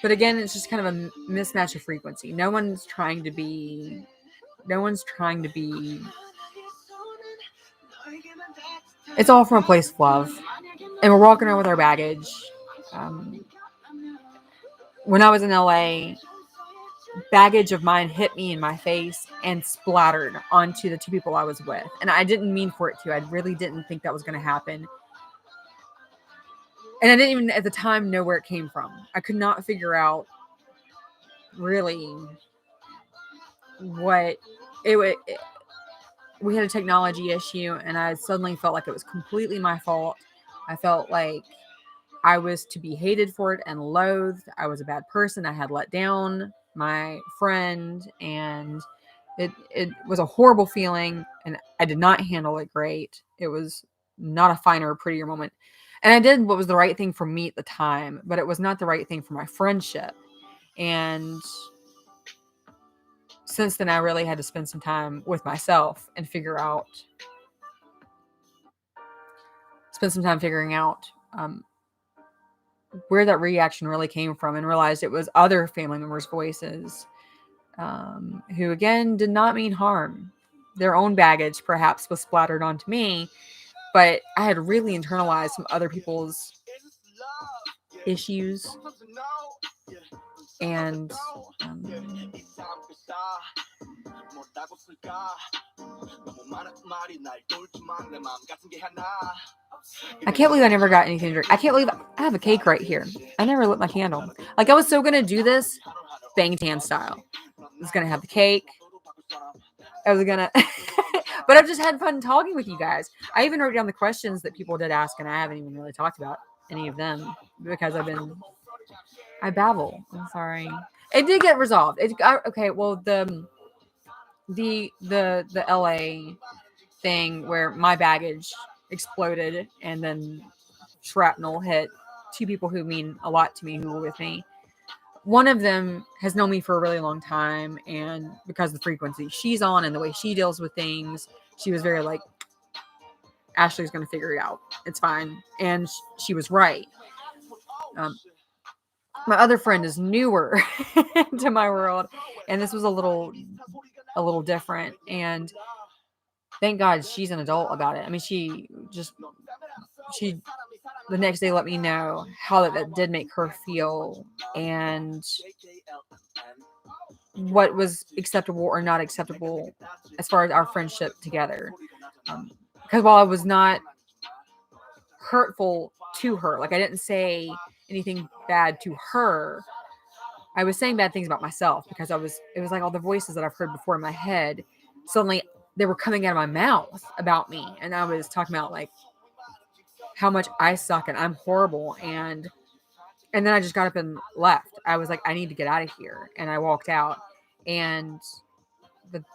but again, it's just kind of a mismatch of frequency. No one's trying to be. It's all from a place of love, and we're walking around with our baggage. Um, when I was in LA, baggage of mine hit me in my face and splattered onto the two people I was with. And I didn't mean for it to. I really didn't think that was going to happen. And I didn't even at the time know where it came from. I could not figure out really what it would. We had a technology issue, and I suddenly felt like it was completely my fault. I felt like I was to be hated for it and loathed. I was a bad person. I had let down my friend, and it was a horrible feeling, and I did not handle it great. It was not a finer or prettier moment. And I did what was the right thing for me at the time, but it was not the right thing for my friendship. And since then, I really had to spend some time with myself and spend some time figuring out where that reaction really came from, and realized it was other family members' voices who, again, did not mean harm. Their own baggage perhaps was splattered onto me, but I had really internalized some other people's issues. And I can't believe I never got anything to drink. I can't believe I have a cake right here. I never lit my candle. Like, I was so going to do this Bangtan style. I was going to have the cake. I was going to... But I've just had fun talking with you guys. I even wrote down the questions that people did ask, and I haven't even really talked about any of them because I babble. I'm sorry. It did get resolved. Okay, well, the LA thing where my baggage exploded and then shrapnel hit two people who mean a lot to me who were with me. One of them has known me for a really long time, and because of the frequency she's on and the way she deals with things, she was very like, Ashley's going to figure it out. It's fine. And she was right. My other friend is newer to my world, and this was a little different. And thank God she's an adult about it. I mean, she the next day let me know how that did make her feel, and what was acceptable or not acceptable as far as our friendship together. Because while I was not hurtful to her, like I didn't say anything bad to her, I was saying bad things about myself because it was like all the voices that I've heard before in my head, suddenly they were coming out of my mouth about me. And I was talking about like how much I suck and I'm horrible. And And then I just got up and left. I was like, I need to get out of here. And I walked out. And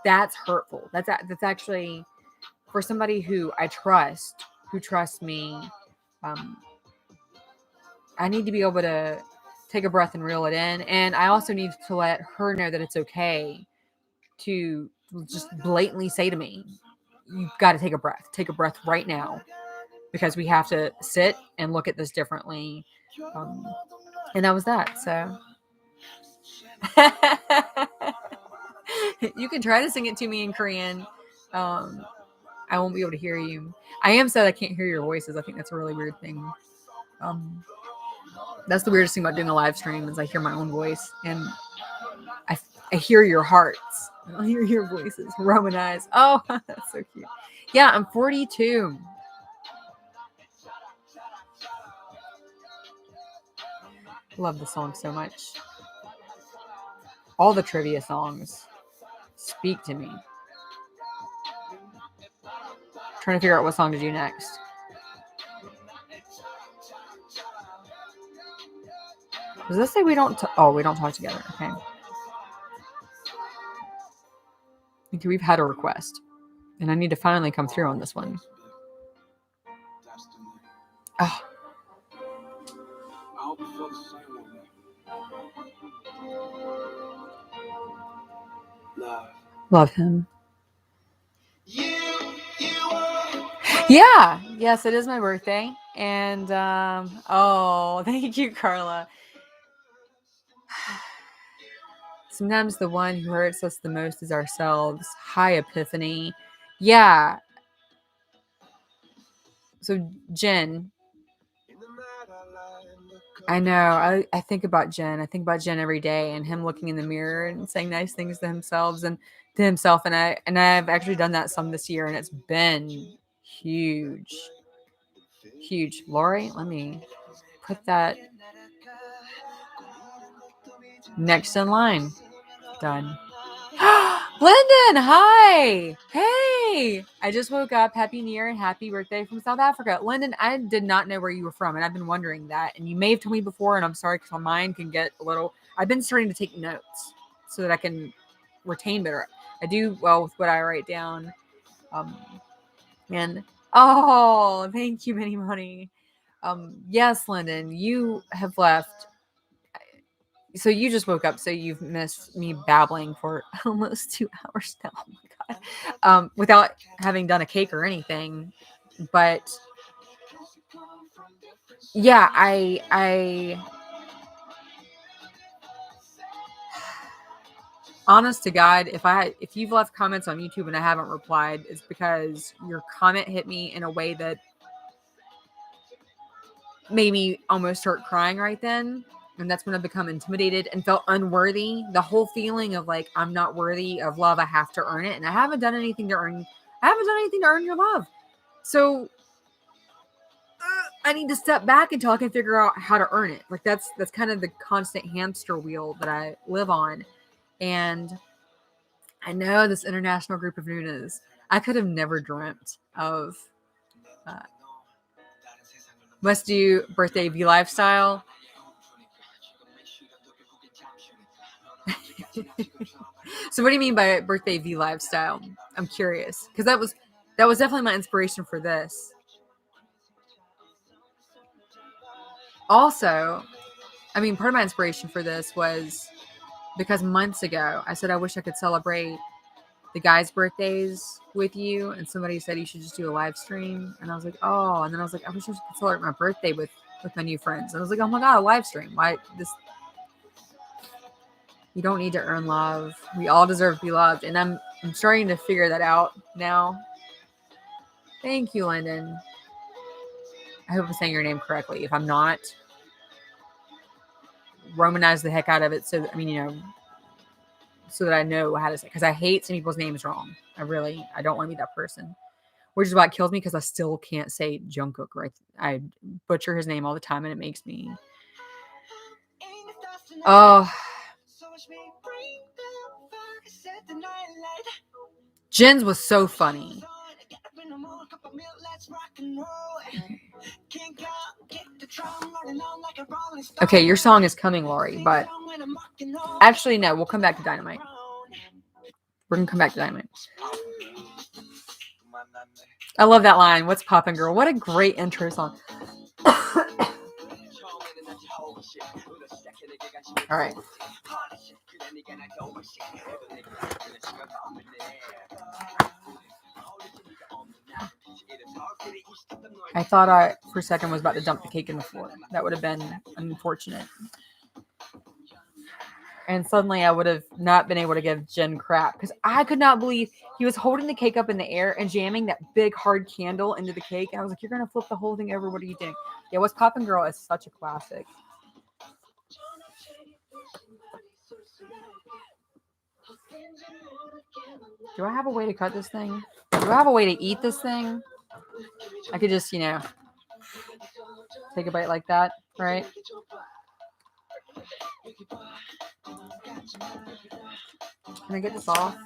that's hurtful. That's actually for somebody who I trust, who trusts me. I need to be able to take a breath and reel it in. And I also need to let her know that it's okay to just blatantly say to me, you've got to take a breath. Take a breath right now, because we have to sit and look at this differently. And that was that. So you can try to sing it to me in Korean. I won't be able to hear you. I am sad I can't hear your voices. I think that's a really weird thing. That's the weirdest thing about doing a live stream is I hear my own voice and I hear your hearts. I hear your voices. Romanized. Oh, that's so cute. Yeah, I'm 42. Love the song so much. All the trivia songs speak to me. Trying to figure out what song to do next. Does this say we don't? We don't talk together. Okay. Okay, we've had a request, and I need to finally come through on this one. Oh. Love him. Yeah. Yes, it is my birthday. And thank you, Carla. Sometimes the one who hurts us the most is ourselves. Hi, Epiphany. Yeah. So, Jen. I know. I think about Jen. I think about Jen every day and him looking in the mirror and saying nice things to himself and to himself. And I've actually done that some this year, and it's been huge. Huge. Lori, let me put that next in line. Done. Lyndon, hi. Hey. I just woke up. Happy New Year and happy birthday from South Africa. Lyndon, I did not know where you were from, and I've been wondering that. And you may have told me before, and I'm sorry because my mind can get a little... I've been starting to take notes so that I can retain better. I do well with what I write down. And thank you, Minnie Money. Yes, Lyndon, you have left. So you just woke up, so you've missed me babbling for almost 2 hours now. Oh my God. Without having done a cake or anything. But yeah, I honest to God, if you've left comments on YouTube and I haven't replied, it's because your comment hit me in a way that made me almost start crying right then. And that's when I become intimidated and felt unworthy. The whole feeling of like, I'm not worthy of love. I have to earn it. And I haven't done anything to earn your love. So I need to step back until I can figure out how to earn it. Like that's kind of the constant hamster wheel that I live on. And I know this international group of Nunas, I could have never dreamt of Must Do Birthday V Lifestyle. So what do you mean by Birthday V Lifestyle? I'm curious, because that was definitely my inspiration for this. Also, I mean, part of my inspiration for this was because months ago I said I wish I could celebrate the guys' birthdays with you, and somebody said you should just do a live stream, and I was like, oh, and then I was like, I wish I could celebrate my birthday with my new friends. And I was like, oh my God, a live stream. Why this? You don't need to earn love. We all deserve to be loved. And I'm starting to figure that out now. Thank you, Lyndon. I hope I'm saying your name correctly. If I'm not, Romanize the heck out of it. So, so that I know how to say, because I hate saying people's names wrong. I don't want to be that person. Which is why it kills me, because I still can't say Jungkook right. I butcher his name all the time, and it makes me... Oh... Jen's was so funny. Okay, your song is coming, Lori, but actually, no, we'll come back to Dynamite. We're going to come back to Dynamite. I love that line. What's poppin', girl? What a great intro song. All right. I thought I, for a second, was about to dump the cake in the floor. That would have been unfortunate. And suddenly I would have not been able to give Jen crap because I could not believe he was holding the cake up in the air and jamming that big hard candle into the cake. And I was like, you're going to flip the whole thing over. What are you doing? Yeah, What's Poppin' Girl is such a classic. Do I have a way to cut this thing? Do I have a way to eat this thing? I could just, take a bite like that, right? Can I get this off?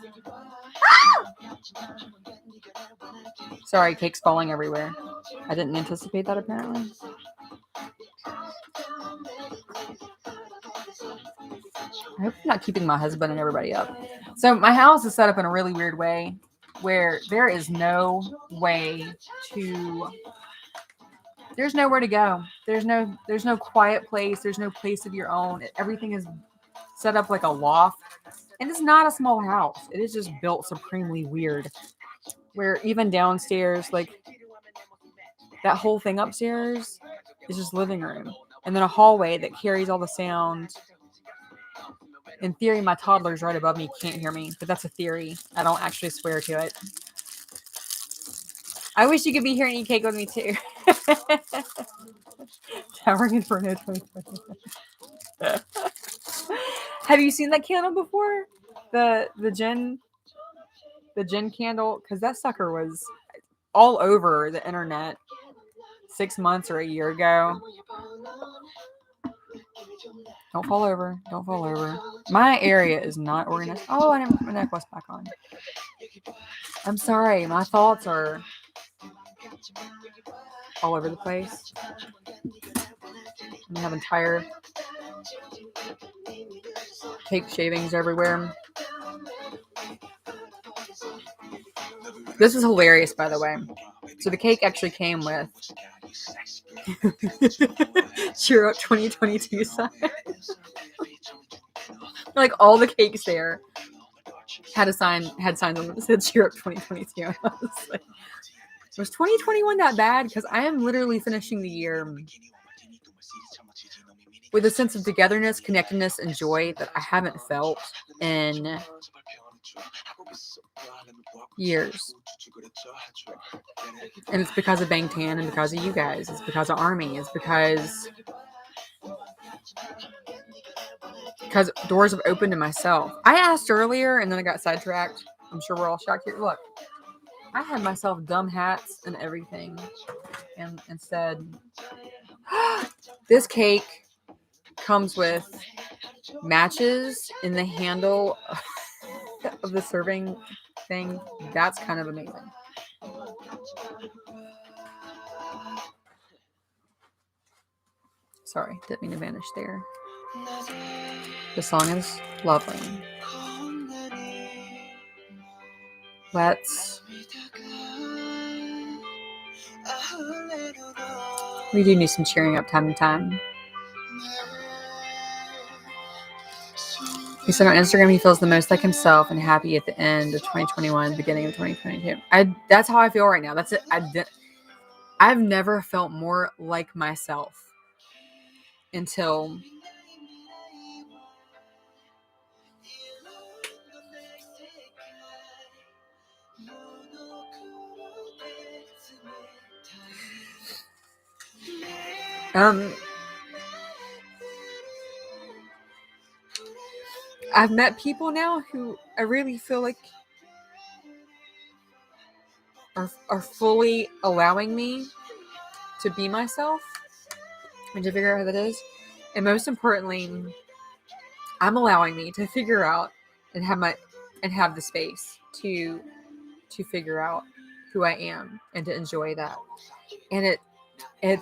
Sorry, cake's falling everywhere. I didn't anticipate that, apparently. I hope I'm not keeping my husband and everybody up. So my house is set up in a really weird way where there is no way to... There's nowhere to go. There's no quiet place. There's no place of your own. Everything is set up like a loft. And it's not a small house. It is just built supremely weird. Where even downstairs, like that whole thing upstairs is just living room. And then a hallway that carries all the sound. In theory, my toddler's right above me can't hear me, but that's a theory. I don't actually swear to it. I wish you could be here and eat cake with me too. Towering Inferno 2020. Have you seen that candle before? The Jen candle? Because that sucker was all over the internet 6 months or a year ago. Don't fall over. Don't fall over. My area is not organized. Oh, I didn't put my necklace back on. I'm sorry. My thoughts are all over the place. I have entire cake shavings everywhere. This was hilarious, by the way. So the cake actually came with Cheer Up 2022 sign. Like all the cakes there had signs on them that said Cheer Up 2022. I was like, was 2021 that bad? Because I am literally finishing the year with a sense of togetherness, connectedness, and joy that I haven't felt in years. And it's because of Bangtan and because of you guys. It's because of Army. It's because doors have opened to myself. I asked earlier and then I got sidetracked. I'm sure we're all shocked here. Look, I had myself dumb hats and everything and said, this cake comes with matches in the handle of the serving thing. That's kind of amazing. Sorry, didn't mean to vanish there. The song is lovely. We do need some cheering up time to time. He said on Instagram he feels the most like himself and happy at the end of 2021, beginning of 2022. That's how I feel right now. That's it. I've never felt more like myself until I've met people now who I really feel like are fully allowing me to be myself and to figure out how that is. And most importantly, I'm allowing me to figure out and have the space to figure out who I am and to enjoy that. And it I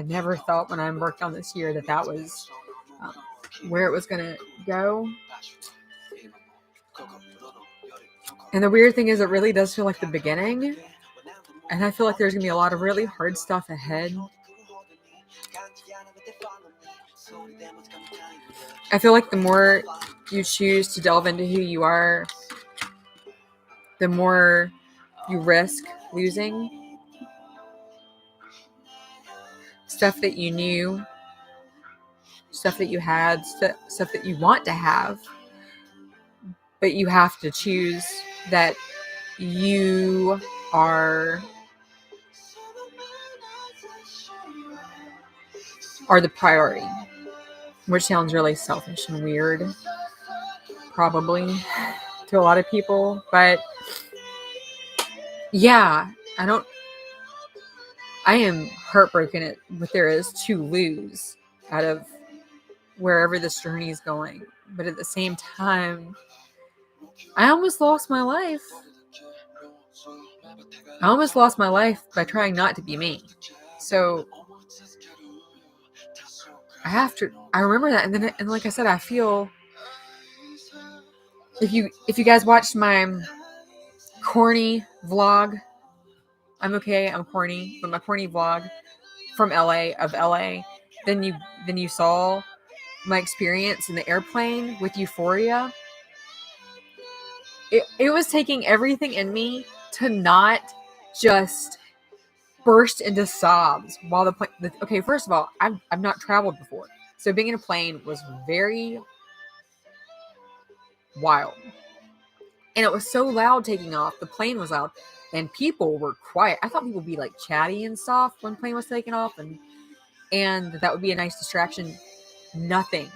never thought when I embarked on this year that was where it was going to go. And the weird thing is, it really does feel like the beginning. And I feel like there's going to be a lot of really hard stuff ahead. I feel like the more you choose to delve into who you are, the more you risk losing stuff that you knew, stuff that you had, stuff that you want to have. But you have to choose that you are the priority, which sounds really selfish and weird, probably, to a lot of people. But yeah, I am heartbroken at what there is to lose out of wherever this journey is going. But at the same time, I almost lost my life. I almost lost my life by trying not to be me. So I remember that. And like I said, I feel, if you guys watched my corny vlog, I'm corny, but my corny vlog from LA, then you saw my experience in the airplane with Euphoria. It was taking everything in me to not just burst into sobs while the plane. Okay, first of all, I've not traveled before, so being in a plane was very wild, and it was so loud taking off. The plane was loud, and people were quiet. I thought people would be like chatty and stuff when the plane was taking off, and that would be a nice distraction. Nothing.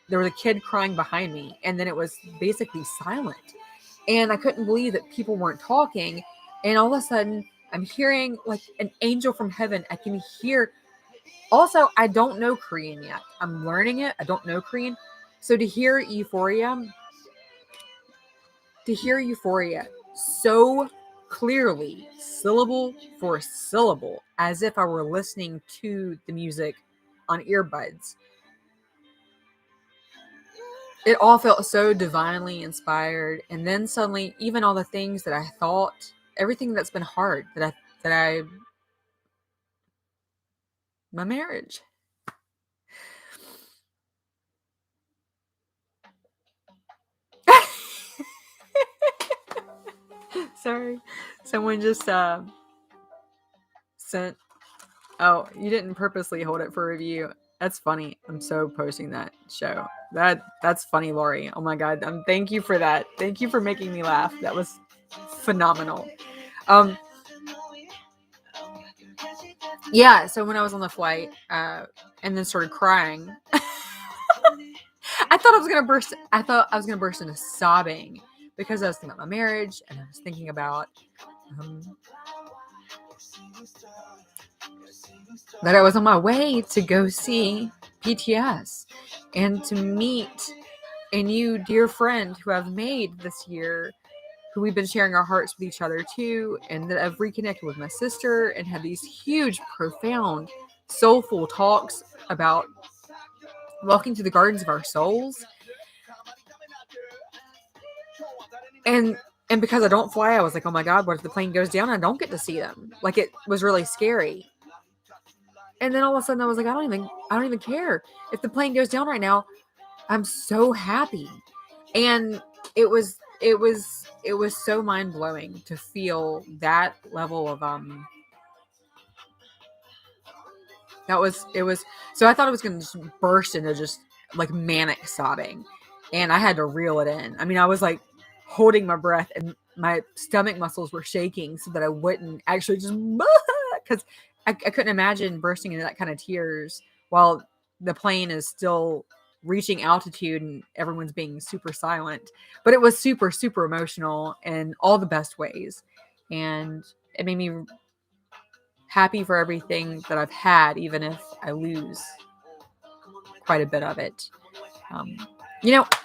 There was a kid crying behind me, and then it was basically silent. And I couldn't believe that people weren't talking. And all of a sudden, I'm hearing like an angel from heaven. I can hear. Also, I don't know Korean yet. I'm learning it. I don't know Korean. So to hear Euphoria so clearly, syllable for syllable, as if I were listening to the music on earbuds, it all felt so divinely inspired. And then suddenly, even all the things that I thought, everything that's been hard, my marriage. Sorry, someone just sent. Oh, you didn't purposely hold it for review. That's funny. I'm so posting that show. That's funny, Lori. Oh my god. Thank you for that. Thank you for making me laugh. That was phenomenal. Yeah. So when I was on the flight, and then started crying, I thought I was gonna burst. I thought I was gonna burst into sobbing because I was thinking about my marriage, and I was thinking about that I was on my way to go see BTS and to meet a new dear friend who I've made this year, who we've been sharing our hearts with each other too, and that I've reconnected with my sister and had these huge, profound, soulful talks about walking through the gardens of our souls. And because I don't fly, I was like, oh my god, what if the plane goes down and I don't get to see them? Like, it was really scary. And then all of a sudden I was like, I don't even care if the plane goes down right now. I'm so happy. And it was so mind-blowing to feel that level of so I thought it was going to just burst into just like manic sobbing, and I had to reel it in. I mean, I was like holding my breath and my stomach muscles were shaking so that I wouldn't actually just, because I couldn't imagine bursting into that kind of tears while the plane is still reaching altitude and everyone's being super silent. But it was super, super emotional in all the best ways. And it made me happy for everything that I've had, even if I lose quite a bit of it. I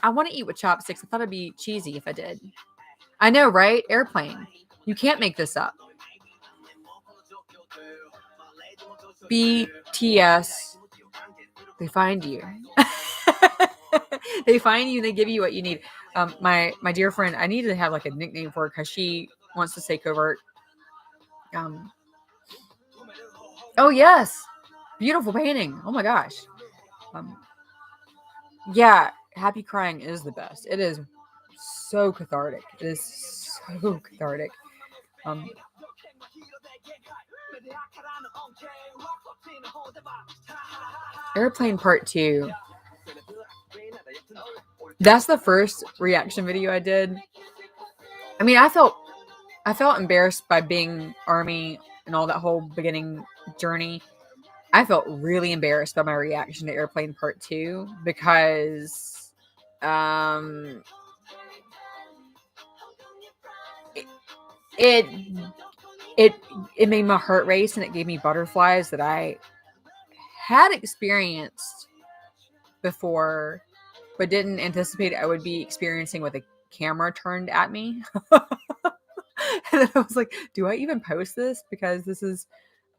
want to eat with chopsticks. I thought it'd be cheesy if I did. I know, right? Airplane. You can't make this up. BTS, they find you. They find you and they give you what you need. My dear friend, I need to have like a nickname for her because she wants to say covert. Oh yes, beautiful painting. Oh my gosh. Yeah, happy crying is the best. It is so cathartic. It is so cathartic. Airplane Part 2. That's the first reaction video I did. I mean, I felt embarrassed by being Army and all that whole beginning journey. I felt really embarrassed by my reaction to Airplane Part 2 because it made my heart race and it gave me butterflies that I had experienced before, but didn't anticipate I would be experiencing with a camera turned at me. And then I was like, do I even post this? Because this is,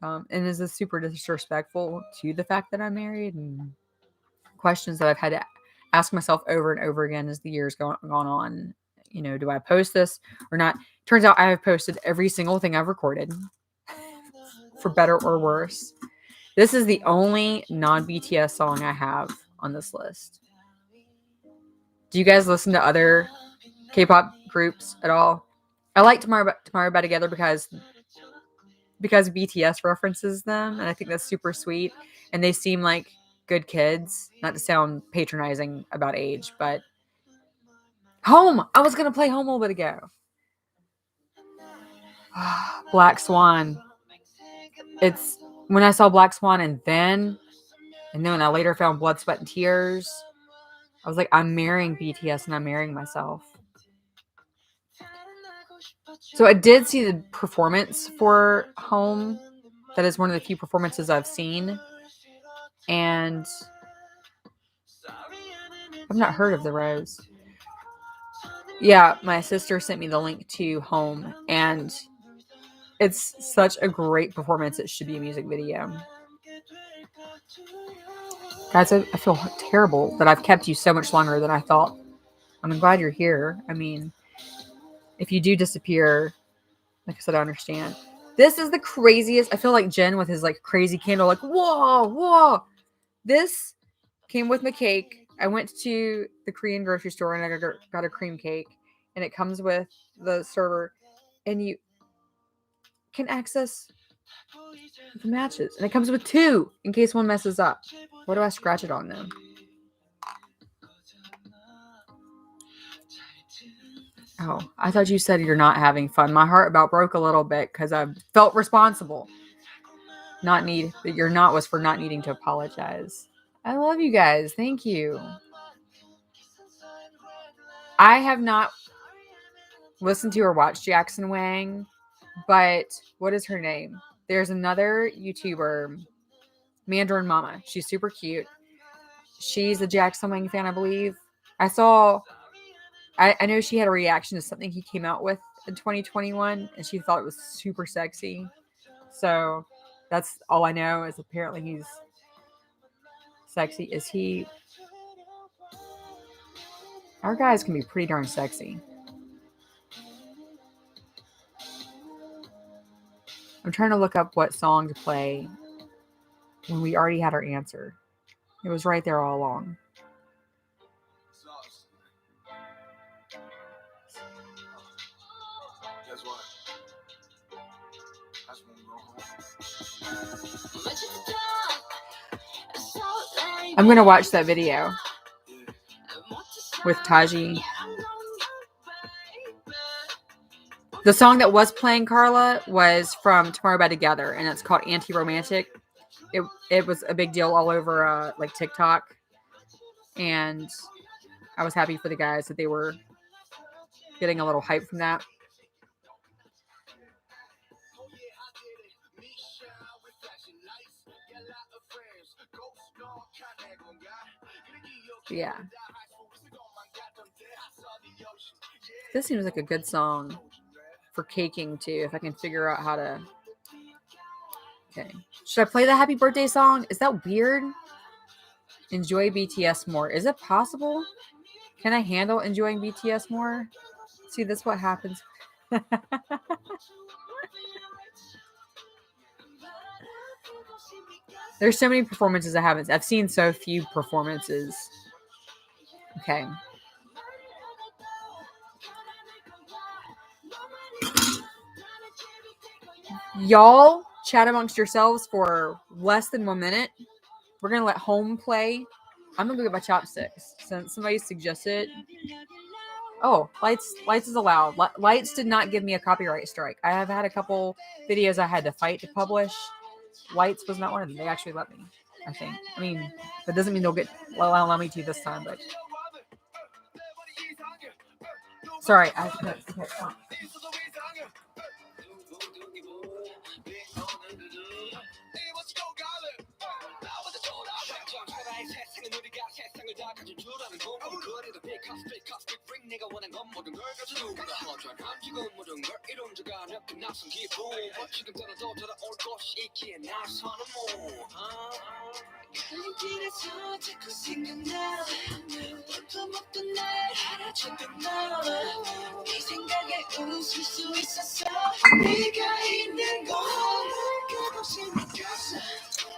and is this super disrespectful to the fact that I'm married? And questions that I've had to ask myself over and over again as the years gone on. You know, do I post this or not? Turns out I have posted every single thing I've recorded, for better or worse. This is the only non-BTS song I have on this list. Do you guys listen to other K-pop groups at all? I like Tomorrow by Together because BTS references them, and I think that's super sweet. And they seem like good kids. Not to sound patronizing about age, but Home. I was gonna play Home a little bit ago. Black Swan. It's when I saw Black Swan, and then when I later found Blood, Sweat, and Tears, I was like, I'm marrying BTS and I'm marrying myself. So I did see the performance for Home. That is one of the few performances I've seen. And I've not heard of The Rose. Yeah, my sister sent me the link to Home. And it's such a great performance. It should be a music video. Guys, I feel terrible that I've kept you so much longer than I thought. I'm glad you're here. I mean, if you do disappear, like I said, I understand. This is the craziest. I feel like Jen with his like crazy candle, like, whoa. This came with my cake. I went to the Korean grocery store and I got a cream cake, and it comes with the server, and you can access the matches, and it comes with 2 in case one messes up. What do I scratch it on them? Oh, I thought you said you're not having fun. My heart about broke a little bit because I felt responsible. Your not was for not needing to apologize. I love you guys. Thank you. I have not listened to or watched Jackson Wang, but what is her name? There's another YouTuber, Mandarin Mama. She's super cute. She's a Jackson Wang fan, I believe. I know she had a reaction to something he came out with in 2021, and she thought it was super sexy. So that's all I know is apparently he's sexy. Is he? Our guys can be pretty darn sexy. I'm trying to look up what song to play when we already had our answer. It was right there all along. I'm going to watch that video with Taji. The song that was playing, Carla, was from Tomorrow by Together, and it's called Anti-Romantic. It was a big deal all over like TikTok, and I was happy for the guys that they were getting a little hype from that. Yeah. This seems like a good song for caking too, if I can figure out how to Okay. Should I play the happy birthday song? Is that weird? Enjoy BTS more. Is it possible? Can I handle enjoying BTS more? See, that's what happens. There's so many performances I haven't. I've seen so few performances. Okay. Y'all chat amongst yourselves for less than 1 minute. We're gonna let home play. I'm gonna go get my chopsticks since somebody suggested. Oh, lights is allowed. Lights did not give me a copyright strike. I have had a couple videos I had to fight to publish. Lights was not one of them. They actually let me, I think. I mean, that doesn't mean they'll allow me to this time, but sorry. Okay.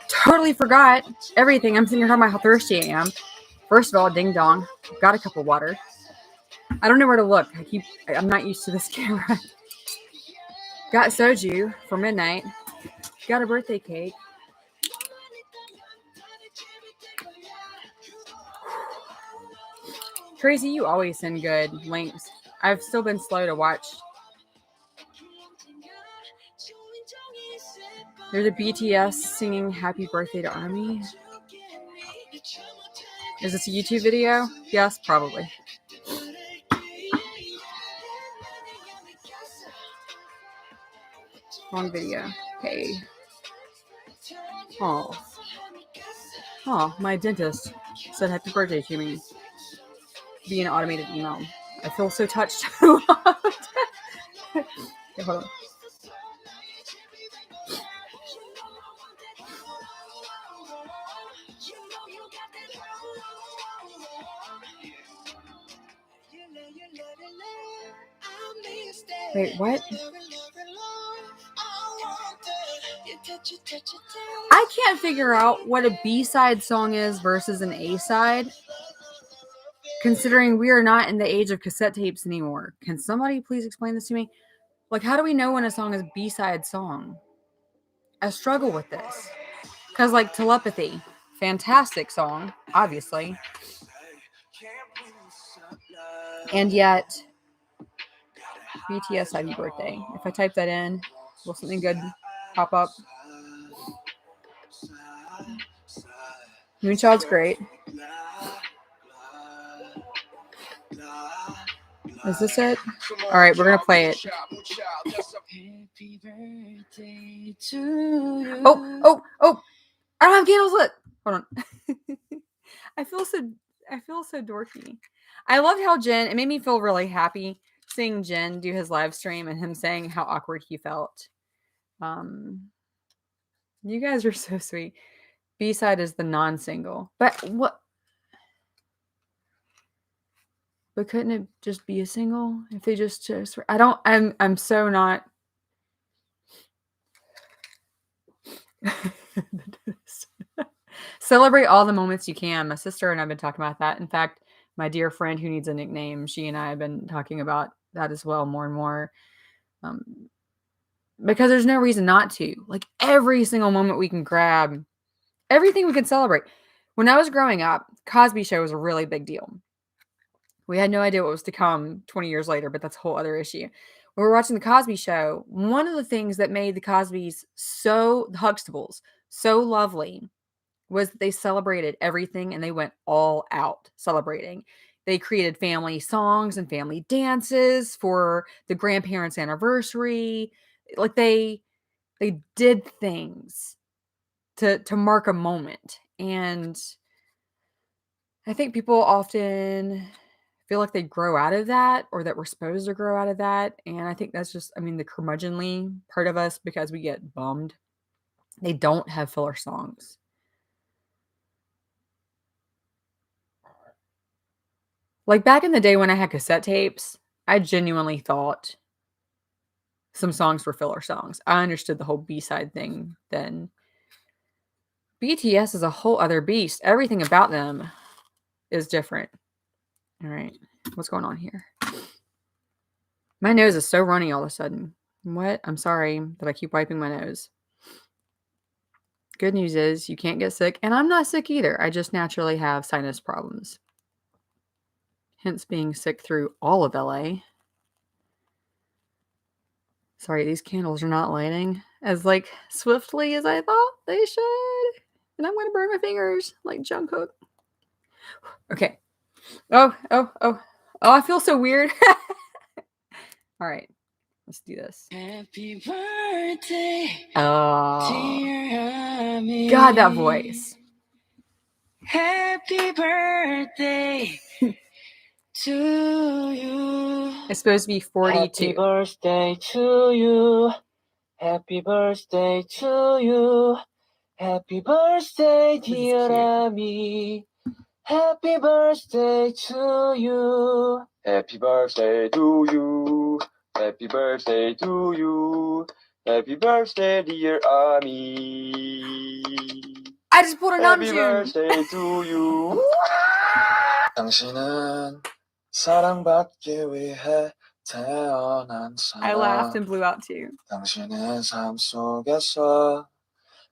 Totally forgot everything. I'm sitting here talking about how thirsty I am. First of all, ding dong. Got a cup of water. I don't know where to look. I'm not used to this camera. Got soju for midnight. Got a birthday cake. Tracy, you always send good links. I've still been slow to watch. There's a BTS singing happy birthday to Army. Is this a YouTube video? Yes, probably. Wrong video. Okay. Oh, my dentist said happy birthday to me via an automated email. I feel so touched. Okay, hold on. Wait, what? I can't figure out what a B-side song is versus an A-side, considering we are not in the age of cassette tapes anymore. Can somebody please explain this to me? Like, how do we know when a song is B-side song? I struggle with this. Because, like, Telepathy, fantastic song, obviously. And yet, BTS Happy Birthday. If I type that in, will something good pop up? Moonchild's great. Is this it? All right, we're going to play it. Oh. I don't have candles lit. Hold on. I feel so dorky. I loved how Jen, it made me feel really happy seeing Jen do his live stream and him saying how awkward he felt. You guys are so sweet. B-side is the non-single. But what? But couldn't it just be a single if they just chose? I'm so not. Celebrate all the moments you can. My sister and I have been talking about that. In fact, my dear friend who needs a nickname, she and I have been talking about that as well more and more. Because there's no reason not to. Like, every single moment we can grab, everything we can celebrate. When I was growing up, Cosby Show was a really big deal. We had no idea what was to come 20 years later, but that's a whole other issue. When we were watching the Cosby Show, one of the things that made the Cosbys the Huxtables, so lovely was that they celebrated everything and they went all out celebrating. They created family songs and family dances for the grandparents' anniversary. Like, they did things to mark a moment. And I think people often feel like they grow out of that, or that we're supposed to grow out of that. And I think that's just, the curmudgeonly part of us, because we get bummed They don't have filler songs. Like back in the day when I had cassette tapes, I genuinely thought some songs were filler songs. I understood the whole B-side thing then. BTS is a whole other beast. Everything about them is different. All right. What's going on here? My nose is so runny all of a sudden. What? I'm sorry that I keep wiping my nose. Good news is you can't get sick, and I'm not sick either. I just naturally have sinus problems. Hence being sick through all of LA. Sorry, these candles are not lighting as like swiftly as I thought they should. And I'm gonna burn my fingers like Jungkook. Okay. Oh, I feel so weird. All right, let's do this. Happy birthday, Oh, dear Ami. God, that voice. Happy birthday to you. It's supposed to be 42. Happy birthday to you. Happy birthday to you. Happy birthday, This is dear cute. Ami. Happy birthday to you. Happy birthday to you. Happy birthday to you. Happy birthday, dear Ami. I just pulled a Happy Namjoon. birthday to you. 당신은 사랑받기 위해 태어난 I laughed 사람. and blew out too. 당신의 삶 속에서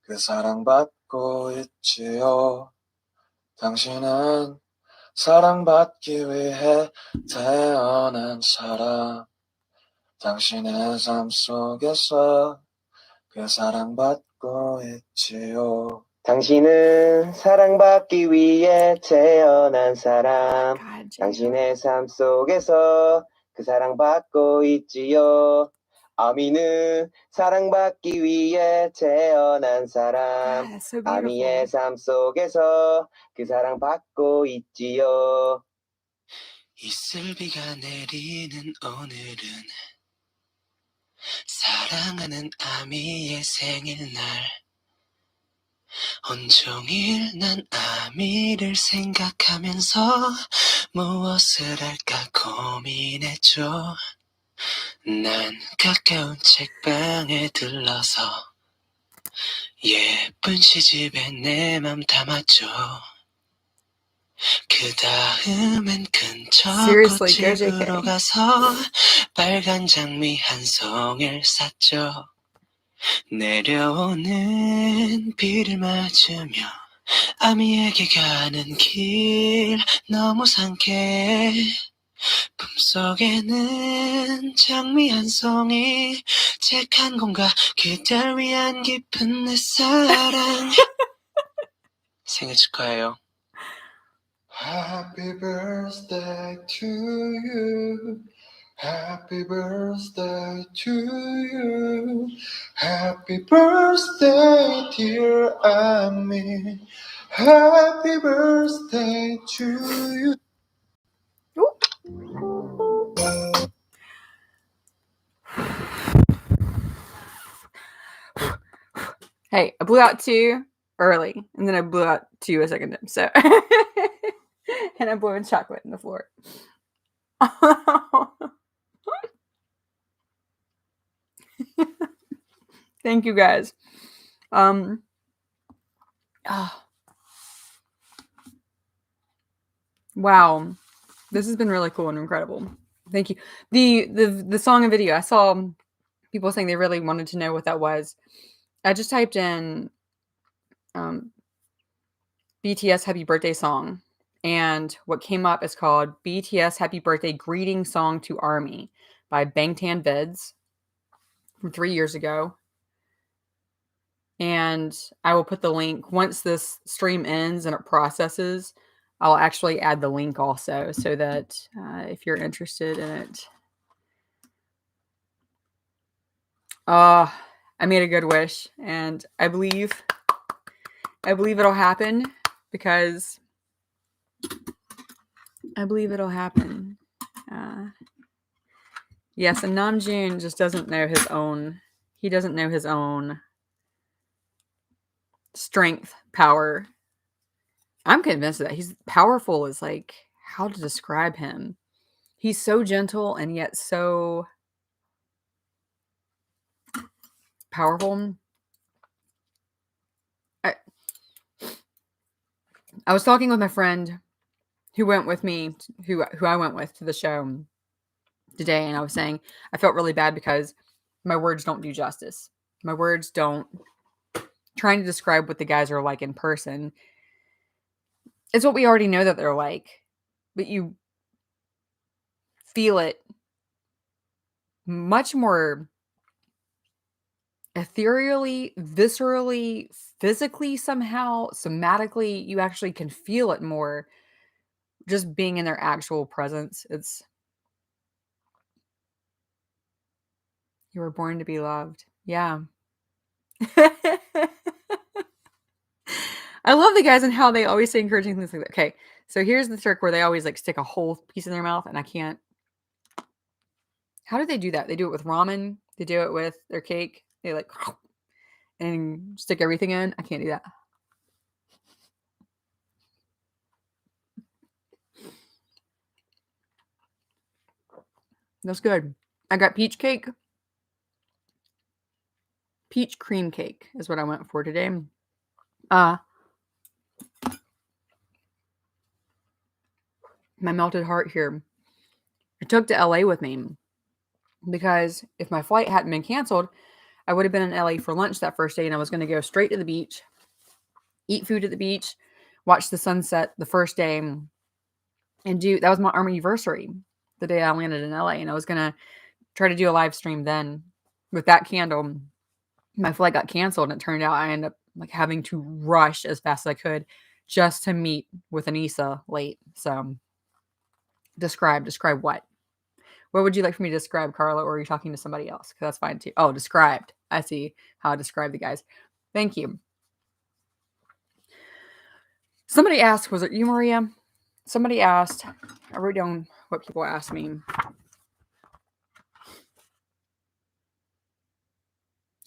그 사랑받고 있지요. 당신은 사랑받기 위해 태어난 사람. 당신의 삶 속에서 그 사랑받고 있지요. 당신은 사랑받기 위해 태어난 사람. God, Jay. 당신의 삶 속에서 그 사랑받고 있지요. 아미는 사랑받기 위해 태어난 사람. God, that's so 아미의 beautiful. 삶 속에서 그 사랑받고 있지요. 이슬비가 내리는 오늘은 사랑하는 아미의 생일날. 온종일 난 아미를 생각하면서 무엇을 할까 고민했죠. 난 가까운 책방에 들러서 예쁜 시집에 내 맘 담았죠. 그 다음엔 근처 Seriously, go 꽃집으로 JK. 가서 빨간 장미 한 송이를 샀죠. 내려오는 비를 맞으며 아미에게 가는 길 너무 상쾌. 품속에는 장미 한 송이 책 한 권과 그댈 위한 깊은 내 사랑. 생일 축하해요. Happy birthday to you. Happy birthday to you. Happy birthday, dear Ami. Happy birthday to you. Hey, I blew out 2 early, and then I blew out 2 a second time. So, and I'm blowing chocolate in the floor. Thank you guys. Wow, this has been really cool and incredible. Thank you. The song and video. I saw people saying they really wanted to know what that was. I just typed in BTS Happy Birthday Song, and what came up is called BTS Happy Birthday Greeting Song to ARMY by Bangtan Vids from 3 years ago. And I will put the link once this stream ends and it processes. I'll actually add the link also so that if you're interested in it. I made a good wish, and I believe it'll happen because I believe it'll happen. Yes, and Namjoon just doesn't know his own. He doesn't know his own strength, power. I'm convinced that he's powerful is like how to describe him. He's so gentle and yet so powerful. I, I was talking with my friend who went with me, who I went with to the show today, and I was saying I felt really bad because my words don't do justice. My words don't trying to describe what the guys are like in person. It's what we already know that they're like, but you feel it much more ethereally, viscerally, physically somehow, somatically. You actually can feel it more just being in their actual presence. It's you were born to be loved. Yeah. I love the guys and how they always say encouraging things like that. Okay, so here's the trick where they always like stick a whole piece in their mouth, and I can't. How do they do that? They do it with ramen. They do it with their cake. They like and stick everything in. I can't do that. That's good. I got peach cake. Peach cream cake is what I went for today. My melted heart here. I took to LA with me because if my flight hadn't been canceled, I would have been in LA for lunch that first day, and I was going to go straight to the beach, eat food at the beach, watch the sunset the first day, and that was my Army anniversary, the day I landed in LA, and I was going to try to do a live stream then with that candle. My flight got canceled, and it turned out I ended up like having to rush as fast as I could just to meet with Anissa late. So describe what? What would you like for me to describe, Carla, or are you talking to somebody else? Because that's fine too. Oh, described. I see how I describe the guys. Thank you. Somebody asked, was it you, Maria? Somebody asked, I wrote down what people asked me.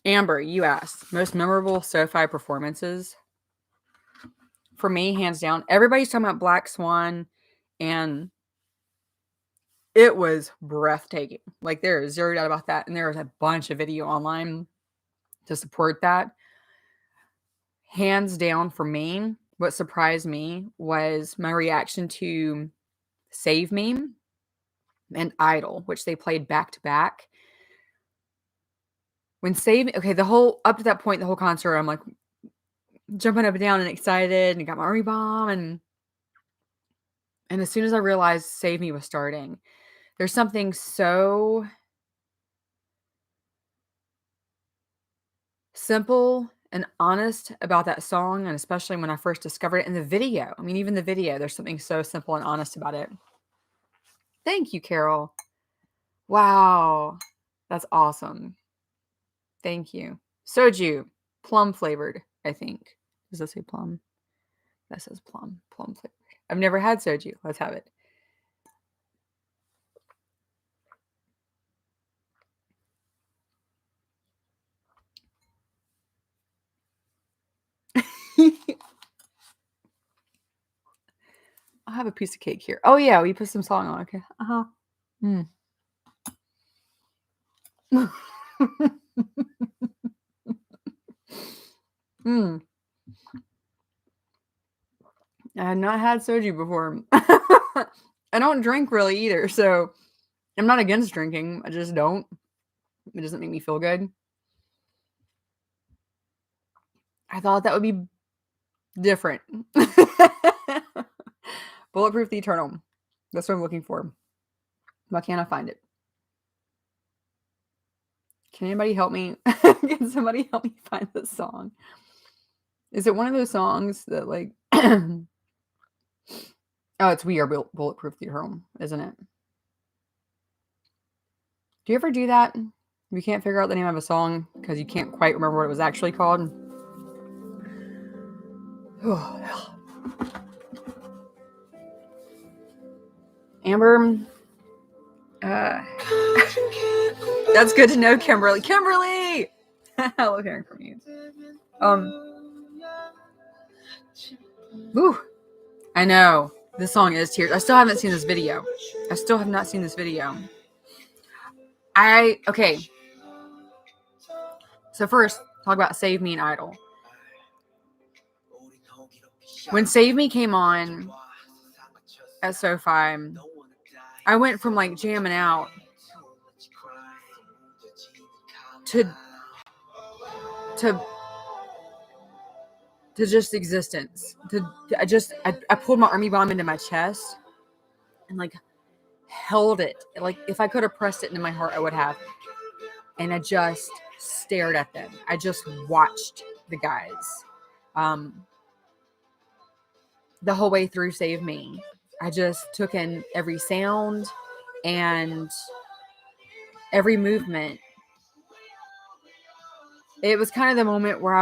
Amber, you asked, most memorable SoFi performances? For me, hands down, everybody's talking about Black Swan, and it was breathtaking. Like, there is zero doubt about that. And there is a bunch of video online to support that. Hands down for me, what surprised me was my reaction to Save Me and Idol, which they played back to back. When Save Me, okay, up to that point, the whole concert, I'm like jumping up and down and excited, and got my Army bomb, and as soon as I realized Save Me was starting, there's something so simple and honest about that song, and especially when I first discovered it in the video. I mean, even the video, there's something so simple and honest about it. Thank you, Carol. Wow. That's awesome. Thank you. Soju, plum flavored, I think. Does that say plum? That says plum flavored. I've never had soju. Let's have it. I'll have a piece of cake here. Oh yeah, we put some salt on. Okay. I had not had soju before. I don't drink really either, so I'm not against drinking. I just don't. It doesn't make me feel good. I thought that would be different. Bulletproof the Eternal. That's what I'm looking for. Why can't I find it? Can anybody help me? Can somebody help me find this song? Is it one of those songs that like... Oh, it's We Are Bulletproof the Eternal, isn't it? Do you ever do that? You can't figure out the name of a song because you can't quite remember what it was actually called? Amber, that's good to know, Kimberly. Kimberly, I love hearing from you. Woo! I know. This song is tears. I still haven't seen this video. I still have not seen this video. Okay. So first, talk about Save Me and Idol. When Save Me came on at SoFi, I went from like jamming out to just existence. I pulled my army bomb into my chest and like held it. Like if I could have pressed it into my heart, I would have. And I just stared at them. I just watched the guys. The whole way through Save Me. I just took in every sound and every movement. It was kind of the moment where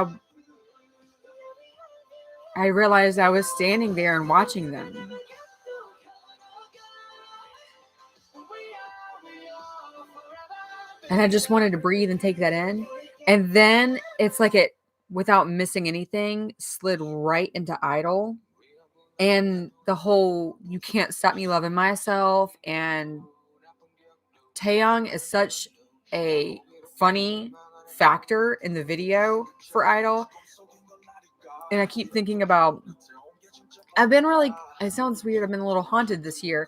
I realized I was standing there and watching them. And I just wanted to breathe and take that in. And then it's like it, without missing anything, slid right into Idol. And the whole You Can't Stop Me Loving Myself. And Taeyong is such a funny factor in the video for Idol. And I keep thinking about, it sounds weird, I've been a little haunted this year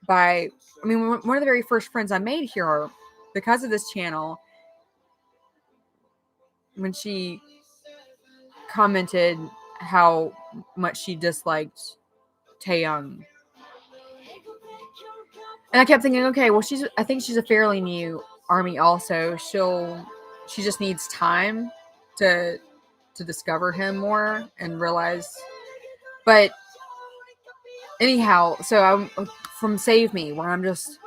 by, one of the very first friends I made here because of this channel, when she commented how much she disliked Taeyong. And I kept thinking, okay, well, I think she's a fairly new army also. She just needs time to discover him more and realize. But anyhow, so I'm from Save Me, where I'm just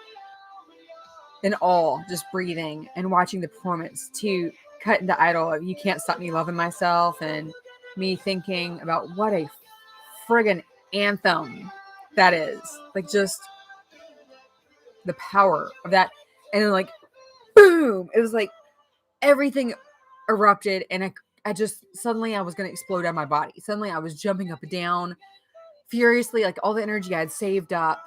in awe, just breathing and watching the performance, to cut into Idol of You Can't Stop Me Loving Myself, and me thinking about what a friggin' anthem that is. Like, just the power of that. And then, like, boom, it was like everything erupted, and I just suddenly I was going to explode out of my body. Suddenly I was jumping up and down furiously, like all the energy I had saved up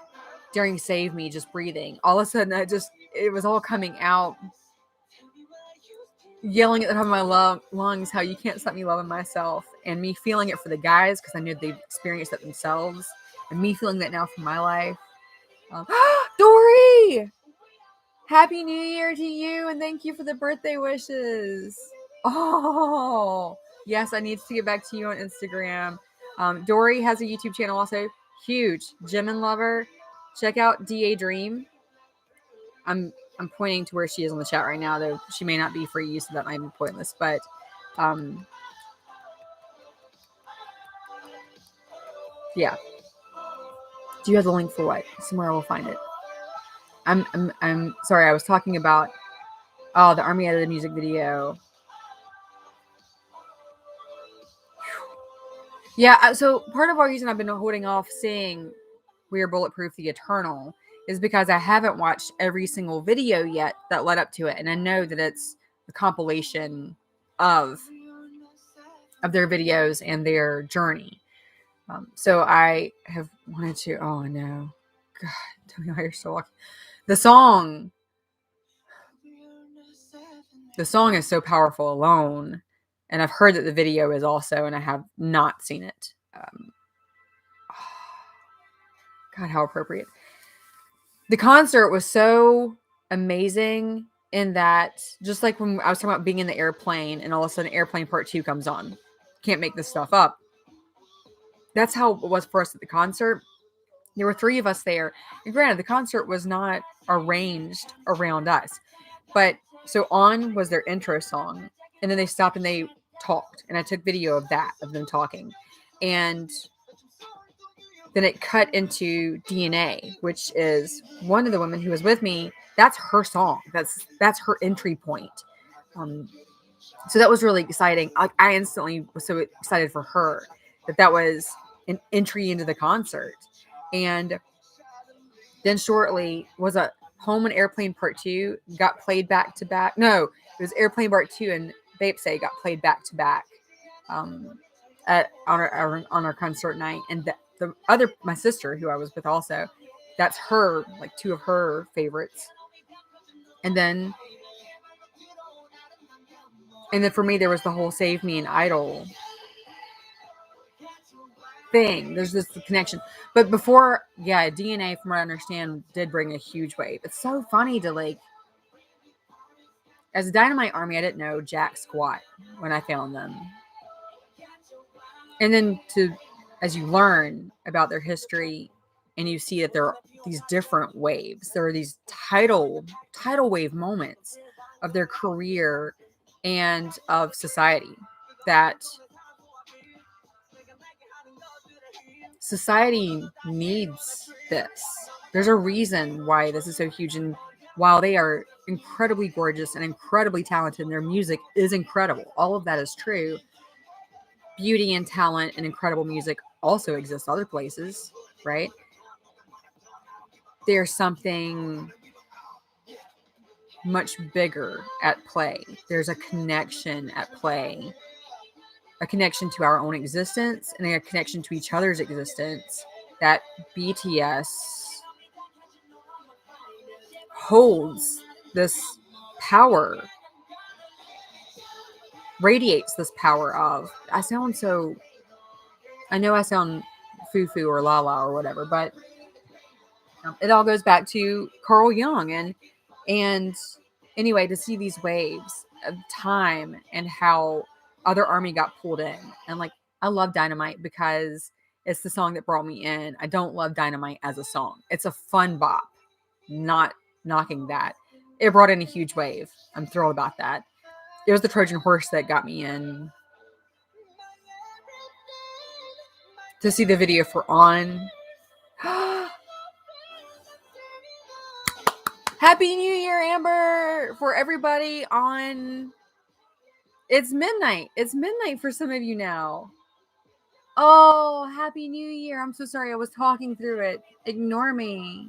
during Save Me, just breathing. All of a sudden it was all coming out, yelling at the top of my lungs how you can't stop me loving myself, and me feeling it for the guys because I knew they've experienced it themselves, and me feeling that now for my life. Dory! Happy New Year to you, and thank you for the birthday wishes. Oh, yes, I need to get back to you on Instagram. Dory has a YouTube channel also. Huge. Jimin lover. Check out DA Dream. I'm pointing to where she is on the chat right now, though she may not be for you, so that might be pointless. But yeah. Do you have the link for what? Somewhere I will find it. I'm sorry, I was talking about the Army edited music video. Yeah, so part of our reason I've been holding off seeing We Are Bulletproof the Eternal is because I haven't watched every single video yet that led up to it, and I know that it's a compilation of their videos and their journey. So I have wanted to. Oh no, God, tell me why you're still walking. The song is so powerful alone, and I've heard that the video is also, and I have not seen it. God, how appropriate. The concert was so amazing in that, just like when I was talking about being in the airplane and all of a sudden Airplane Part 2 comes on. Can't make this stuff up. That's how it was for us at the concert. There were 3 of us there. And granted, the concert was not arranged around us. But so On was their intro song. And then they stopped and they talked. And I took video of that, of them talking. And then it cut into DNA, which is one of the women who was with me. That's her song. That's her entry point. So that was really exciting. I instantly was so excited for her that was an entry into the concert. And then shortly was a Home and Airplane Part 2 got played back to back. No, it was Airplane Part 2 and Bape Say got played back to back. on our concert night, and the other my sister who I was with also, that's her like two of her favorites, and then for me there was the whole Save Me and Idol thing. There's this connection, but before, yeah, DNA from what I understand did bring a huge wave. It's so funny to like, as a Dynamite Army, I didn't know jack squat when I found them. And then as you learn about their history and you see that there are these different waves, there are these tidal wave moments of their career and of society, that society needs this. There's a reason why this is so huge. And while they are incredibly gorgeous and incredibly talented, and their music is incredible, all of that is true. Beauty and talent and incredible music also exists other places, right? There's something much bigger at play. There's a connection at play, a connection to our own existence and a connection to each other's existence that BTS holds this power, radiates this power of. I know I sound foo-foo or la-la or whatever, but it all goes back to Carl Jung. And anyway, to see these waves of time and how other army got pulled in. And like, I love Dynamite because it's the song that brought me in. I don't love Dynamite as a song. It's a fun bop, not knocking that. It brought in a huge wave. I'm thrilled about that. It was the Trojan horse that got me in. To see the video for On. Happy New Year, Amber, for everybody on. It's midnight. It's midnight for some of you now. Oh, Happy New Year. I'm so sorry. I was talking through it. Ignore me.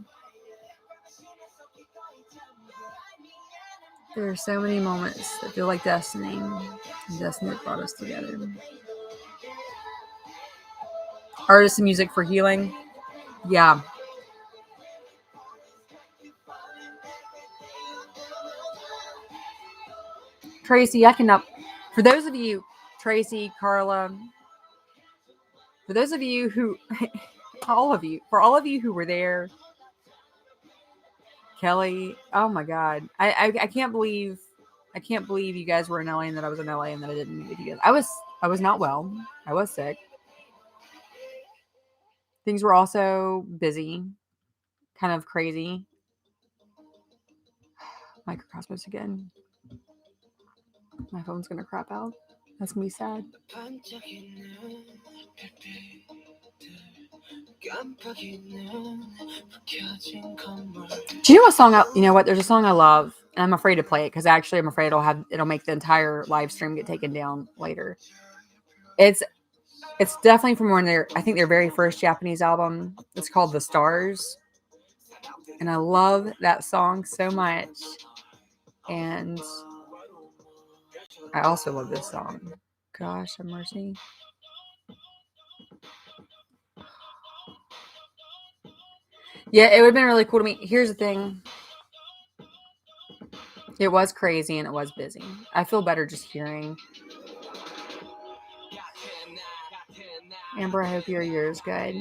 There are so many moments that feel like destiny. And destiny brought us together. Artists and music for healing. Yeah. Tracy, I cannot. For those of you, Tracy, Carla, for those of you who, for all of you who were there, Kelly, oh my God, I can't believe you guys were in LA and that I was in LA and that I didn't meet with you guys. I was not well. I was sick. Things were also busy, kind of crazy. Microcosmos again. My phone's gonna crap out. That's gonna be sad. Do you know what song? You know what? There's a song I love, and I'm afraid to play it because actually I'm afraid it'll make the entire live stream get taken down later. It's definitely from I think their very first Japanese album. It's called The Stars, and I love that song so much. And I also love this song. Gosh, have mercy. Yeah, it would have been really cool to meet. Here's the thing. It was crazy and it was busy. I feel better just hearing. Amber, I hope your year is good.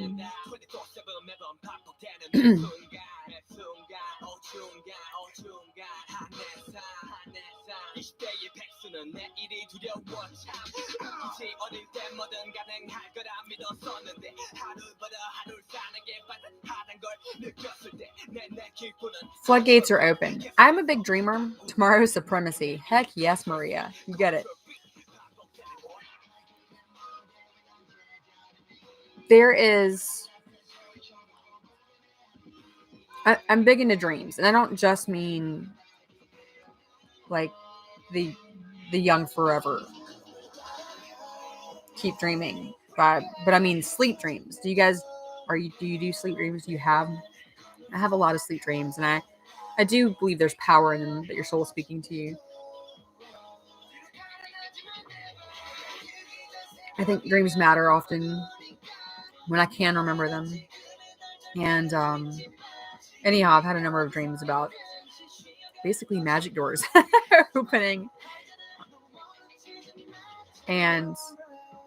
Floodgates are open. I'm a big dreamer. Tomorrow's supremacy. Heck yes, Maria. You get it. There is... I'm big into dreams. And I don't just mean like the young forever. Keep dreaming. But I mean sleep dreams. Do you guys... do you do sleep dreams? Do you have... I have a lot of sleep dreams, and I do believe there's power in them, that your soul is speaking to you. I think dreams matter often when I can remember them. And anyhow, I've had a number of dreams about basically magic doors opening. And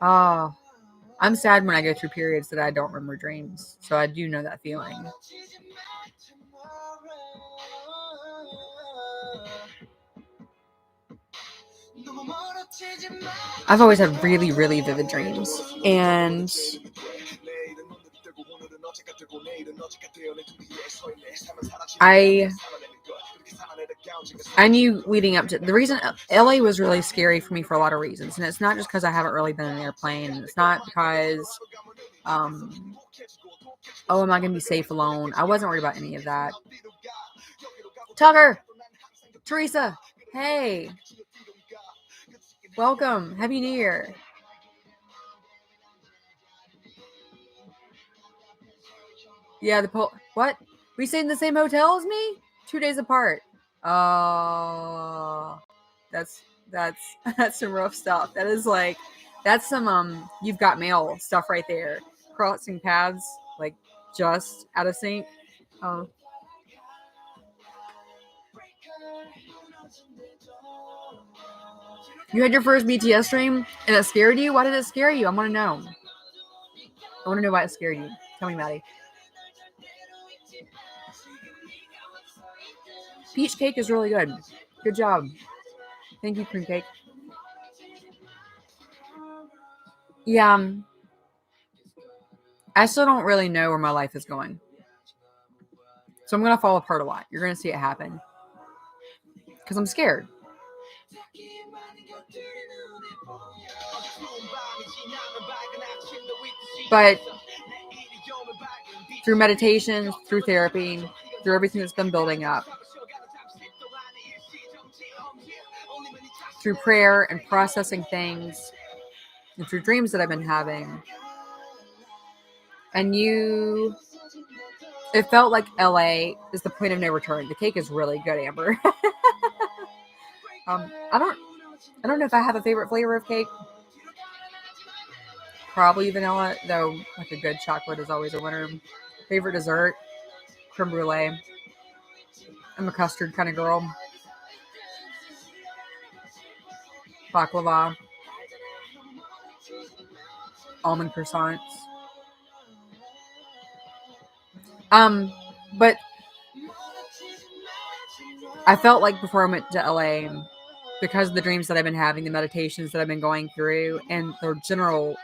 I'm sad when I go through periods that I don't remember dreams. So I do know that feeling. I've always had really, really vivid dreams. And I knew leading up to the reason LA was really scary for me for a lot of reasons. And it's not just because I haven't really been in an airplane. It's not because, am I going to be safe alone? I wasn't worried about any of that. Tucker, Teresa, hey, welcome. Happy New Year. Yeah, what? We stayed in the same hotel as me? 2 days apart. That's some rough stuff. That is like, that's some you've got mail stuff right there. Crossing paths, like just out of sync. You had your first BTS dream and it scared you? Why did it scare you? I want to know. I want to know why it scared you. Tell me, Maddie. Peach cake is really good. Good job. Thank you, cream cake. Yeah. I still don't really know where my life is going. So I'm going to fall apart a lot. You're going to see it happen. Because I'm scared. But through meditation, through therapy, through everything that's been building up, through prayer and processing things, and through dreams that I've been having, it felt like LA is the point of no return. The cake is really good, Amber. I don't know if I have a favorite flavor of cake. Probably vanilla, though like a good chocolate is always a winner. Favorite dessert, creme brulee. I'm a custard kind of girl. Baklava. Almond croissants. But I felt like before I went to LA, because of the dreams that I've been having, the meditations that I've been going through, and the general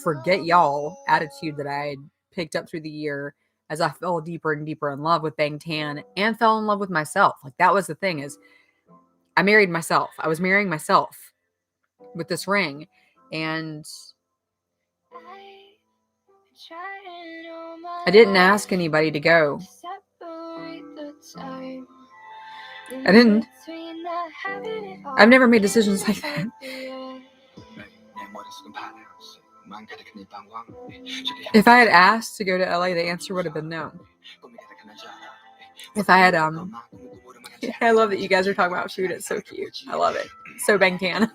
forget y'all attitude that I had picked up through the year as I fell deeper and deeper in love with Bangtan and fell in love with myself. Like that was the thing, is I married myself. I was marrying myself with this ring. And I didn't ask anybody to go. I didn't. I've never made decisions like that. If I had asked to go to LA, the answer would have been no. If I had, I love that you guys are talking about food. It's so cute. I love it. So Bangtan.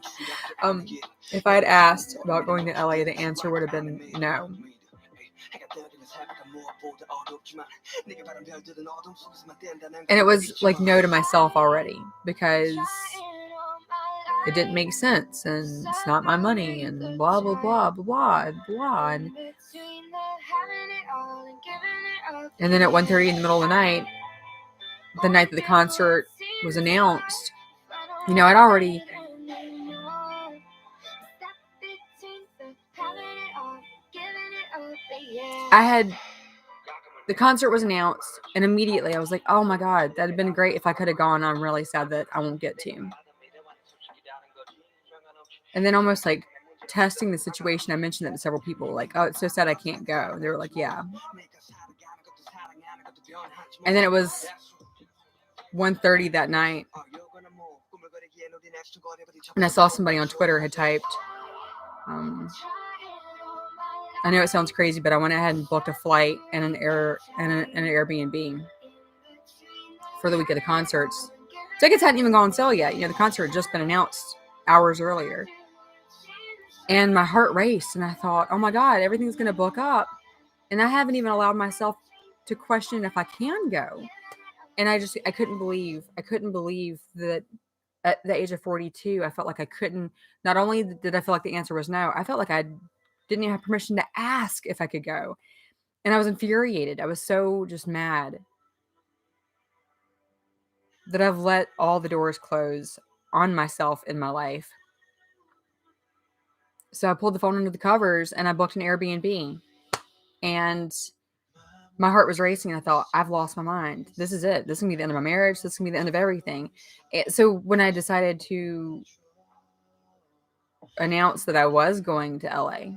If I had asked about going to LA, the answer would have been no. And it was like no to myself already, because it didn't make sense and it's not my money and blah, blah, blah, blah, blah. And then at 1:30 in the middle of the night that the concert was announced, I'd already... The concert was announced, and immediately I was like, oh my God, that'd have been great if I could have gone. I'm really sad that I won't get to. And then almost like testing the situation, I mentioned that to several people, like, oh, it's so sad I can't go. They were like, yeah. And then it was 1:30 that night, and I saw somebody on Twitter had typed, I know it sounds crazy, but I went ahead and booked a flight and an Airbnb for the week of the concerts. Tickets hadn't even gone on sale yet. The concert had just been announced hours earlier. And my heart raced, and I thought, oh my God, everything's going to book up. And I haven't even allowed myself to question if I can go. And I couldn't believe that at the age of 42, I felt like I couldn't, not only did I feel like the answer was no, I felt like I didn't even have permission to ask if I could go. And I was infuriated. I was so just mad that I've let all the doors close on myself in my life. So I pulled the phone under the covers and I booked an Airbnb. And my heart was racing. And I thought, I've lost my mind. This is it. This is going to be the end of my marriage. This is going to be the end of everything. So when I decided to announce that I was going to LA,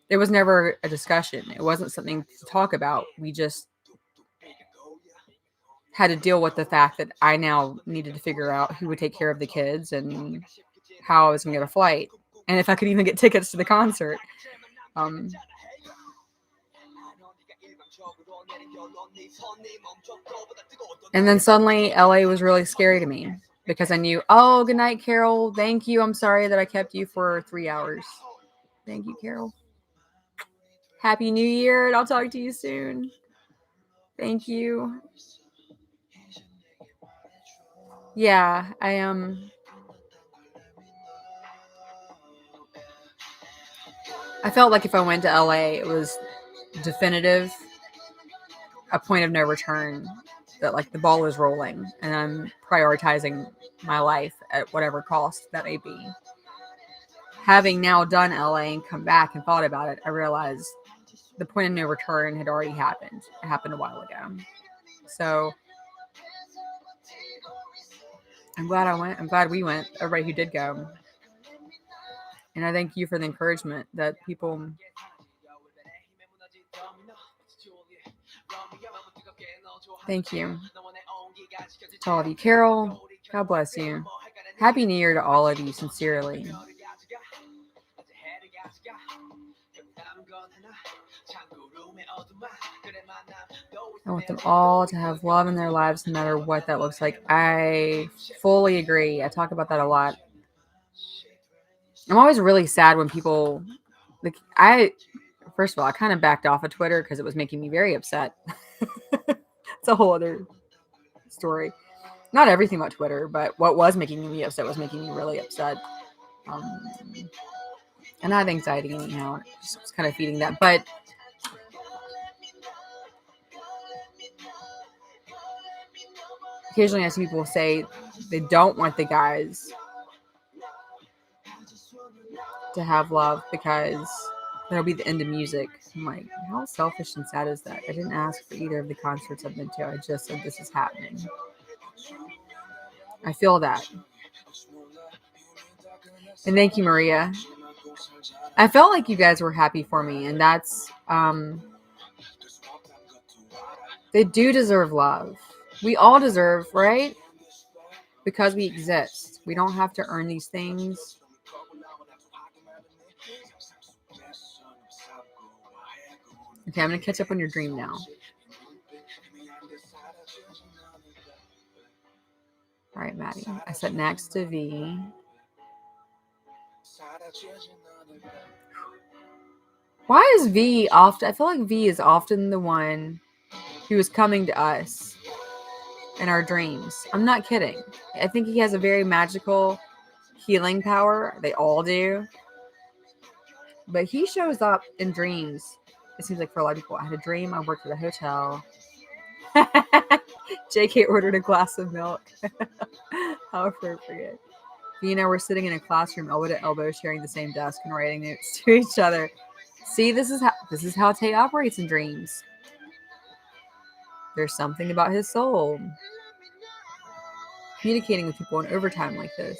it was never a discussion. It wasn't something to talk about. We just had to deal with the fact that I now needed to figure out who would take care of the kids and how I was going to get a flight and if I could even get tickets to the concert. And then suddenly LA was really scary to me because I knew, oh, good night, Carol. Thank you. I'm sorry that I kept you for 3 hours. Thank you, Carol. Happy New Year, and I'll talk to you soon. Thank you. Yeah, I felt like if I went to LA, it was definitive, a point of no return, that like the ball is rolling and I'm prioritizing my life at whatever cost that may be. Having now done LA and come back and thought about it, I realized the point of no return had already happened. It happened a while ago. So I'm glad I went. I'm glad we went, everybody who did go. And I thank you for the encouragement that people. Thank you to all of you. Carol, God bless you. Happy New Year to all of you, sincerely. I want them all to have love in their lives, no matter what that looks like. I fully agree. I talk about that a lot. I'm always really sad when people, like, first of all, I kind of backed off of Twitter because it was making me very upset. It's a whole other story. Not everything about Twitter, but what was making me upset was making me really upset. And I have anxiety anyhow. Just kind of feeding that. But occasionally I see people say they don't want the guys to have love because that'll be the end of music. I'm like, how selfish and sad is that? I didn't ask for either of the concerts I've been to. I just said this is happening. I feel that. And thank you, Maria. I felt like you guys were happy for me, and that's they do deserve love. We all deserve, right? Because we exist. We don't have to earn these things. Okay, I'm going to catch up on your dream now. All right, Maddie. I sat next to V. Why is V often? I feel like V is often the one who is coming to us in our dreams. I'm not kidding. I think he has a very magical healing power. They all do. But he shows up in dreams. It seems like for a lot of people. I had a dream. I worked at a hotel. JK ordered a glass of milk. How appropriate. You know, we're sitting in a classroom elbow to elbow, sharing the same desk and writing notes to each other. See, this is how Tay operates in dreams. There's something about his soul. Communicating with people in overtime like this.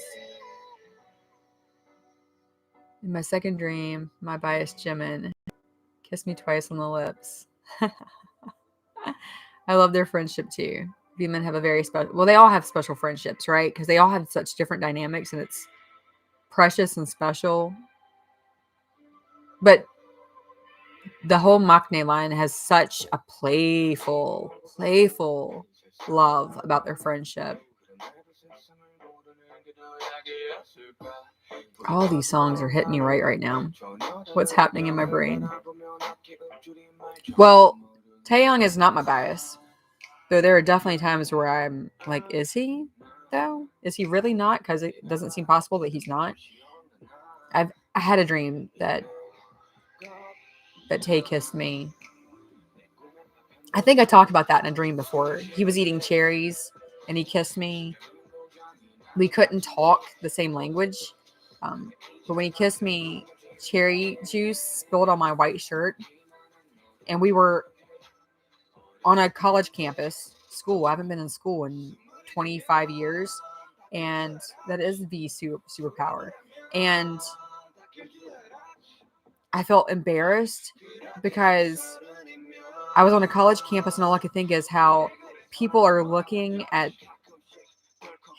In my second dream, my biased Jimin kissed me twice on the lips. I love their friendship too. V-men have a very special, well, they all have special friendships, right? Because they all have such different dynamics and it's precious and special. But the whole Maknae line has such a playful love about their friendship. All these songs are hitting me right now. What's happening in my brain? Well, Taeyong is not my bias. Though there are definitely times where I'm like, is he though? Is he really not? Because it doesn't seem possible that he's not. I had a dream that Tay kissed me. I think I talked about that in a dream before. He was eating cherries and he kissed me. We couldn't talk the same language, but when he kissed me, cherry juice spilled on my white shirt, and we were on a college campus school. I haven't been in school in 25 years, and that is the superpower. And I felt embarrassed because I was on a college campus, and all I could think is how people are looking at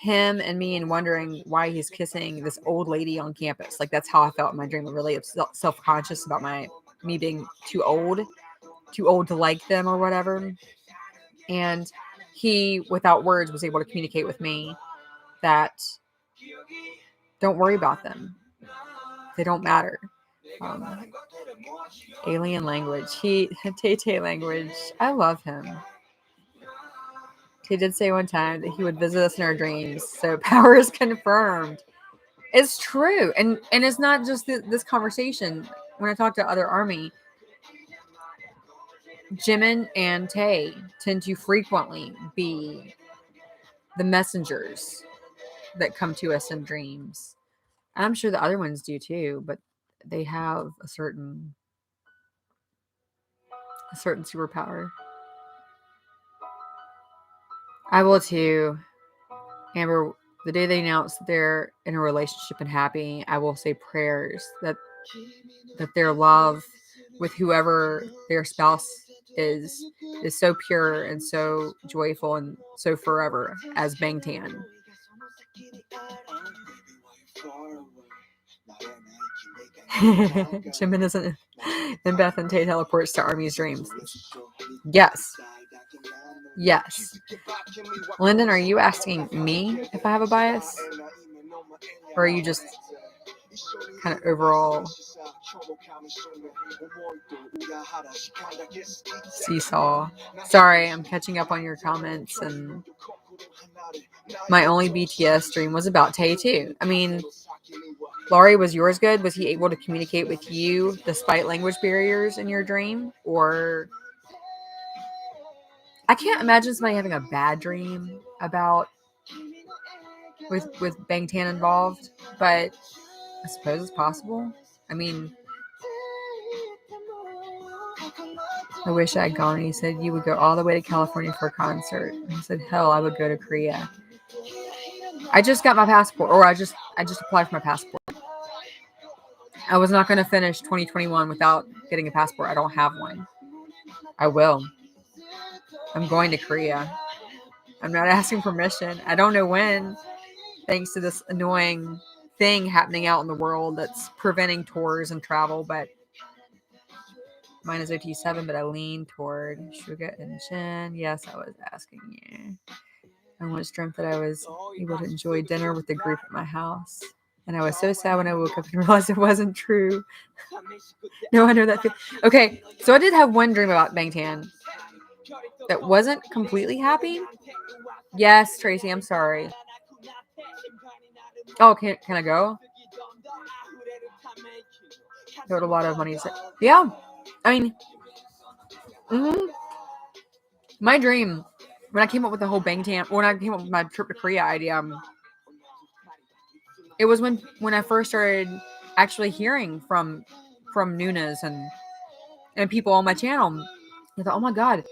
him and me and wondering why he's kissing this old lady on campus. Like, that's how I felt in my dream. I'm really self-conscious about me being too old to like them or whatever. And he, without words, was able to communicate with me that don't worry about them. They don't matter. Alien language. Tay language. I love him. He did say one time that he would visit us in our dreams. So power is confirmed. It's true. And it's not just this conversation. When I talk to other army, Jimin and Tay tend to frequently be the messengers that come to us in dreams. And I'm sure the other ones do too, but they have a certain superpower. I will too. Amber, the day they announce that they're in a relationship and happy, I will say prayers that their love with whoever their spouse is so pure and so joyful and so forever as Bangtan. Jimin isn't. Then Beth and Tay teleports to Army's dreams. Yes. Yes. Lyndon, are you asking me if I have a bias? Or are you just kind of overall seesaw? Sorry, I'm catching up on your comments, and my only BTS dream was about Tay too. I mean, Laurie, was yours good? Was he able to communicate with you despite language barriers in your dream? Or I can't imagine somebody having a bad dream about with Bangtan involved, but I suppose it's possible. I mean, I wish I had gone. And he said you would go all the way to California for a concert. And I said, hell, I would go to Korea. I just got my passport, or I just applied for my passport. I was not going to finish 2021 without getting a passport. I don't have one. I will. I'm going to Korea. I'm not asking permission. I don't know when, thanks to this annoying thing happening out in the world that's preventing tours and travel, but mine is OT7, but I lean toward Suga and Shin. Yes, I was asking you. I once dreamt that I was able to enjoy dinner with the group at my house. And I was so sad when I woke up and realized it wasn't true. No, I know that feeling. Okay, so I did have one dream about Bangtan that wasn't completely happy. Yes, Tracy, I'm sorry. Oh, can I go? Got a lot of money. Yeah, I mean, my dream when I came up with the whole Bangtan, when I came up with my trip to Korea idea, it was when I first started actually hearing from Nunas and people on my channel. I thought, oh my god,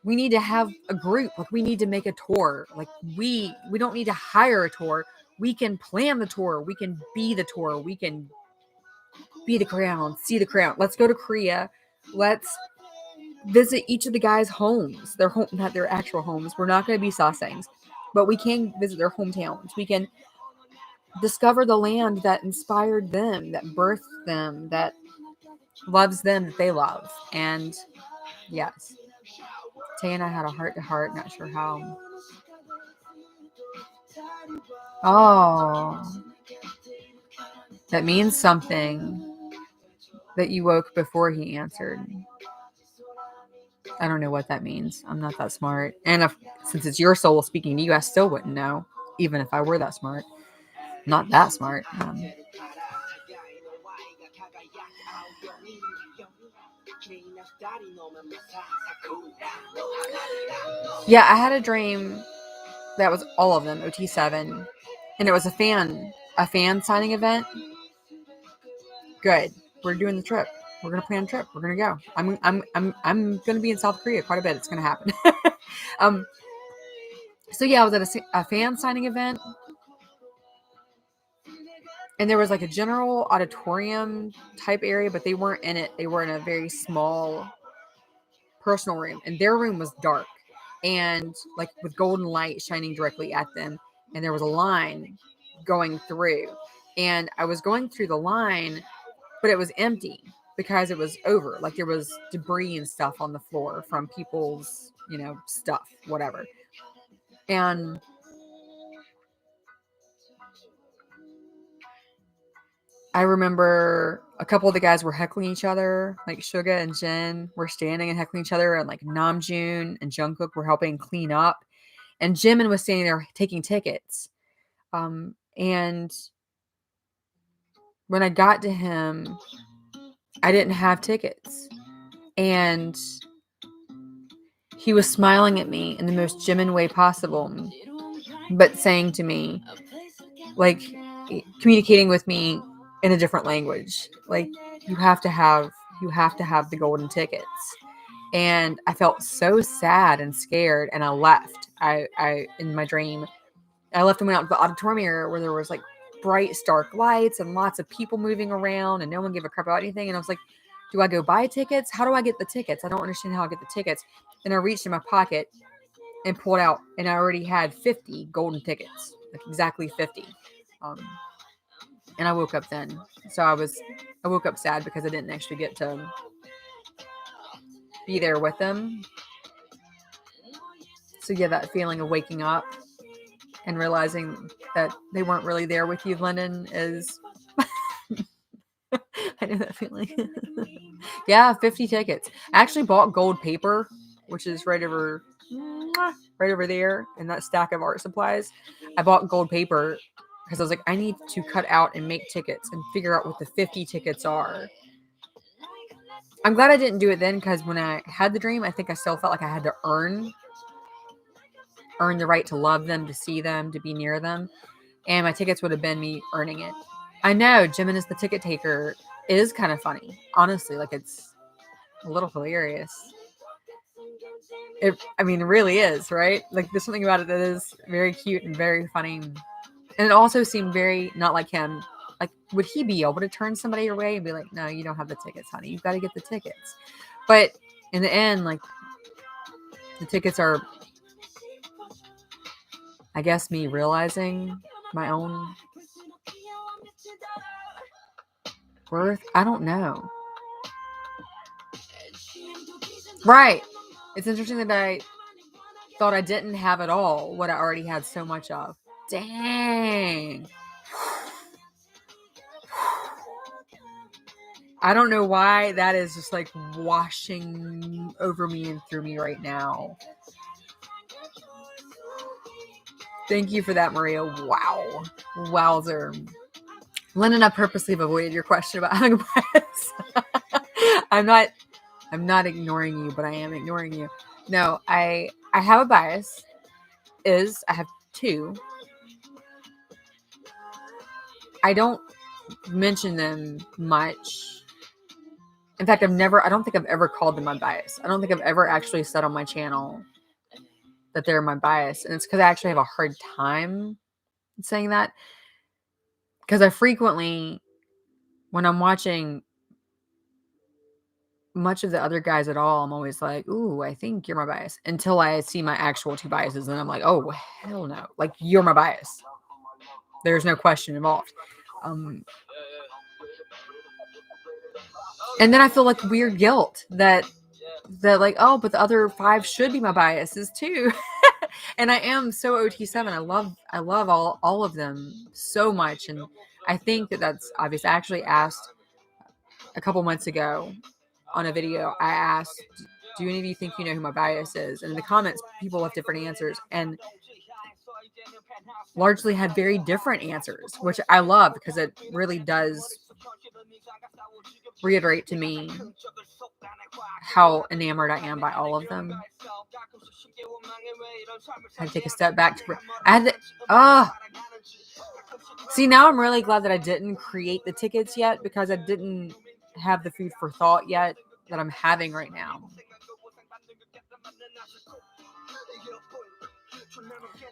we need to have a group. Like, we need to make a tour. Like, we don't need to hire a tour. We can plan the tour. We can be the tour. We can be the crown, see the crown. Let's go to Korea. Let's visit each of the guys' homes. Their home, not their actual homes. We're not going to be Sasaengs, but we can visit their hometowns. We can discover the land that inspired them, that birthed them, that loves them, that they love. And yes, Tay and I had a heart-to-heart, not sure how. Oh. That means something. That you woke before he answered. I don't know what that means. I'm not that smart. And since it's your soul speaking to you, I still wouldn't know, even if I were that smart. Not that smart. Yeah, I had a dream that was all of them, OT7, and it was a fan signing event. Good. We're doing the trip. We're gonna plan a trip. We're gonna go. I'm gonna be in South Korea quite a bit. It's gonna happen. So yeah, I was at a fan signing event, and there was like a general auditorium type area, but they weren't in it. They were in a very small personal room, and their room was dark and like with golden light shining directly at them, and there was a line going through, and I was going through the line, but it was empty because it was over. Like there was debris and stuff on the floor from people's, stuff, whatever. And I remember a couple of the guys were heckling each other, like Suga and Jin were standing and heckling each other, and like Namjoon and Jungkook were helping clean up, and Jimin was standing there taking tickets. And when I got to him, I didn't have tickets, and he was smiling at me in the most Jimin way possible, but saying to me, like, communicating with me in a different language, like, you have to have the golden tickets. And I felt so sad and scared, and I left. I in my dream, I left and went out to the auditorium area where there was like bright, stark lights and lots of people moving around, and no one gave a crap about anything. And I was like, do I go buy tickets? How do I get the tickets? I don't understand how I get the tickets. And I reached in my pocket and pulled out, and I already had 50 golden tickets, like exactly 50. And I woke up then. So I woke up sad because I didn't actually get to be there with them. So yeah, that feeling of waking up and realizing that they weren't really there with you, London, is I know that feeling. Yeah, 50 tickets. I actually bought gold paper, which is right over there in that stack of art supplies. I bought gold paper because I was like, I need to cut out and make tickets and figure out what the 50 tickets are. I'm glad I didn't do it then, because when I had the dream, I think I still felt like I had to earn the right to love them, to see them, to be near them. And my tickets would have been me earning it. I know Jimin is the ticket taker. It is kind of funny, honestly. Like, it's a little hilarious. It really is, right? Like, there's something about it that is very cute and very funny. And it also seemed very not like him. Like, would he be able to turn somebody away and be like, no, you don't have the tickets, honey. You've got to get the tickets. But in the end, like, the tickets are, I guess, me realizing my own worth. I don't know. Right. It's interesting that I thought I didn't have it all, what I already had so much of. Dang. I don't know why that is just like washing over me and through me right now. Thank you for that, Maria. Wow. Wowzer. Lennon, I purposely avoided your question about having a bias. I'm not ignoring you, but I am ignoring you. No, I have a bias. I have two. I don't mention them much. In fact, I don't think I've ever called them my bias. I don't think I've ever actually said on my channel that they're my bias. And it's because I actually have a hard time saying that. Because I frequently, when I'm watching much of the other guys at all, I'm always like, ooh, I think you're my bias. Until I see my actual two biases. And I'm like, oh, hell no. Like, you're my bias. There's no question involved. And then I feel like weird guilt that like, oh, but the other 5 should be my biases too. And I am so OT7. I love all of them so much. And I think that that's obvious. I actually asked a couple months ago on a video, I asked, do any of you think you know who my bias is? And in the comments, people left different answers and largely had very different answers, which I love because it really does reiterate to me how enamored I am by all of them. I had to take a step back to. I had to. See, now I'm really glad that I didn't create the tickets yet because I didn't have the food for thought yet that I'm having right now.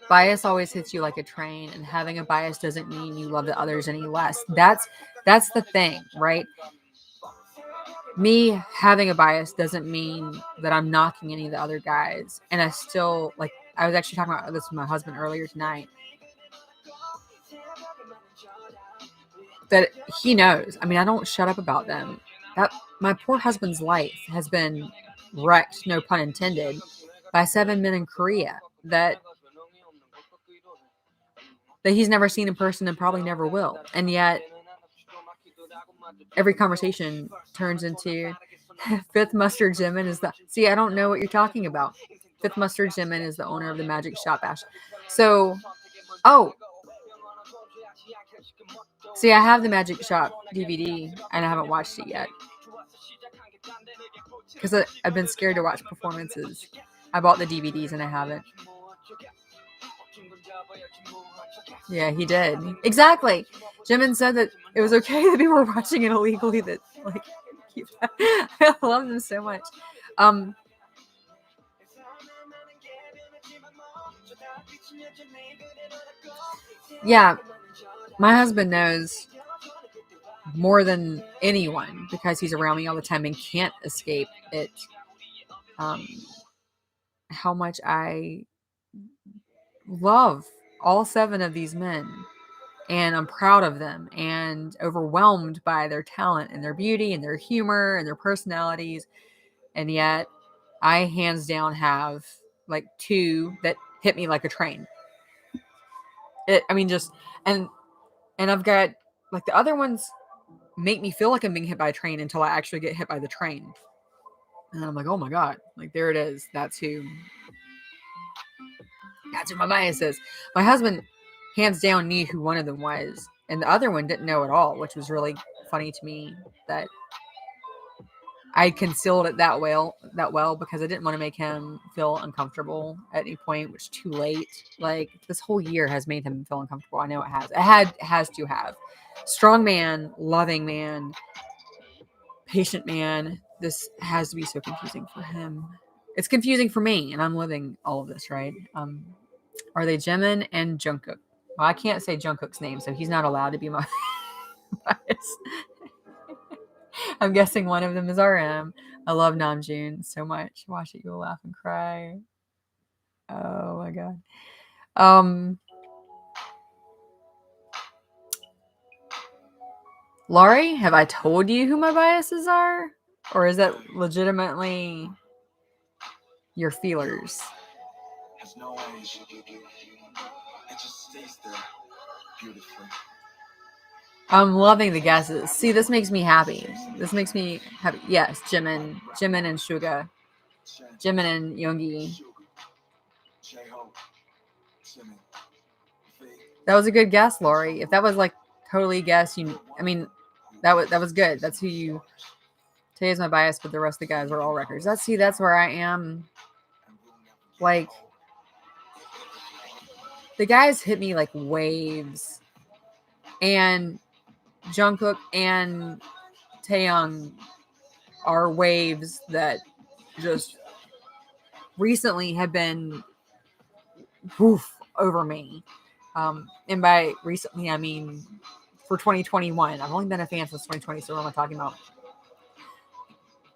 Bias always hits you like a train, and having a bias doesn't mean you love the others any less. That's the thing, right? Me having a bias doesn't mean that I'm knocking any of the other guys. And I still, like, I was actually talking about this with my husband earlier tonight. That he knows. I mean, I don't shut up about them. That my poor husband's life has been wrecked, no pun intended, by 7 men in Korea that he's never seen in person and probably never will. And yet every conversation turns into Fifth Mustard Jimin is the see, I don't know what you're talking about. Fifth Mustard Jimin is the owner of the Magic Shop Ash. So see, I have the Magic Shop DVD and I haven't watched it yet. Because I've been scared to watch performances. I bought the DVDs and I haven't. Yeah, he did. Exactly. Jimin said that it was okay that people were watching it illegally. That like, I love them so much. Yeah, my husband knows more than anyone because he's around me all the time and can't escape it. How much I love all 7 of these men. And I'm proud of them and overwhelmed by their talent and their beauty and their humor and their personalities. And yet I hands down have like 2 that hit me like a train. And I've got like the other ones make me feel like I'm being hit by a train until I actually get hit by the train. And I'm like, oh my God, like there it is. That's who my bias is. My husband hands down knew who one of them was. And the other one didn't know at all, which was really funny to me that I concealed it that well because I didn't want to make him feel uncomfortable at any point, which too late. Like this whole year has made him feel uncomfortable. I know it has. It has to have. Strong man, loving man, patient man. This has to be so confusing for him. It's confusing for me, and I'm living all of this, right? Are they Jimin and Jungkook? Well, I can't say Jungkook's name, so he's not allowed to be my bias. I'm guessing one of them is RM. I love Namjoon so much. Watch it, you'll laugh and cry. Oh my God. Laurie, have I told you who my biases are? Or is that legitimately your feelers? There's no way. It just stays there beautifully. I'm loving the guesses. See, this makes me happy. This makes me happy. Yes, Jimin and Suga. Jimin and Yoongi. That was a good guess, Lori. If that was like totally guess, that was good. That's who you. Today's my bias, but the rest of the guys are all records. That's where I am. Like the guys hit me like waves, and Jungkook and Taeyong are waves that just recently have been over me. And by recently, I mean for 2021. I've only been a fan since 2020, so what am I talking about?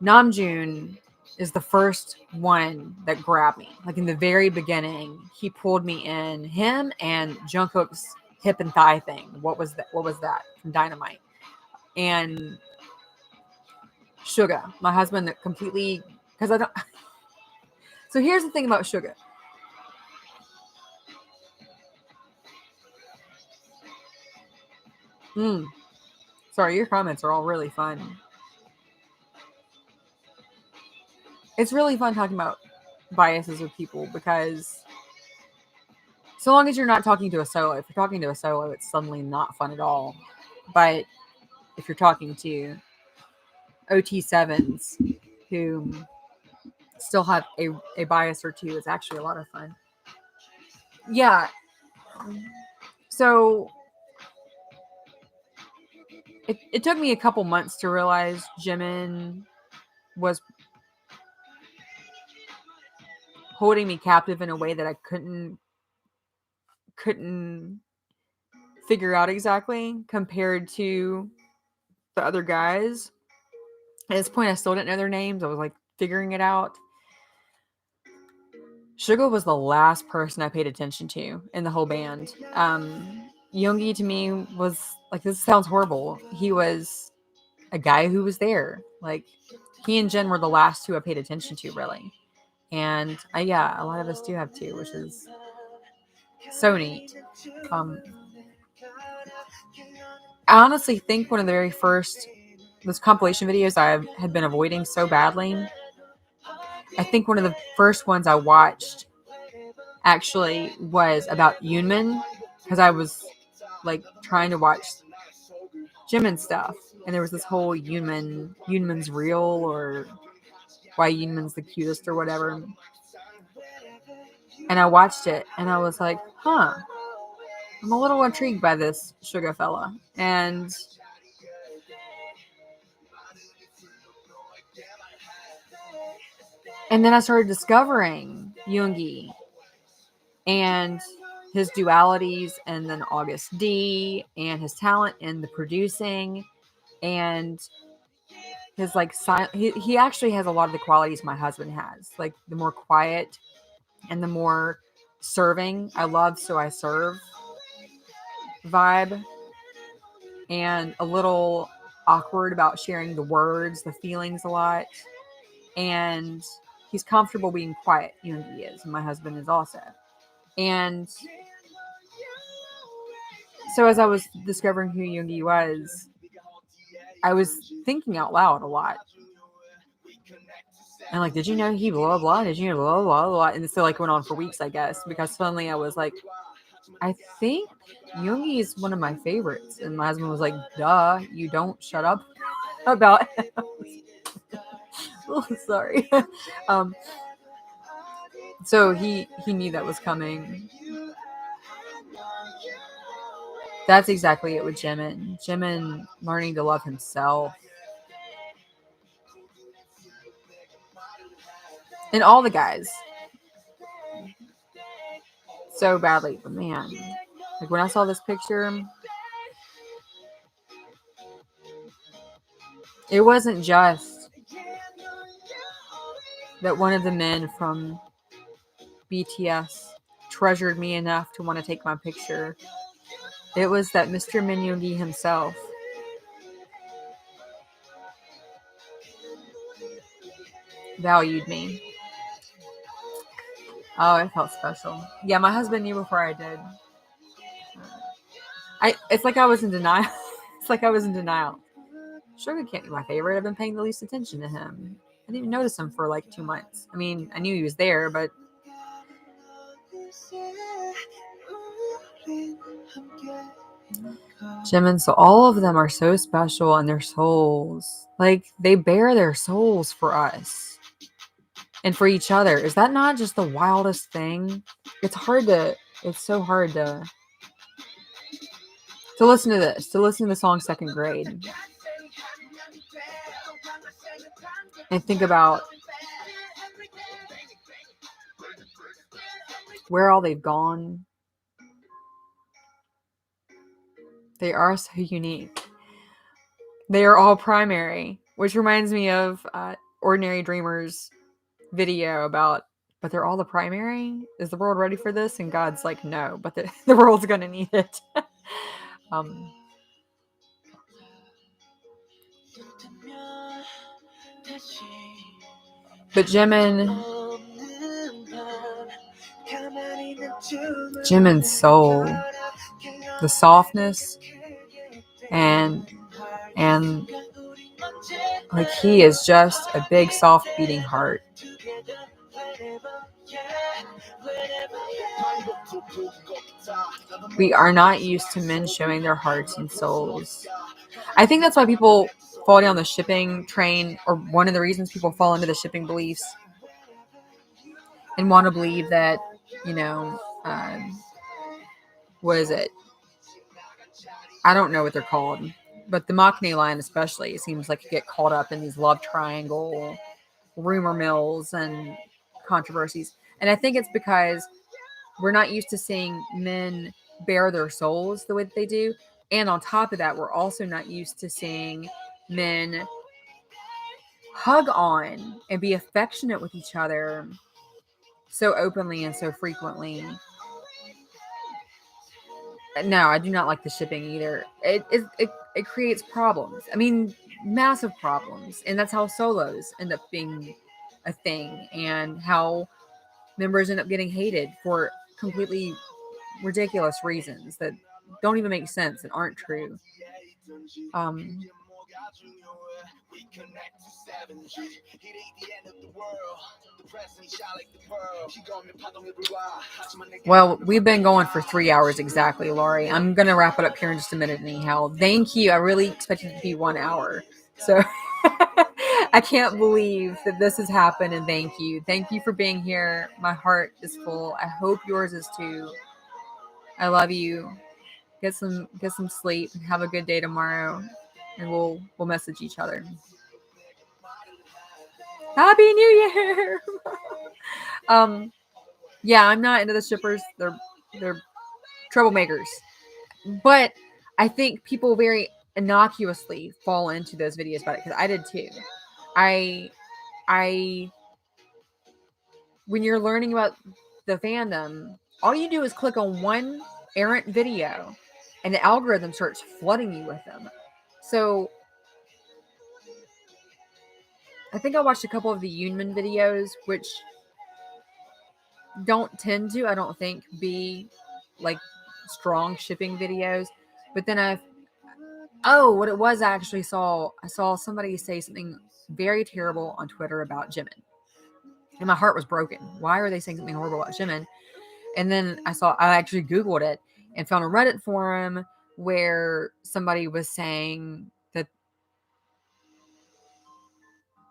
Namjoon is the first one that grabbed me. Like in the very beginning, he pulled me in. Him and Jungkook's hip and thigh thing. What was that? From Dynamite? And Suga, my husband, that completely because I don't. So here's the thing about Suga. Sorry, your comments are all really fun. It's really fun talking about biases with people because so long as you're not talking to a solo, if you're talking to a solo, it's suddenly not fun at all. But if you're talking to OT7s who still have a bias or two, it's actually a lot of fun. Yeah. So it took me a couple months to realize Jimin was holding me captive in a way that I couldn't figure out exactly compared to the other guys. At this point, I still didn't know their names. I was like figuring it out. Suga was the last person I paid attention to in the whole band. Yoongi to me was like, this sounds horrible. He was a guy who was there. Like, he and Jin were the last two I paid attention to, really. And yeah, a lot of us do have two, which is so neat. I honestly think one of the very first, those compilation videos I had been avoiding so badly, I think one of the first ones I watched actually was about Yoonmin, because I was like trying to watch Jimin stuff, and there was this whole Yoonmin's real, or why Yoonmin's the cutest or whatever. And I watched it and I was like, huh, I'm a little intrigued by this Suga fella. And then I started discovering Yoongi and his dualities, and then August D, and his talent in the producing, and his like silent. He actually has a lot of the qualities my husband has, like the more quiet and the more serving. I love So I Serve vibe, and a little awkward about sharing the words, the feelings a lot. And he's comfortable being quiet. Yoongi is, and my husband is also. And so as I was discovering who Yoongi was, I was thinking out loud a lot. And like, did you know he blah blah? Did you know blah blah blah? And so like went on for weeks, I guess, because suddenly I was like, I think Yoongi is one of my favorites. And my husband was like, duh, you don't shut up about him. Oh, sorry. So he knew that was coming. That's exactly it with Jimin. Jimin learning to love himself. And all the guys. So badly. But man, like when I saw this picture, it wasn't just that one of the men from BTS treasured me enough to want to take my picture. It was that Mr. Min Yoongi himself valued me. Oh, it felt special. Yeah, my husband knew before I did. It's like I was in denial. It's like I was in denial. Suga can't be my favorite. I've been paying the least attention to him. I didn't even notice him for like 2 months. I mean, I knew he was there, but Jimin, so all of them are so special in their souls. Like, they bear their souls for us and for each other. Is that not just the wildest thing? It's so hard to listen to this, to listen to the song Second Grade and think about where all they've gone. They are so unique. They are all primary, which reminds me of Ordinary Dreamers video about, but they're all the primary? Is the world ready for this? And God's like, no, but the world's going to need it. But Jimin's soul, the softness, and and like he is just a big soft beating heart. We are not used to men showing their hearts and souls. I think that's why people fall down the shipping train, or one of the reasons people fall into the shipping beliefs and want to believe that, you know, what is it? I don't know what they're called, but the Maknae line especially, it seems like you get caught up in these love triangle rumor mills and controversies. And I think it's because we're not used to seeing men bare their souls the way that they do. And on top of that, we're also not used to seeing men hug on and be affectionate with each other so openly and so frequently. No, I do not like the shipping either. It creates problems. I mean, massive problems, and that's how solos end up being a thing, and how members end up getting hated for completely ridiculous reasons that don't even make sense and aren't true. Um, well, we've been going for 3 hours exactly, Laurie. I'm going to wrap it up here in just a minute, anyhow. Thank you. I really expected it to be 1 hour. So I can't believe that this has happened, and thank you. Thank you for being here. My heart is full. I hope yours is too. I love you. Get some sleep. Have a good day tomorrow, and we'll message each other. Happy New Year. Yeah, I'm not into the shippers. They're troublemakers. But I think people very innocuously fall into those videos about it, because I did too. I when you're learning about the fandom, all you do is click on one errant video and the algorithm starts flooding you with them. So I think I watched a couple of the Yoonmin videos, which don't tend to, I don't think, be like strong shipping videos. But then what it was, I saw somebody say something very terrible on Twitter about Jimin. And my heart was broken. Why are they saying something horrible about Jimin? And then I actually Googled it and found a Reddit forum where somebody was saying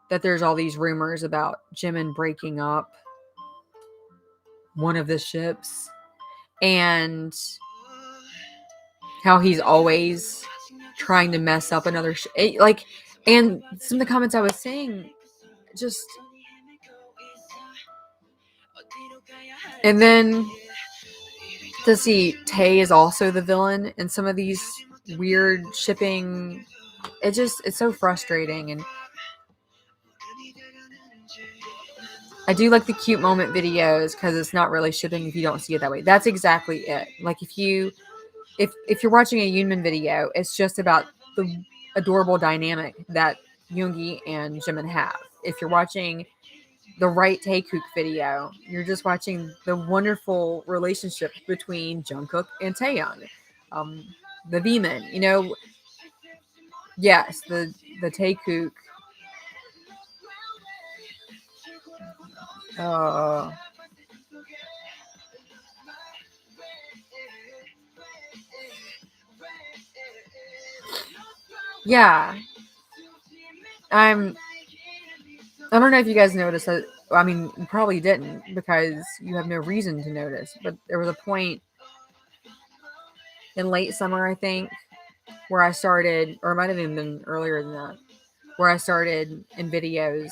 that there's all these rumors about Jimin breaking up one of the ships, and how he's always trying to mess up another like, and some of the comments I was saying just, and then to see Tay is also the villain in some of these weird shipping, it's so frustrating. And I do like the cute moment videos because it's not really shipping if you don't see it that way. That's exactly it. Like if you're watching a Yoonmin video, it's just about the adorable dynamic that Yoongi and Jimin have. If you're watching the right Taekook video, you're just watching the wonderful relationship between Jungkook and Taeyoung. The V-men, yes, the Taekook. Uh, yeah, I don't know if you guys noticed that. I mean, you probably didn't because you have no reason to notice. But there was a point in late summer, I think, where I started, or it might have even been earlier than that, where I started in videos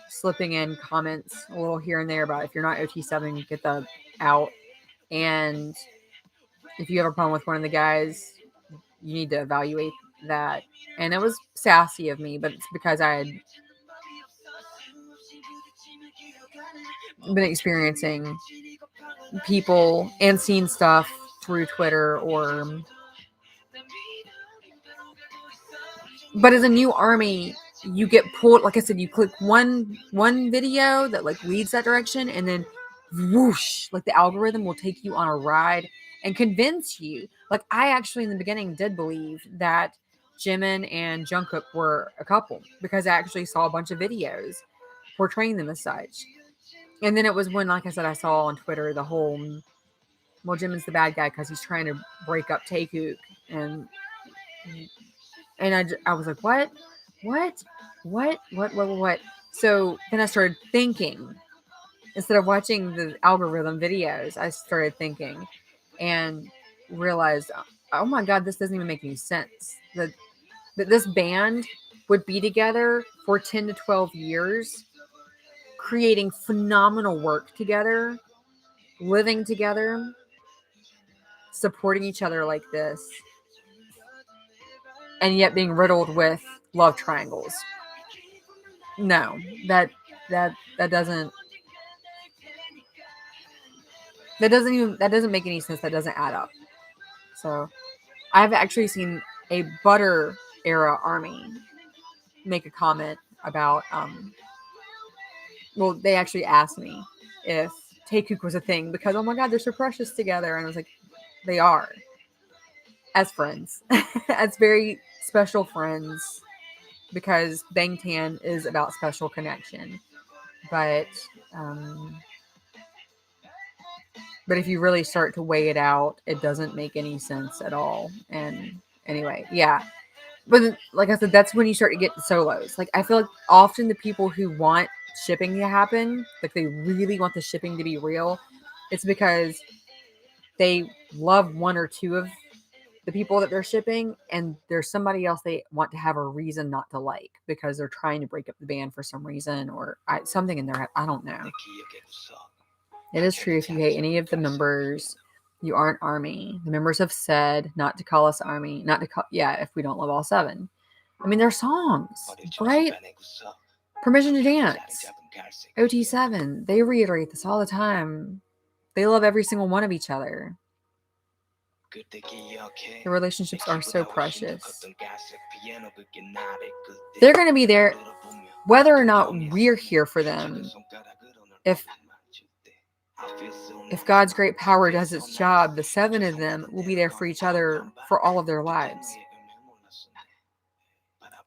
slipping in comments a little here and there about if you're not OT7, get the out. And if you have a problem with one of the guys, you need to evaluate that. And it was sassy of me, but it's because I had been experiencing people and seen stuff through Twitter, but as a new army, you get pulled. Like I said, you click one video that like leads that direction, and then whoosh, like the algorithm will take you on a ride and convince you. Like I actually in the beginning did believe that Jimin and Jungkook were a couple because I actually saw a bunch of videos portraying them as such. And then it was when, like I said, I saw on Twitter the whole, well, Jimin's the bad guy because he's trying to break up Taekook, and I was like, what? So then I started thinking instead of watching the algorithm videos. I started thinking and realized, oh my god, this doesn't even make any sense. That this band would be together for 10 to 12 years, creating phenomenal work together, living together, supporting each other like this, and yet being riddled with love triangles. No, that doesn't that doesn't make any sense. That doesn't add up. So I've actually seen a Butter era army make a comment about well, they actually asked me if Taekook was a thing because oh my god, they're so precious together, and I was like, they are as friends, as very special friends, because Bangtan is about special connection, but um, but if you really start to weigh it out, it doesn't make any sense at all. And anyway, yeah. But like I said, that's when you start to get the solos. Like I feel like often the people who want shipping to happen, like they really want the shipping to be real, it's because they love one or two of the people that they're shipping, and there's somebody else they want to have a reason not to like because they're trying to break up the band for some reason or something in their head. I don't know. It is true if you hate any of the members, you aren't ARMY. The members have said not to call us ARMY, not to call, yeah, if we don't love all seven. I mean, their songs, right? Permission to Dance, OT7, they reiterate this all the time. They love every single one of each other. The relationships are so precious. They're going to be there whether or not we're here for them. If God's great power does its job, the seven of them will be there for each other for all of their lives.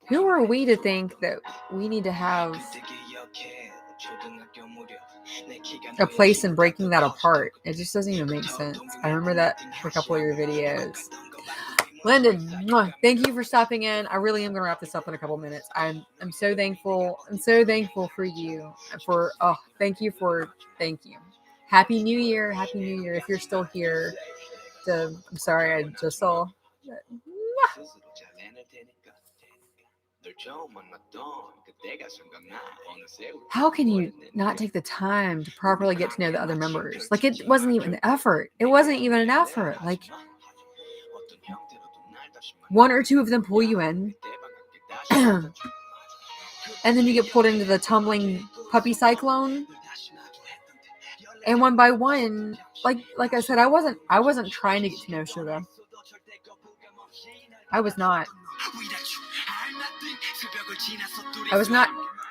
Who are we to think that we need to have a place in breaking that apart? It just doesn't even make sense. I remember that for a couple of your videos. Lyndon, thank you for stopping in. I really am going to wrap this up in a couple minutes. I'm so thankful. I'm so thankful for you. Thank you. Happy New Year. Happy New Year. If you're still here, I'm sorry, I just saw. How can you not take the time to properly get to know the other members? Like, it wasn't even an effort. It wasn't even an effort. Like, one or two of them pull you in, and then you get pulled into the tumbling puppy cyclone. And one by one, like I said, I wasn't trying to get to know Suga. I was not.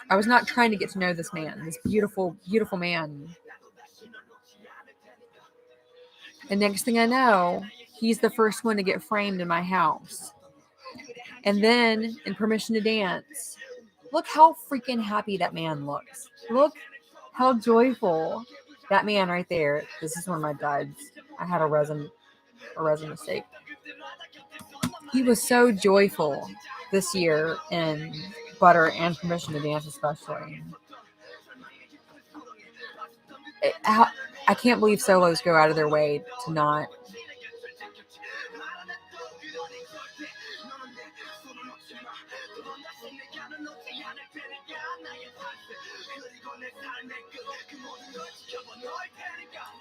I was not trying to get to know this man, this beautiful, beautiful man. And next thing I know, he's the first one to get framed in my house. And then in Permission to Dance, look how freaking happy that man looks. Look how joyful that man right there. This is one of my duds. I had a resin mistake. He was so joyful this year in Butter and Permission to Dance especially. I can't believe solos go out of their way to not.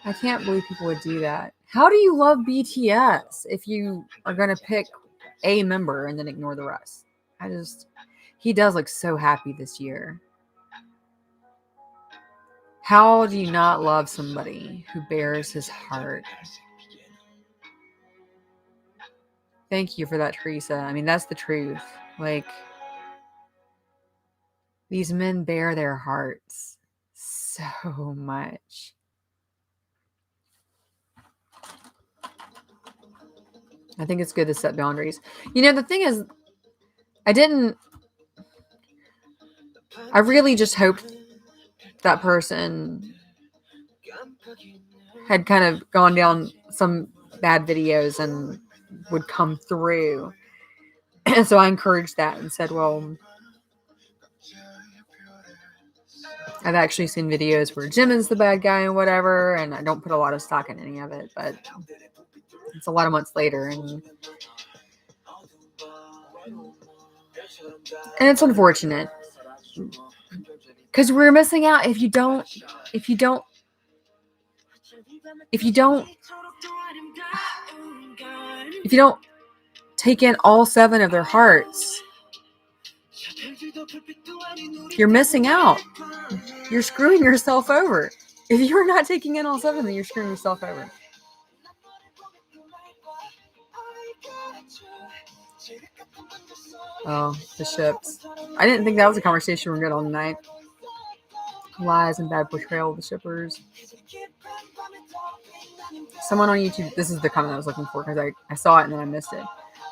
I can't believe people would do that. How do you love BTS if you are going to pick a member and then ignore the rest? He does look so happy this year. How do you not love somebody who bears his heart? Thank you for that, Teresa. I mean, that's the truth. Like, these men bear their hearts so much. I think it's good to set boundaries. You know, the thing is, I really just hoped that person had kind of gone down some bad videos and would come through. And so I encouraged that and said, well, I've actually seen videos where Jimin's the bad guy and whatever, and I don't put a lot of stock in any of it, but it's a lot of months later, and it's unfortunate because we're missing out if you don't take in all 7 of their hearts. You're missing out. You're screwing yourself over. If you're not taking in all 7, then you're screwing yourself over. Oh, the ships. I didn't think that was a conversation we're good on tonight. Lies and bad portrayal of the shippers. Someone on YouTube, this is the comment I was looking for because I saw it and then I missed it.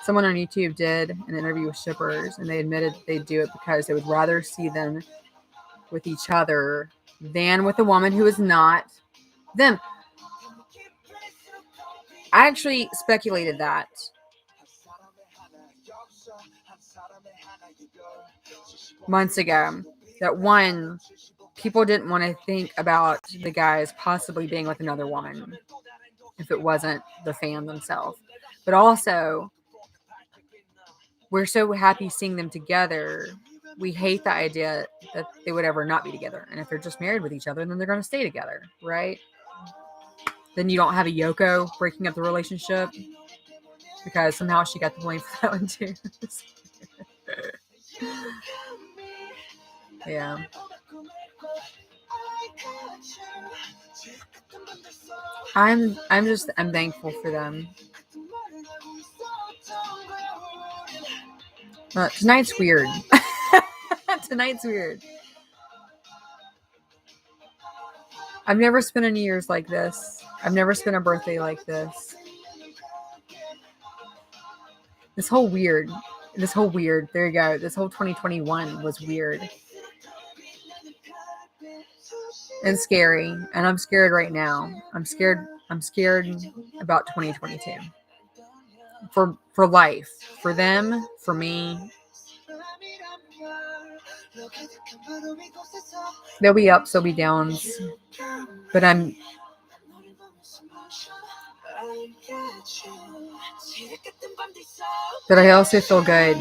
Someone on YouTube did an interview with shippers and they admitted they'd do it because they would rather see them with each other than with a woman who is not them. I actually speculated that months ago, that one, people didn't want to think about the guys possibly being with another woman if it wasn't the fan themselves. But also, we're so happy seeing them together. We hate the idea that they would ever not be together. And if they're just married with each other, then they're going to stay together, right? Then you don't have a Yoko breaking up the relationship because somehow she got the blame for that one too. Yeah. I'm thankful for them. Tonight's weird. Tonight's weird. I've never spent a New Year's like this. I've never spent a birthday like this. This whole weird. There you go. This whole 2021 was weird. And scary. And I'm scared right now. I'm scared about 2022. For life. For them. For me. There'll be ups, there'll be downs. But I also feel good.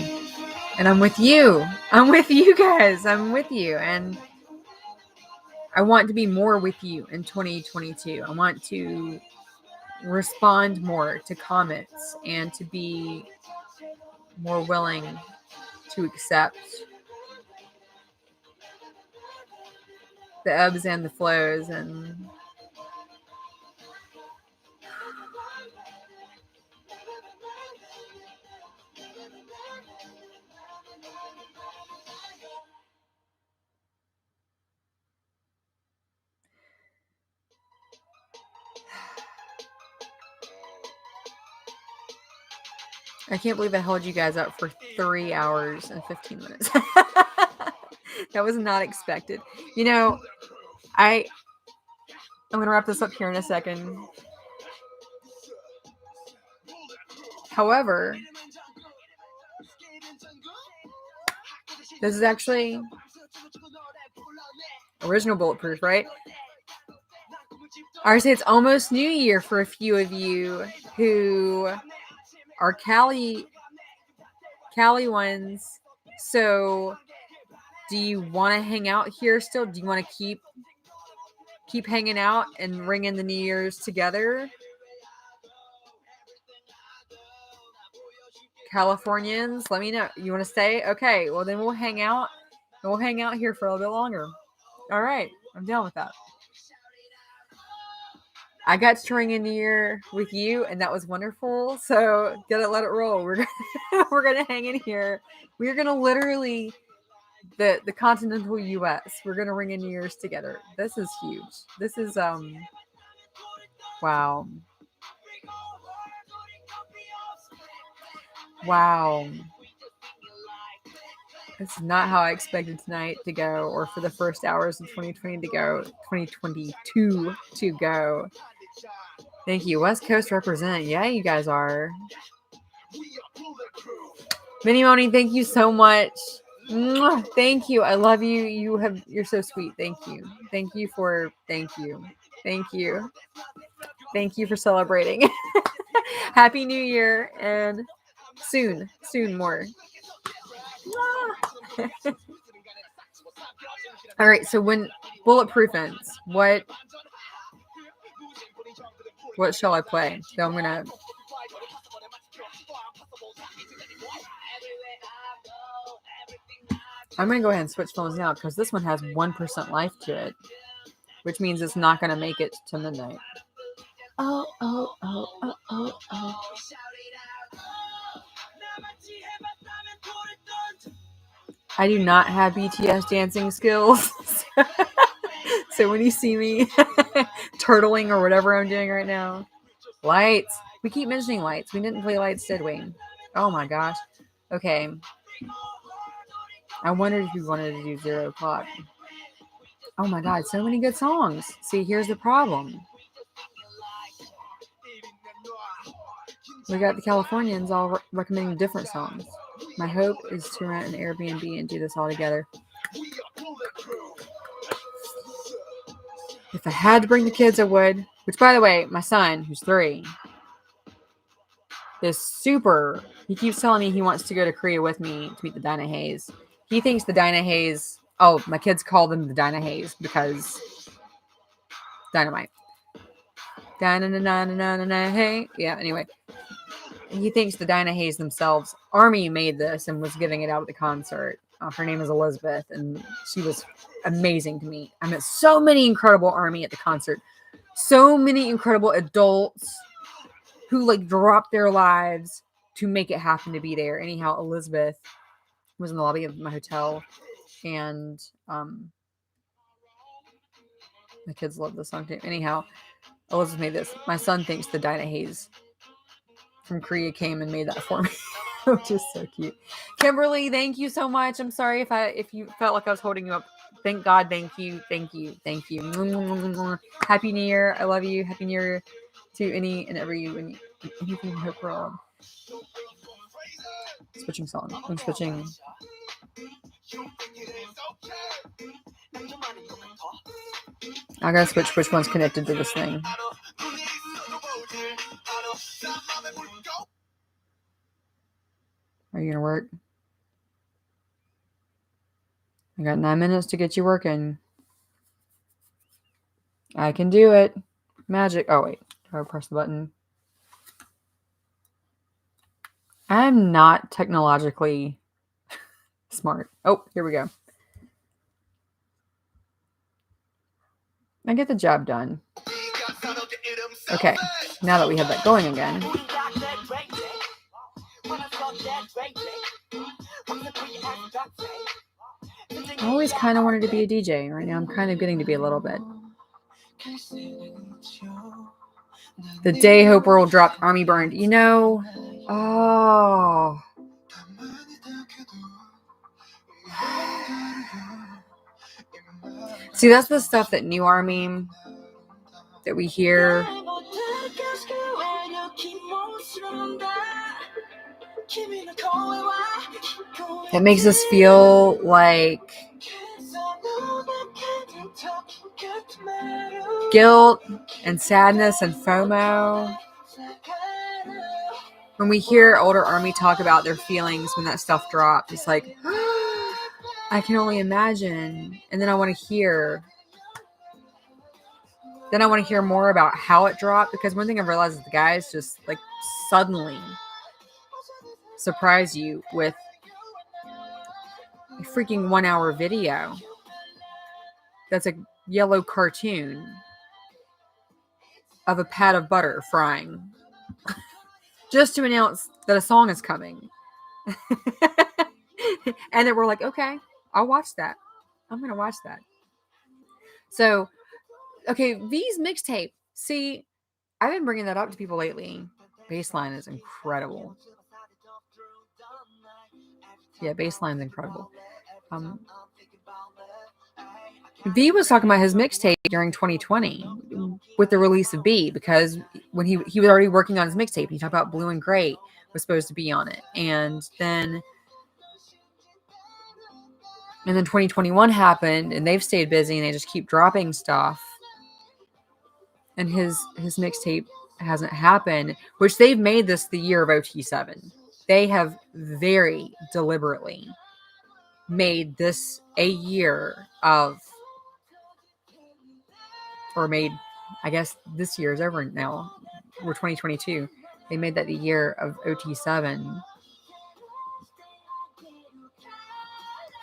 And I'm with you. I'm with you guys. I'm with you. And I want to be more with you in 2022. I want to respond more to comments and to be more willing to accept the ebbs and the flows. And I can't believe I held you guys up for 3 hours and 15 minutes. That was not expected. You know, I'm going to wrap this up here in a second. However, this is actually original Bulletproof, right? I say it's almost New Year for a few of you who are Cali ones. So, do you want to hang out here still? Do you want to keep hanging out and ring in the New Year's together? Californians, let me know. You want to stay? Okay, well then we'll hang out. We'll hang out here for a little bit longer. All right, I'm down with that. I got to ring in the year with you, and that was wonderful. So let it roll. We're gonna hang in here. We're gonna literally the continental U.S. We're gonna ring in New Year's together. This is huge. This is wow. Wow. That's not how I expected tonight to go, or for the first hours of 2020 to go, 2022 to go. Thank you. West Coast represent. Yeah, you guys are. Minnie Moni, thank you so much. Mwah, thank you. I love you. You're so sweet. Thank you. Thank you. Thank you. Thank you for celebrating. Happy New Year and soon more. All right, so when bulletproof ends, what shall I play? So I'm gonna go ahead and switch phones now because this one has 1% life to it, which means it's not gonna make it to midnight. Oh. I do not have BTS dancing skills. So when you see me turtling or whatever I'm doing right now, lights. We keep mentioning lights. We didn't play lights, did we? Oh my gosh. Okay. I wondered if you wanted to do 0 o'clock. Oh my god, so many good songs. See, here's the problem. We got the Californians all recommending different songs. My hope is to rent an Airbnb and do this all together. If I had to bring the kids, I would. Which, by the way, my son, who's 3, is super. He keeps telling me he wants to go to Korea with me to meet the Borahae. He thinks the Borahae. Oh, my kids call them the Borahae because dynamite. Hey. Yeah. Anyway, he thinks the Borahae themselves. Army made this and was giving it out at the concert. Her name is Elizabeth, and she was amazing to me. I met so many incredible Army at the concert. So many incredible adults who like dropped their lives to make it happen to be there. Anyhow, Elizabeth was in the lobby of my hotel, and my kids love this song too. Anyhow, Elizabeth made this. My son thinks the Borahae from Korea came and made that for me, which is so cute. Kimberly, thank you so much. I'm sorry if you felt like I was holding you up. Thank God, thank you. Happy New Year. I love you. Happy New Year to any and every you and anything in hope world. Switching song. I'm switching. I gotta switch which one's connected to this thing. Are you gonna work? I got 9 minutes to get you working. I can do it. Magic. Oh, wait. I'll press the button. I'm not technologically smart. Oh, here we go. I get the job done. Okay, now that we have that going again. I always kind of wanted to be a DJ. Right now I'm kind of getting to be a little bit. The day Hope World dropped Army Burned. You know, oh. See, that's the stuff that New Army that we hear. It makes us feel like guilt and sadness and FOMO. When we hear older Army talk about their feelings when that stuff dropped, it's like, I can only imagine. And then I want to hear more about how it dropped, because one thing I've realized is the guys just like suddenly surprise you with a freaking 1 hour video that's a yellow cartoon of a pat of butter frying just to announce that a song is coming. And then we're like, okay, I'll watch that. I'm going to watch that. So, okay, V's mixtape. See, I've been bringing that up to people lately. Baseline is incredible. Yeah, Baseline's incredible. V was talking about his mixtape during 2020 with the release of B, because when he was already working on his mixtape, he talked about Blue and Gray was supposed to be on it, and then 2021 happened, and they've stayed busy, and they just keep dropping stuff, and his mixtape hasn't happened, which they've made this the year of OT7. They have very deliberately made this a year of, or made, I guess this year is over now. We're 2022. They made that the year of OT7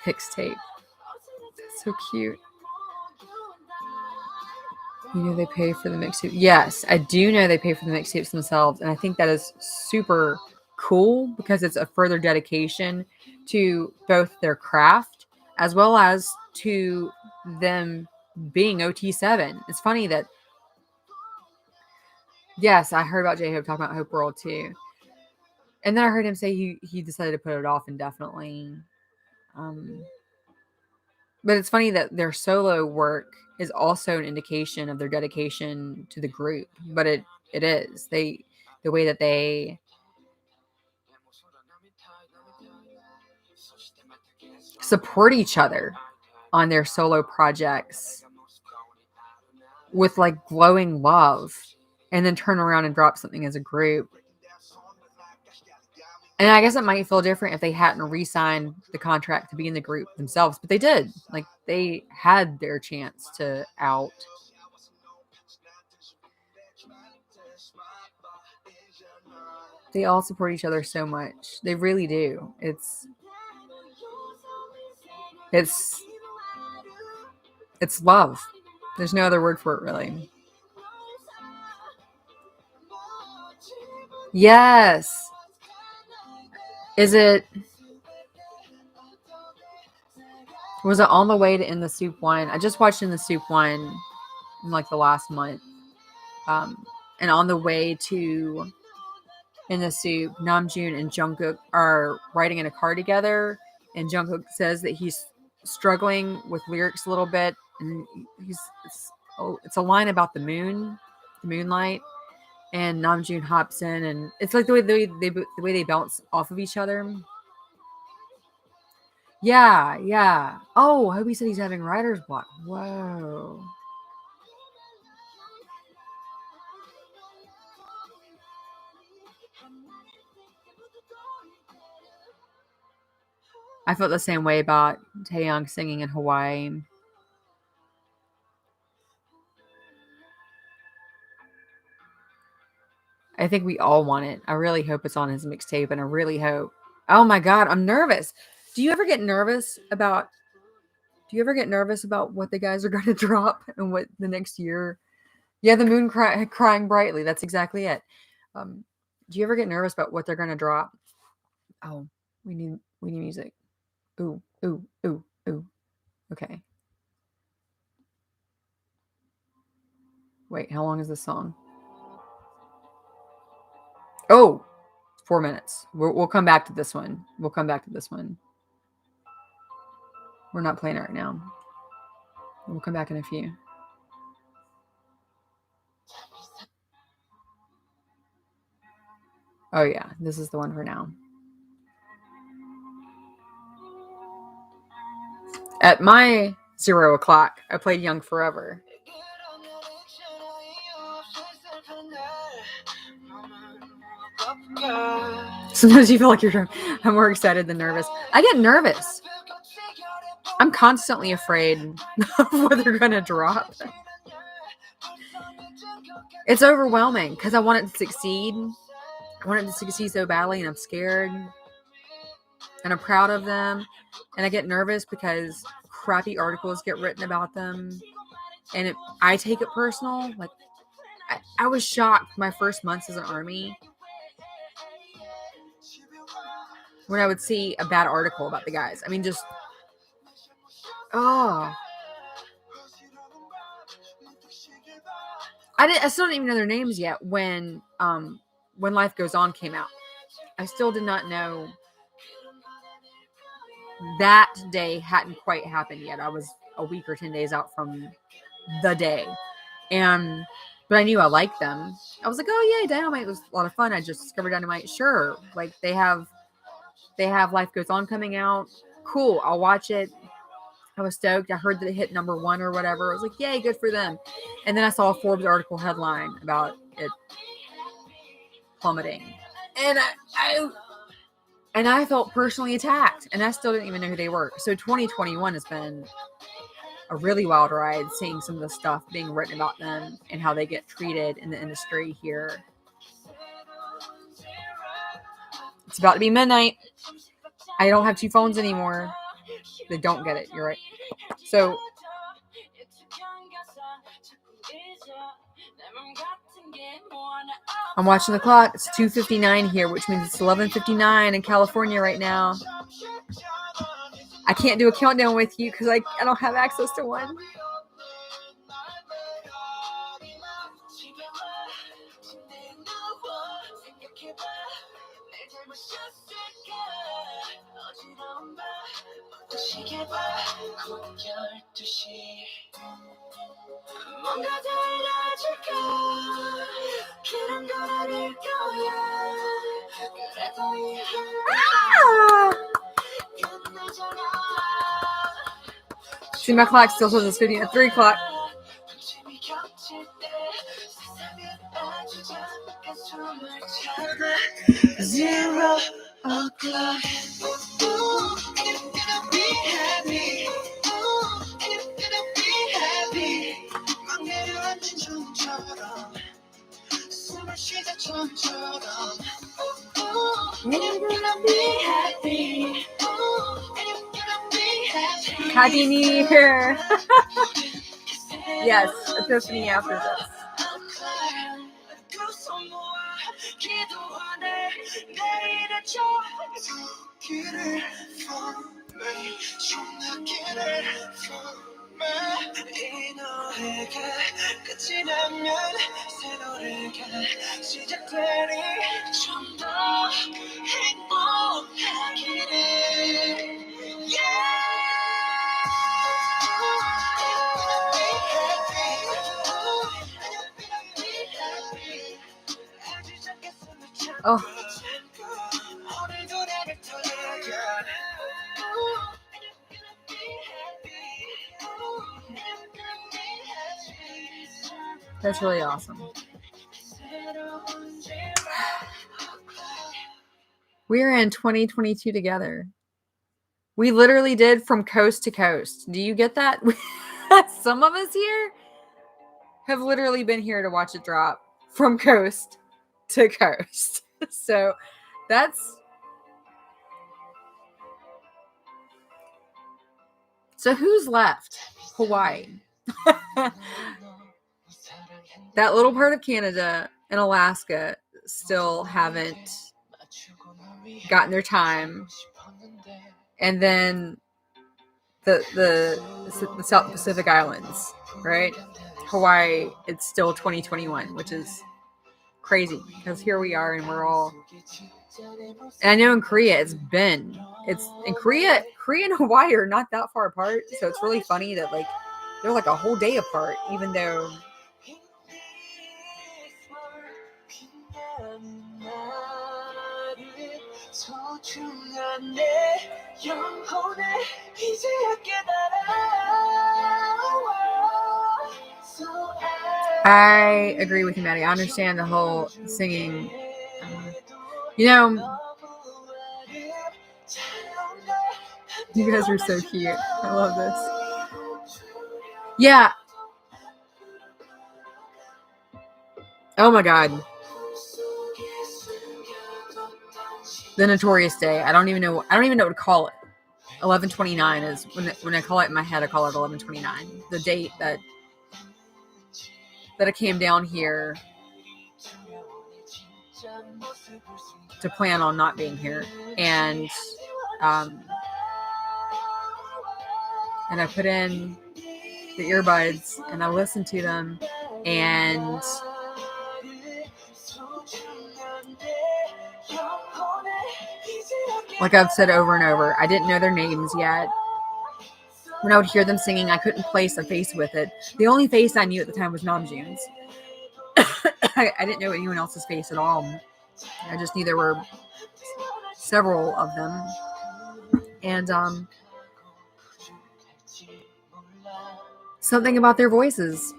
mixtape. That's so cute. You know they pay for the mixtape. Yes, I do know they pay for the mixtapes themselves, and I think that is super cool because it's a further dedication to both their craft as well as to them being OT7. It's funny that, yes, I heard about J-Hope talking about Hope World too. And then I heard him say he decided to put it off indefinitely. But it's funny that their solo work is also an indication of their dedication to the group. But it is. The way that they support each other on their solo projects with like glowing love, and then turn around and drop something as a group. And I guess it might feel different if they hadn't re-signed the contract to be in the group themselves, but they did. Like, they had their chance to out. They all support each other so much. They really do. It's love. There's no other word for it, really. Yes. Was it On the Way to In the Soup One? I just watched In the Soup One in like the last month. And On the Way to In the Soup, Namjoon and Jungkook are riding in a car together, and Jungkook says that he's struggling with lyrics a little bit, and it's a line about the moonlight, and Namjoon hops in, and it's like the way they bounce off of each other. Yeah. Oh, Hobie said he's having writer's block. Whoa. I felt the same way about Taeyong singing in Hawaii. I think we all want it. I really hope it's on his mixtape, and I really hope. Oh my God, I'm nervous. Do you ever get nervous about what the guys are going to drop and what the next year? Yeah, the moon crying brightly. That's exactly it. Do you ever get nervous about what they're going to drop? Oh, we need music. Ooh. Okay. Wait, how long is this song? Oh, 4 minutes. We'll come back to this one. We're not playing it right now. We'll come back in a few. Oh yeah, this is the one for now. At my 0 o'clock, I played Young Forever. Sometimes you feel like I'm more excited than nervous. I get nervous. I'm constantly afraid of what they're going to drop. It's overwhelming because I want it to succeed. I want it to succeed so badly, and I'm scared. And I'm proud of them. And I get nervous because crappy articles get written about them. And I take it personal. Like, I was shocked my first months as an ARMY when I would see a bad article about the guys. I mean, just, oh. I still didn't even know their names yet when Life Goes On came out. I still did not know that day hadn't quite happened yet. I was a week or 10 days out from the day. But I knew I liked them. I was like, oh yeah, Dynamite was a lot of fun. I just discovered Dynamite. Sure. Like they have Life Goes On coming out. Cool. I'll watch it. I was stoked. I heard that it hit number 1 or whatever. I was like, yay, good for them. And then I saw a Forbes article headline about it plummeting. And I felt personally attacked. And I still didn't even know who they were. So 2021 has been a really wild ride, seeing some of the stuff being written about them and how they get treated in the industry here. It's about to be midnight. I don't have 2 phones anymore. They don't get it. You're right. So I'm watching the clock. It's 2:59 here, which means it's 11:59 in California right now. I can't do a countdown with you because I don't have access to one. See, my clock still says it's 50 at 3 o'clock. Zero o'clock. Happy New Year! Yes, Epiphany after this. Oh. That's really awesome. We're in 2022 together. We literally did from coast to coast. Do you get that? Some of us here have literally been here to watch it drop from coast to coast. So who's left? Hawaii. That little part of Canada and Alaska still haven't gotten their time. And then the South Pacific Islands, right? Hawaii, it's still 2021, which is crazy because here we are and we're all. And I know in Korea it's in Korea and Hawaii are not that far apart, so it's really funny that like they're like a whole day apart, even though. I agree with you, Maddie. I understand the whole singing. You guys are so cute. I love this. Yeah. Oh my God. The Notorious Day. I don't even know what to call it. 11/29 is when I call it in my head. I call it 11/29. The date that I came down here to plan on not being here, and I put in the earbuds and I listened to them, and Like I've said over and over, I didn't know their names yet. When I would hear them singing, I couldn't place a face with it. The only face I knew at the time was Namjoon's. I didn't know anyone else's face at all. I just knew there were several of them. And something about their voices.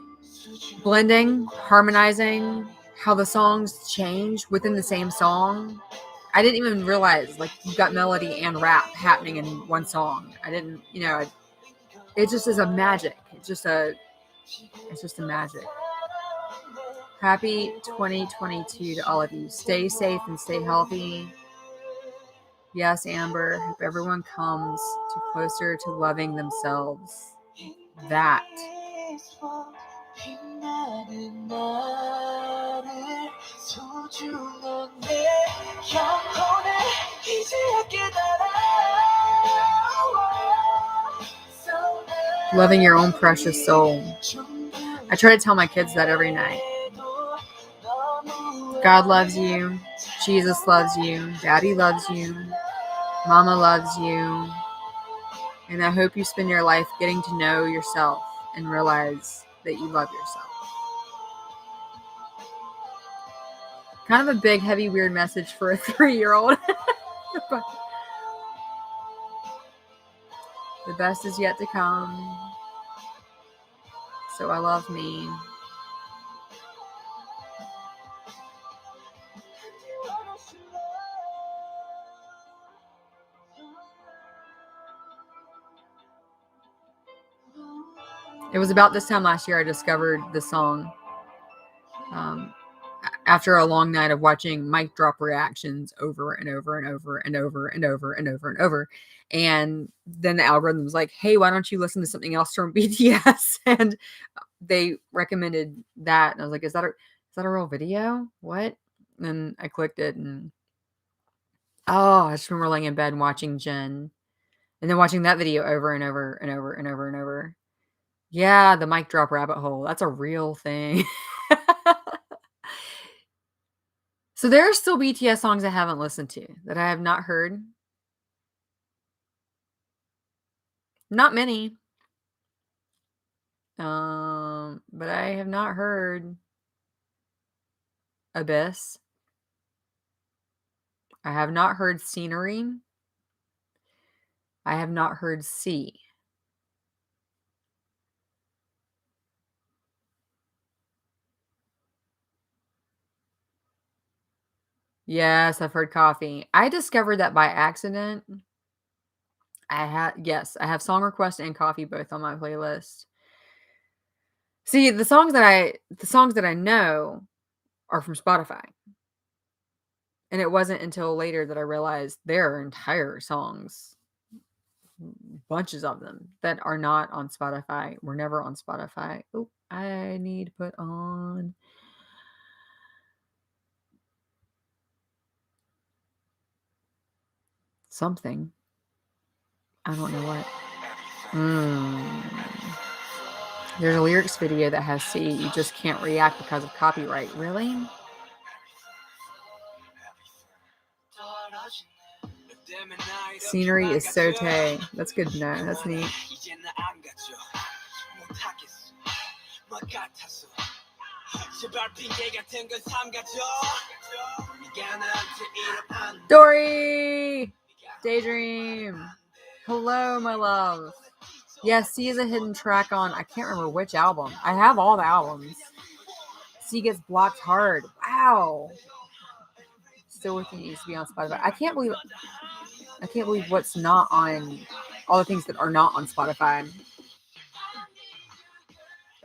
Blending, harmonizing, how the songs change within the same song. I didn't even realize, like, you've got melody and rap happening in one song. I didn't, it just is a magic. It's just a magic. Happy 2022 to all of you. Stay safe and stay healthy. Yes, Amber, hope everyone comes to closer to loving themselves. That. Loving your own precious soul. I try to tell my kids that every night. God loves you. Jesus loves you. Daddy loves you. Mama loves you. And I hope you spend your life getting to know yourself and realize that you love yourself. Kind of a big, heavy, weird message for a 3-year-old. But the best is yet to come. So I love me. It was about this time last year I discovered the song. After a long night of watching mic drop reactions over and over and over and over and over and over and over. And then the algorithm was like, hey, why don't you listen to something else from BTS? And they recommended that. And I was like, is that a real video? What? And I clicked it and I just remember laying in bed and watching Jen. And then watching that video over and over and over and over and over. Yeah, the mic drop rabbit hole. That's a real thing. So there are still BTS songs I haven't listened to that I have not heard. Not many. But I have not heard Abyss. I have not heard Scenery. I have not heard Sea. Yes, I've heard Coffee. I discovered that by accident. I have Song Request and Coffee both on my playlist. See, the songs that I know are from Spotify. And it wasn't until later that I realized there are entire songs, bunches of them, that are not on Spotify. Were never on Spotify. Oh, I need to put on something. I don't know what. There's a lyrics video that has C. You just can't react because of copyright. Really? Scenery is so tay. That's good to know. That's neat. Dory! Daydream! Hello, my love. Yes, C is a hidden track on, I can't remember which album. I have all the albums. C gets blocked hard. Wow. Still Within needs to be on Spotify. I can't believe what's not on, all the things that are not on Spotify.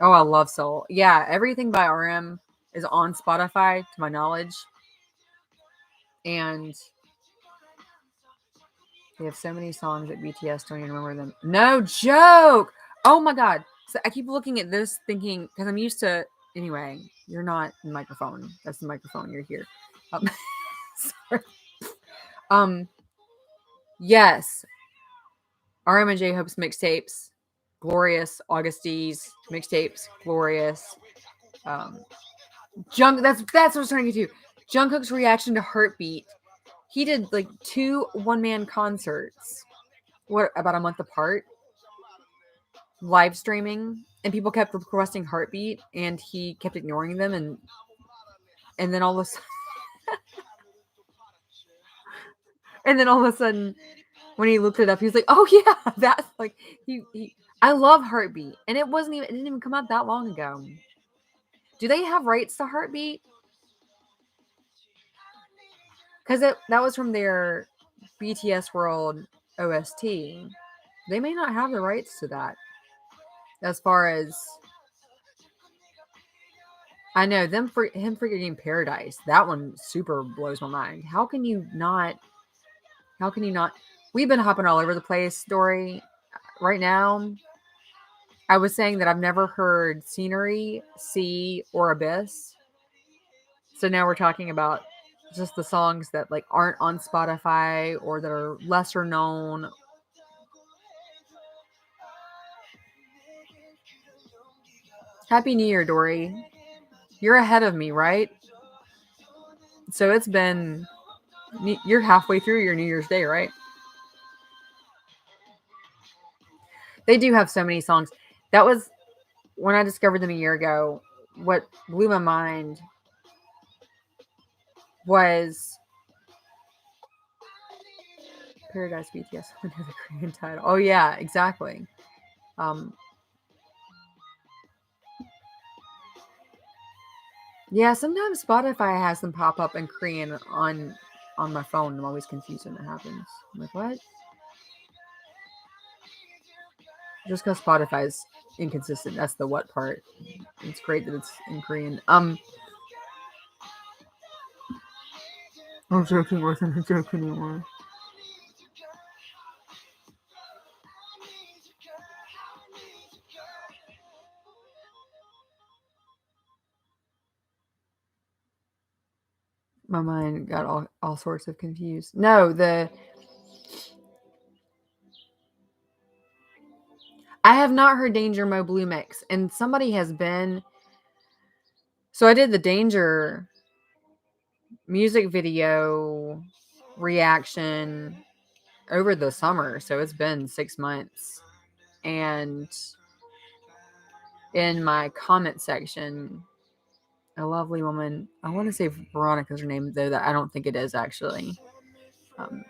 Oh, I love Soul. Yeah, everything by RM is on Spotify, to my knowledge. And they have so many songs that BTS don't even remember them. No joke! Oh my god. So I keep looking at this thinking, because I'm used to, anyway, you're not in the microphone. That's the microphone. You're here. Sorry. Yes. RM and J-Hope's mixtapes. Glorious. Augustee's mixtapes. Glorious. That's what I was trying to get to. Jungkook's reaction to Heartbeat. he did like 2 one-man concerts, what, about a month apart, live streaming, and people kept requesting Heartbeat, and he kept ignoring them, and then all of a sudden, and then all of a sudden, when he looked it up, he was like, "Oh yeah, that's like he." I love Heartbeat, and it didn't even come out that long ago. Do they have rights to Heartbeat? Because that was from their BTS World OST. They may not have the rights to that. As far as I know, him forgetting Paradise. That one super blows my mind. How can you not? How can you not? We've been hopping all over the place, Dory. Right now, I was saying that I've never heard Scenery, Sea, or Abyss. So now we're talking about just the songs that like aren't on Spotify or that are lesser known. Happy New Year, Dory. You're ahead of me, right? So you're halfway through your New Year's Day, right? They do have so many songs. That was when I discovered them a year ago. What blew my mind was Paradise BTS under the Korean title. Oh yeah, exactly. Um, yeah, sometimes Spotify has them pop up in Korean on my phone. I'm always confused when that happens. I'm like, what? Just because Spotify's inconsistent. That's the what part. It's great that it's in Korean. I'm joking. Wasn't a joke anymore. My mind got all sorts of confused. No, I have not heard Danger Mo Blue Mix, and somebody has been. So I did the Danger music video reaction over the summer, so it's been 6 months, and in my comment section, a lovely woman. I want to say Veronica's her name, though that I don't think it is actually. Um,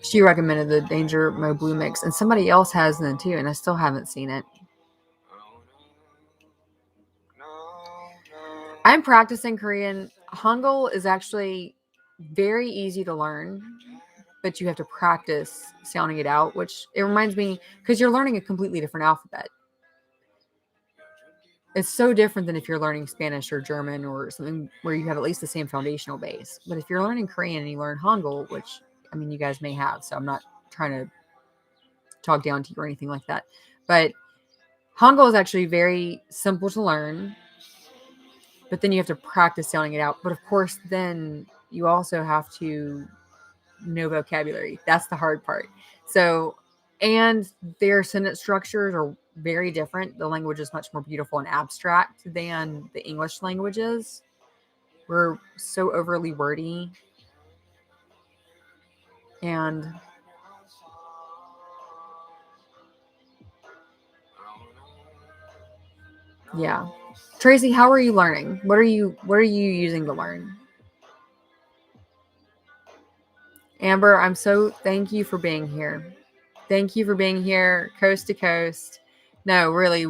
she recommended the Danger Mo Blue Mix, and somebody else has them too, and I still haven't seen it. I'm practicing Korean. Hangul is actually very easy to learn, but you have to practice sounding it out, which it reminds me because you're learning a completely different alphabet. It's so different than if you're learning Spanish or German or something where you have at least the same foundational base. But if you're learning Korean and you learn Hangul, which I mean, you guys may have, so I'm not trying to talk down to you or anything like that. But Hangul is actually very simple to learn, but then you have to practice sounding it out. But of course, then you also have to know vocabulary. That's the hard part. So, and their sentence structures are very different. The language is much more beautiful and abstract than the English languages. We're so overly wordy. And yeah. Tracy, how are you learning? What are you using to learn? Amber, thank you for being here. Thank you for being here, coast to coast. No, really,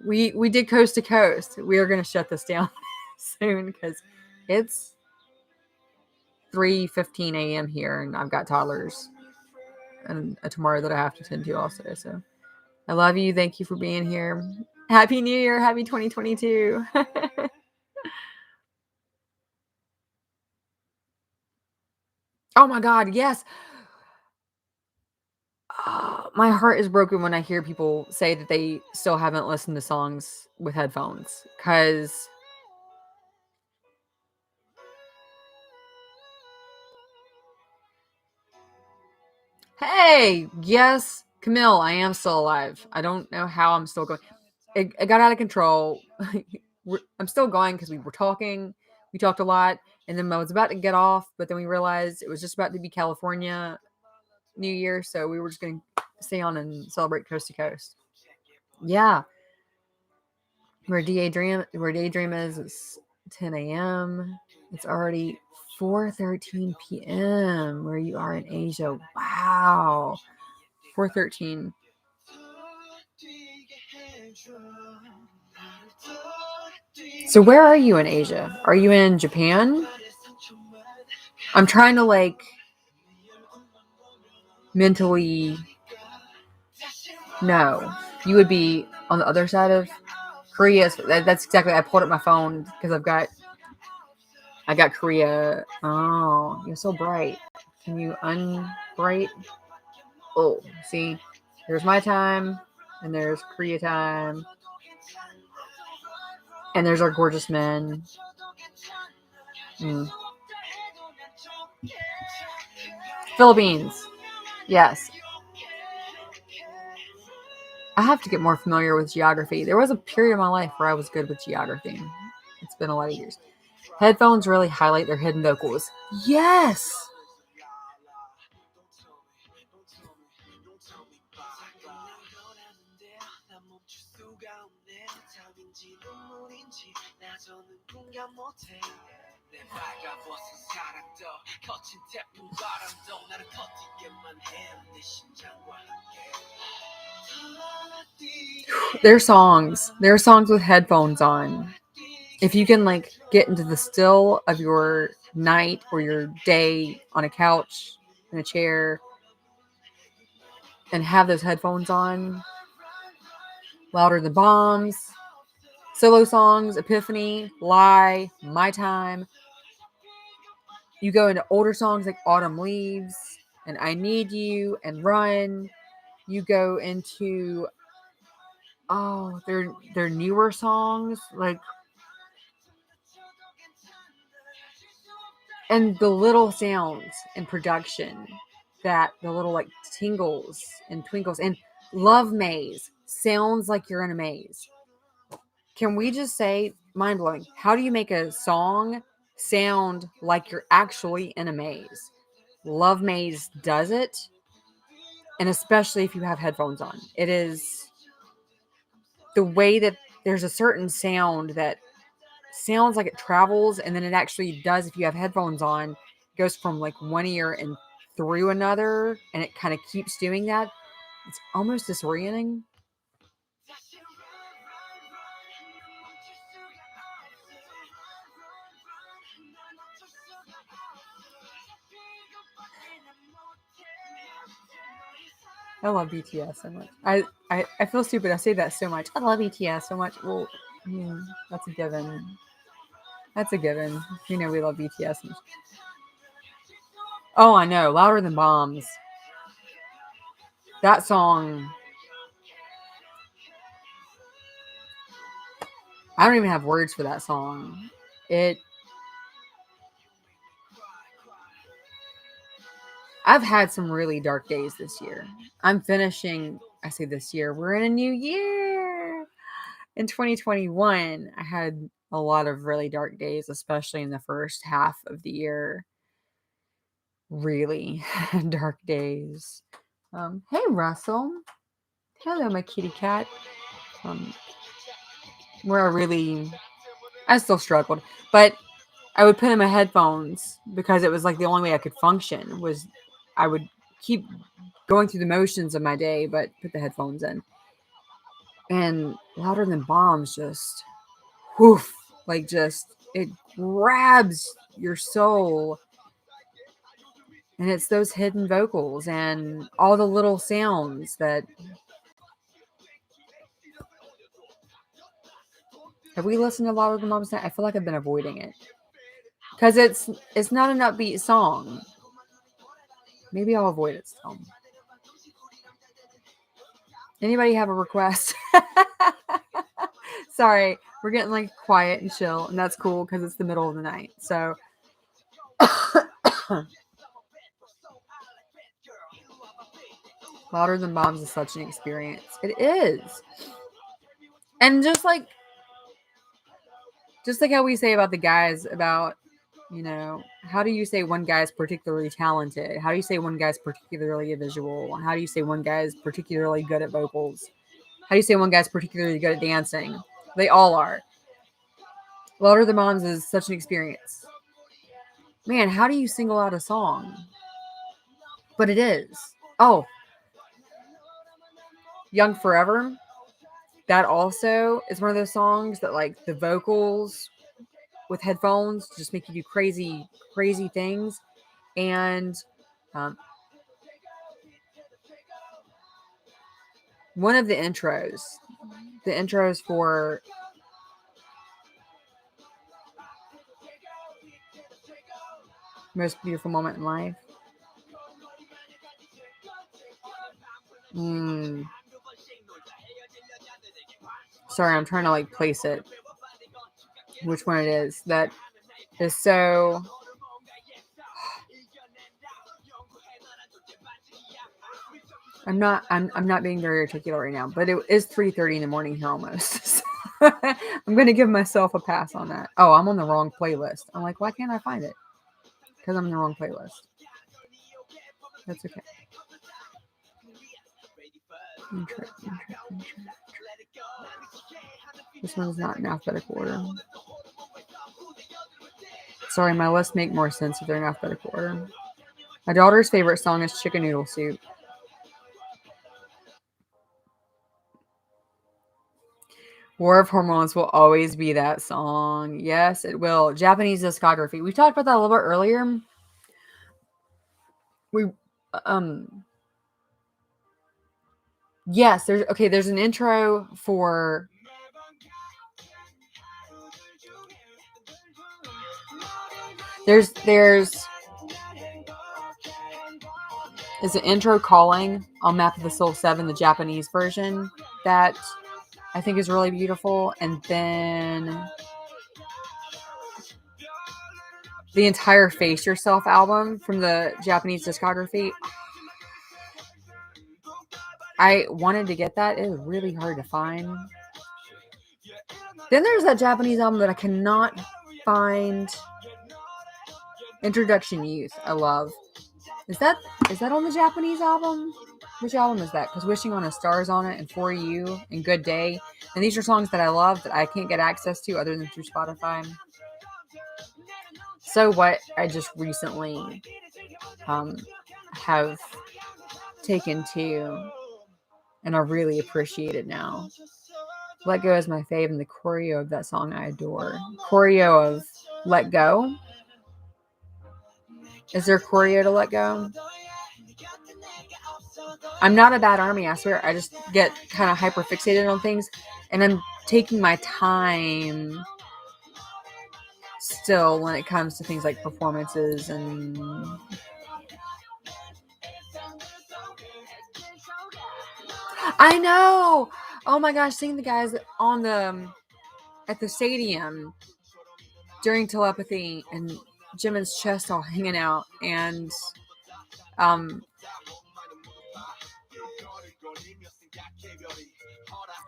we did coast to coast. We are going to shut this down soon because it's 3:15 a.m. here, and I've got toddlers and a tomorrow that I have to tend to also. So I love you. Thank you for being here. Happy New Year. Happy 2022. Oh my God, yes. My heart is broken when I hear people say that they still haven't listened to songs with headphones because hey, yes, Camille, I am still alive. I don't know how I'm still going. It got out of control. I'm still going because we were talking. We talked a lot, and then I was about to get off, but then we realized it was just about to be California New Year, so we were just going to stay on and celebrate coast to coast. Yeah, where daydream is, it's 10 a.m. It's already 4:13 p.m. where you are in Asia. Wow, 4:13. So where are you in Asia? Are you in Japan? I'm trying to like mentally. No, you would be on the other side of Korea. That's exactly. I pulled up my phone because I got Korea. Oh, you're so bright. Can you unbright? Oh, see, there's my time, and there's Korea time, and there's our gorgeous men. Philippines. Yes. I have to get more familiar with geography. There was a period of my life where I was good with geography. It's been a lot of years. Headphones really highlight their hidden vocals. Yes. Their songs. Their songs with headphones on. If you can like get into the still of your night or your day on a couch in a chair and have those headphones on, Louder Than Bombs, solo songs, Epiphany, Lie, My Time. You go into older songs like Autumn Leaves and I Need You and Run. You go into their newer songs like, and the little sounds and production, that the little like tingles and twinkles, and Love Maze sounds like you're in a maze. Can we just say, mind blowing, how do you make a song sound like you're actually in a maze? Love Maze does it, and especially if you have headphones on. It is the way that there's a certain sound that sounds like it travels, and then it actually does if you have headphones on. It goes from like one ear and through another, and it kind of keeps doing that. It's almost disorienting. I love BTS so much. I feel stupid. I say that so much. I love BTS so much. Well, that's a given. That's a given. You know we love BTS. Oh, I know. Louder Than Bombs. That song. I don't even have words for that song. I've had some really dark days this year. I'm finishing, I say this year, we're in a new year. In 2021, I had a lot of really dark days, especially in the first half of the year. Really dark days. Hey, Russell. Hello, my kitty cat. Um, where I still struggled, but I would put in my headphones because it was like the only way I could function was I would keep going through the motions of my day, but put the headphones in. And Louder Than Bombs just, whoof, like just, it grabs your soul. And it's those hidden vocals and all the little sounds that. Have we listened to Louder Than Bombs? I feel like I've been avoiding it. Because it's not an upbeat song. Maybe I'll avoid it still. Anybody have a request? Sorry, we're getting like quiet and chill, and that's cool because it's the middle of the night. So Louder Than Bombs is such an experience. It is. And just like Just like how we say about the guys about, how do you say one guy's particularly talented? How do you say one guy's particularly visual? How do you say one guy's particularly good at vocals? How do you say one guy's particularly good at dancing? They all are. Louder Than Moms is such an experience. Man, how do you single out a song? But it is. Oh, Young Forever. That also is one of those songs that, like, the vocals with headphones just make you do crazy, crazy things. And one of the intros for Most Beautiful Moment in Life. Sorry, I'm trying to like place it. Which one it is that is so. I'm not being very articulate right now, but it is 3:30 in the morning here almost. So I'm gonna give myself a pass on that. Oh, I'm on the wrong playlist. I'm like, why can't I find it? Because I'm in the wrong playlist. That's okay. Intro. This one's not in alphabetical order. Sorry, my lists make more sense if they're in alphabetical order. My daughter's favorite song is Chicken Noodle Soup. War of Hormones will always be that song. Yes, it will. Japanese discography. We talked about that a little bit earlier. Yes, there's an intro for there's an intro calling on Map of the Soul 7, the Japanese version, that I think is really beautiful. And then the entire Face Yourself album from the Japanese discography. I wanted to get that. It was really hard to find. Then there's that Japanese album that I cannot find. Introduction Youth. I love. Is that on the Japanese album? Which album is that? Because Wishing on a Star's on it, and For You, and Good Day. And these are songs that I love that I can't get access to other than through Spotify. So What, I just recently have taken to, and I really appreciate it now. Let Go is my fave, and the choreo of that song I adore. Choreo of Let Go. Is there choreo to Let Go? I'm not a bad army, I swear. I just get kind of hyper fixated on things, and I'm taking my time still when it comes to things like performances and I know. Oh my gosh, seeing the guys at the stadium during Telepathy and Jimin's chest all hanging out, and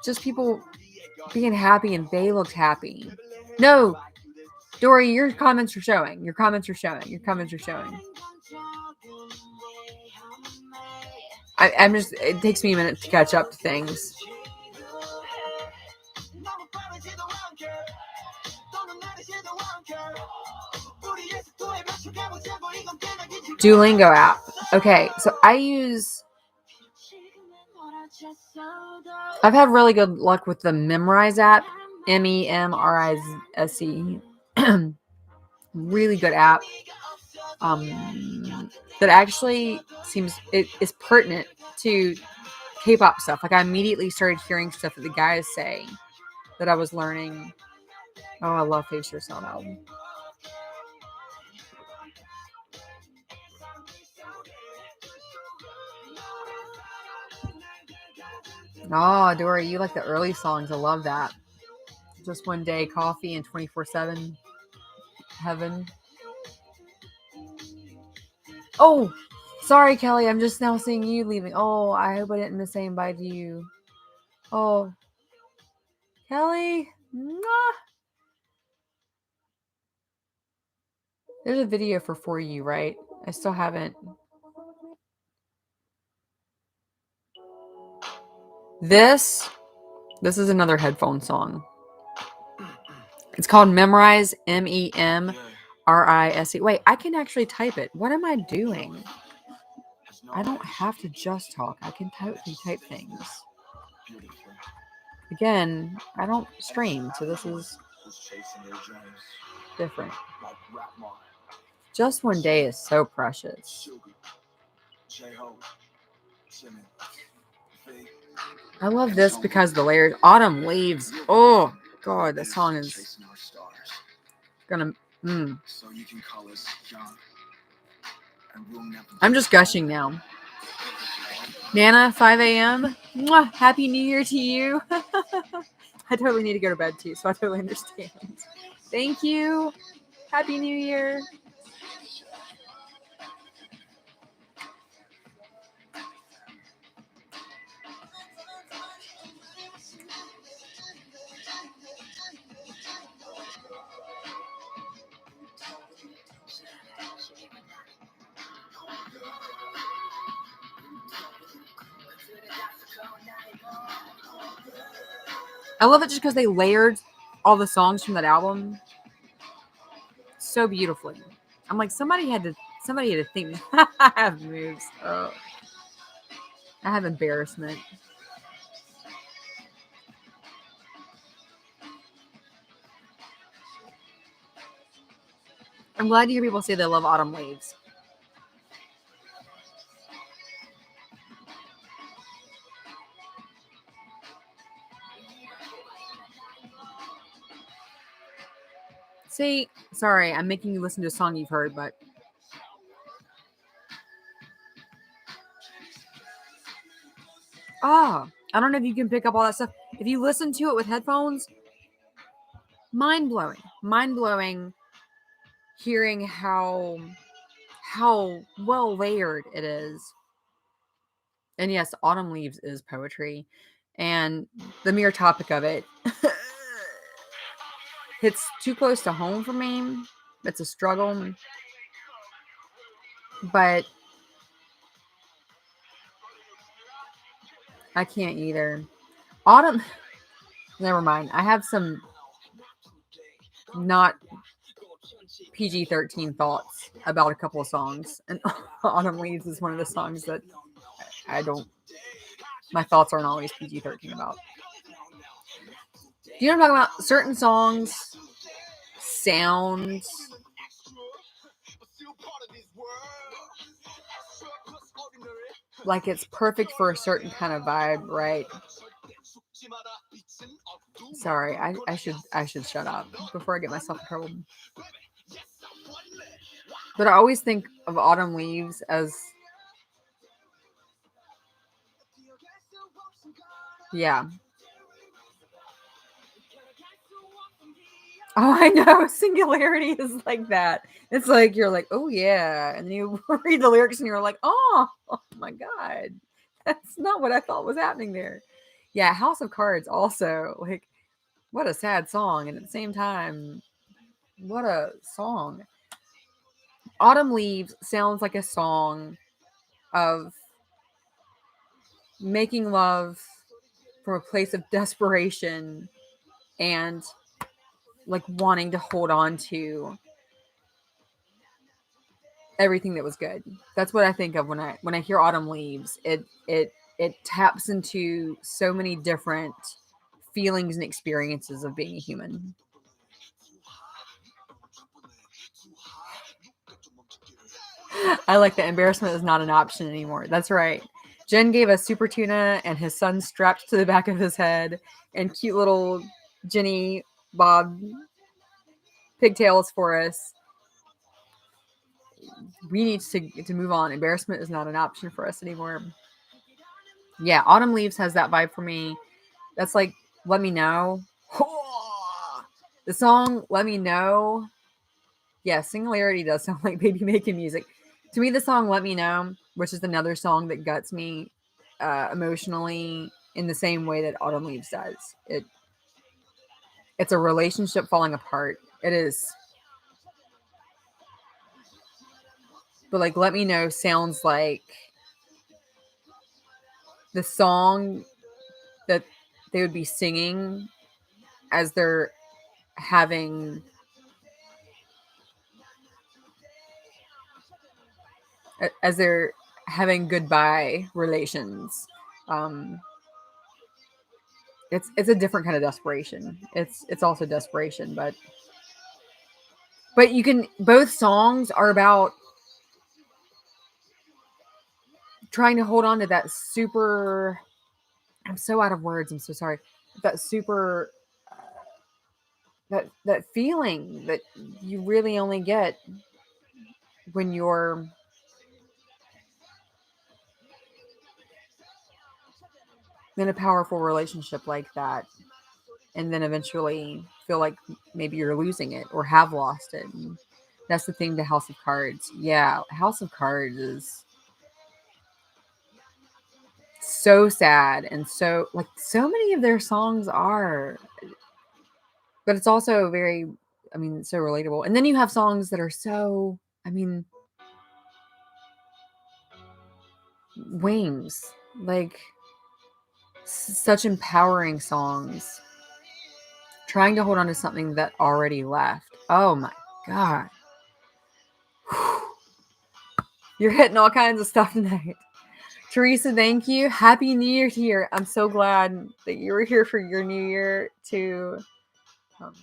just people being happy, and they looked happy. No, Dory, your comments are showing. I'm just, it takes me a minute to catch up to things. Duolingo app. Okay, so I've had really good luck with the Memrise app. MEMRISE. Really good app. That actually it is pertinent to K-pop stuff. Like, I immediately started hearing stuff that the guys say that I was learning. Oh, I love Face Yourself album. Oh, Dory, you like the early songs. I love that. Just One Day, Coffee, and 24/7 Heaven. Oh, sorry, Kelly. I'm just now seeing you leaving. Oh, I hope I didn't miss saying bye to you. Oh, Kelly. Mwah. There's a video for you, right? I still haven't. This is another headphone song. It's called Memrise, MEMRISE. Wait, I can actually type it. What am I doing? I don't have to just talk. I can type things. Again, I don't stream, so this is different. Just one day is so precious. I love this because the layered autumn leaves. Oh God, this song is gonna. I'm just gushing now. Nana, 5 a.m. Mwah, Happy New Year to you. I totally need to go to bed too, so I totally understand. Thank you. Happy New Year. I love it just because they layered all the songs from that album so beautifully. I'm like, somebody had to think. I have moves. Oh, I have embarrassment. I'm glad to hear people say they love autumn leaves. See, sorry, I'm making you listen to a song you've heard, but I don't know if you can pick up all that stuff. If you listen to it with headphones, mind blowing. Hearing how well layered it is. And yes, autumn leaves is poetry, and the mere topic of it hits too close to home for me. It's a struggle, but I can't either. Autumn. Never mind. I have some not PG-13 thoughts about a couple of songs, and Autumn Leaves is one of the songs that I don't. My thoughts aren't always PG-13 about. Do you know what I'm talking about? Certain songs sound like it's perfect for a certain kind of vibe, right? Sorry, I should shut up before I get myself in trouble. But I always think of Autumn Leaves as yeah. Oh, I know. Singularity is like that. It's like you're like, oh yeah, and then you read the lyrics and you're like, oh my god, that's not what I thought was happening there. Yeah, House of Cards also like what a sad song, and at the same time, what a song. Autumn Leaves sounds like a song of making love from a place of desperation and like wanting to hold on to everything that was good. That's what I think of when I hear Autumn Leaves. It taps into so many different feelings and experiences of being a human. I like that embarrassment is not an option anymore. That's right. Jen gave us Super Tuna and his son strapped to the back of his head and cute little Jenny Bob pigtails for us. We need to move on. Embarrassment is not an option for us anymore. Yeah, Autumn Leaves has that vibe for me. That's like Let Me Know. The song Let Me Know. Yeah, Singularity does sound like baby making music. To me, the song Let Me Know, which is another song that guts me emotionally in the same way that Autumn Leaves does. It's a relationship falling apart. It is. but like Let Me Know sounds like the song that they would be singing as they're having as they're having goodbye relations. Um, it's a different kind of desperation. It's also desperation, but you can both songs are about trying to hold on to that super. I'm so out of words. I'm so sorry. That super that feeling that you really only get when you're in a powerful relationship like that, and then eventually feel like maybe you're losing it or have lost it. And that's the thing to House of Cards. Yeah, House of Cards is so sad, and so like so many of their songs are, but it's also very, I mean, so relatable. And then you have songs that are so, I mean, Wings, like such empowering songs, trying to hold on to something that already left. Oh my god. You're hitting all kinds of stuff tonight. Teresa, thank you. Happy New Year to you. I'm so glad that you were here for your New Year too. Um,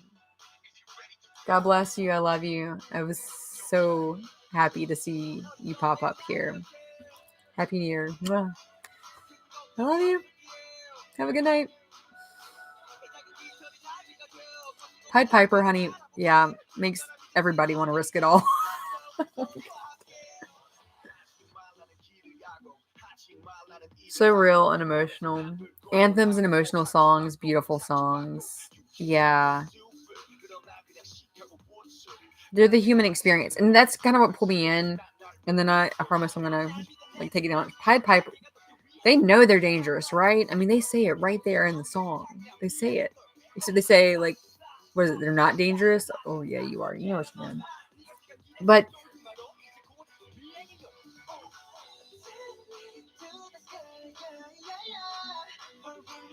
God bless you. I love you. I was so happy to see you pop up here. Happy New Year. Mwah. I love you. Have a good night. Pied Piper, honey. Yeah, makes everybody want to risk it all. So real and emotional. Anthems and emotional songs, beautiful songs. Yeah. They're the human experience. And that's kind of what pulled me in. And then I promise I'm gonna like take it down. Pied Piper. They know they're dangerous, right? I mean, they say it right there in the song. They say it. So they say like, what is it? They're not dangerous. Oh yeah, you are. You know what you mean. But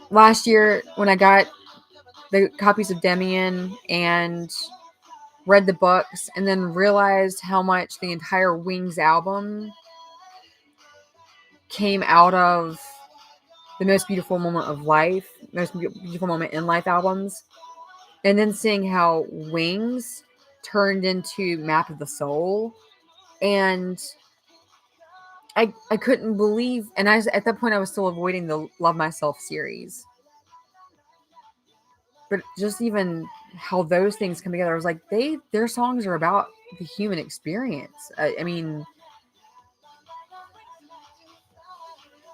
last year when I got the copies of Demian and read the books and then realized how much the entire Wings album came out of the most beautiful moment of life, most beautiful moment in life albums, and then seeing how Wings turned into Map of the Soul, and I couldn't believe, and at that point I was still avoiding the Love Myself series, but just even how those things come together, I was like, their songs are about the human experience. I mean,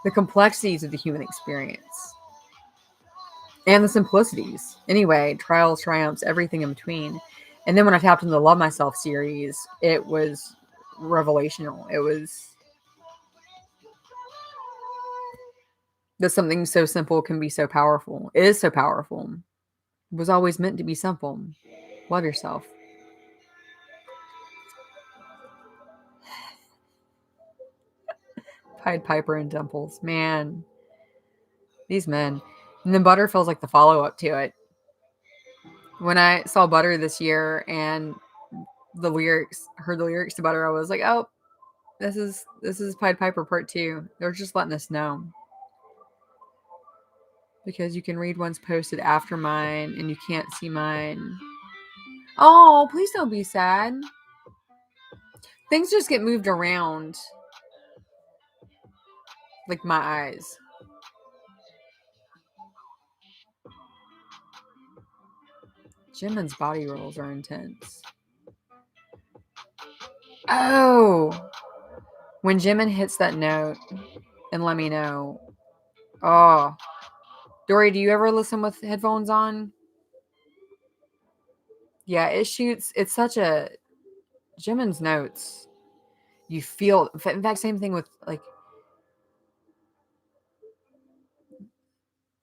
the complexities of the human experience and the simplicities. Anyway, trials, triumphs, everything in between. And then when I tapped into the Love Myself series, it was revelational. It was that something so simple can be so powerful. It is so powerful. It was always meant to be simple. Love yourself. Pied Piper and Dimples. Man, these men. And then Butter feels like the follow up to it. When I saw Butter this year and heard the lyrics to Butter, I was like, oh, this is Pied Piper Part 2. They're just letting us know. Because you can read ones posted after mine and you can't see mine. Oh, please don't be sad. Things just get moved around. Like my eyes. Jimin's body rolls are intense. Oh, when Jimin hits that note and Let Me Know. Oh, Dory, do you ever listen with headphones on? Yeah, it shoots. It's such a Jimin's notes. You feel. In fact, same thing with like.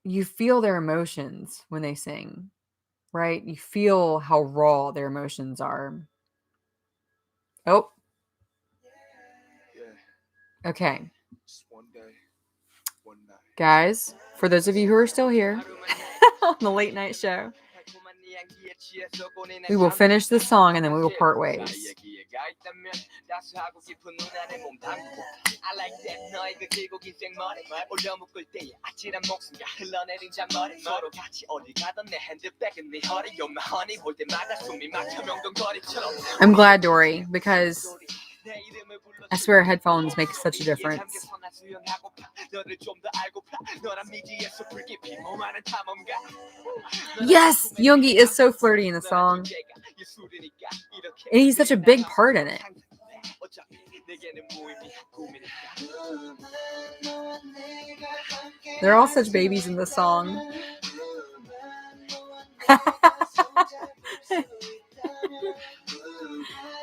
You feel their emotions when they sing, right? You feel how raw their emotions are. Oh, Okay. Guys, for those of you who are still here on the late night show, we will finish this song and then we will part ways. I'm glad, Dory, because I swear headphones make such a difference. Yes, Yoongi is so flirty in the song. And he's such a big part in it. They're all such babies in the song.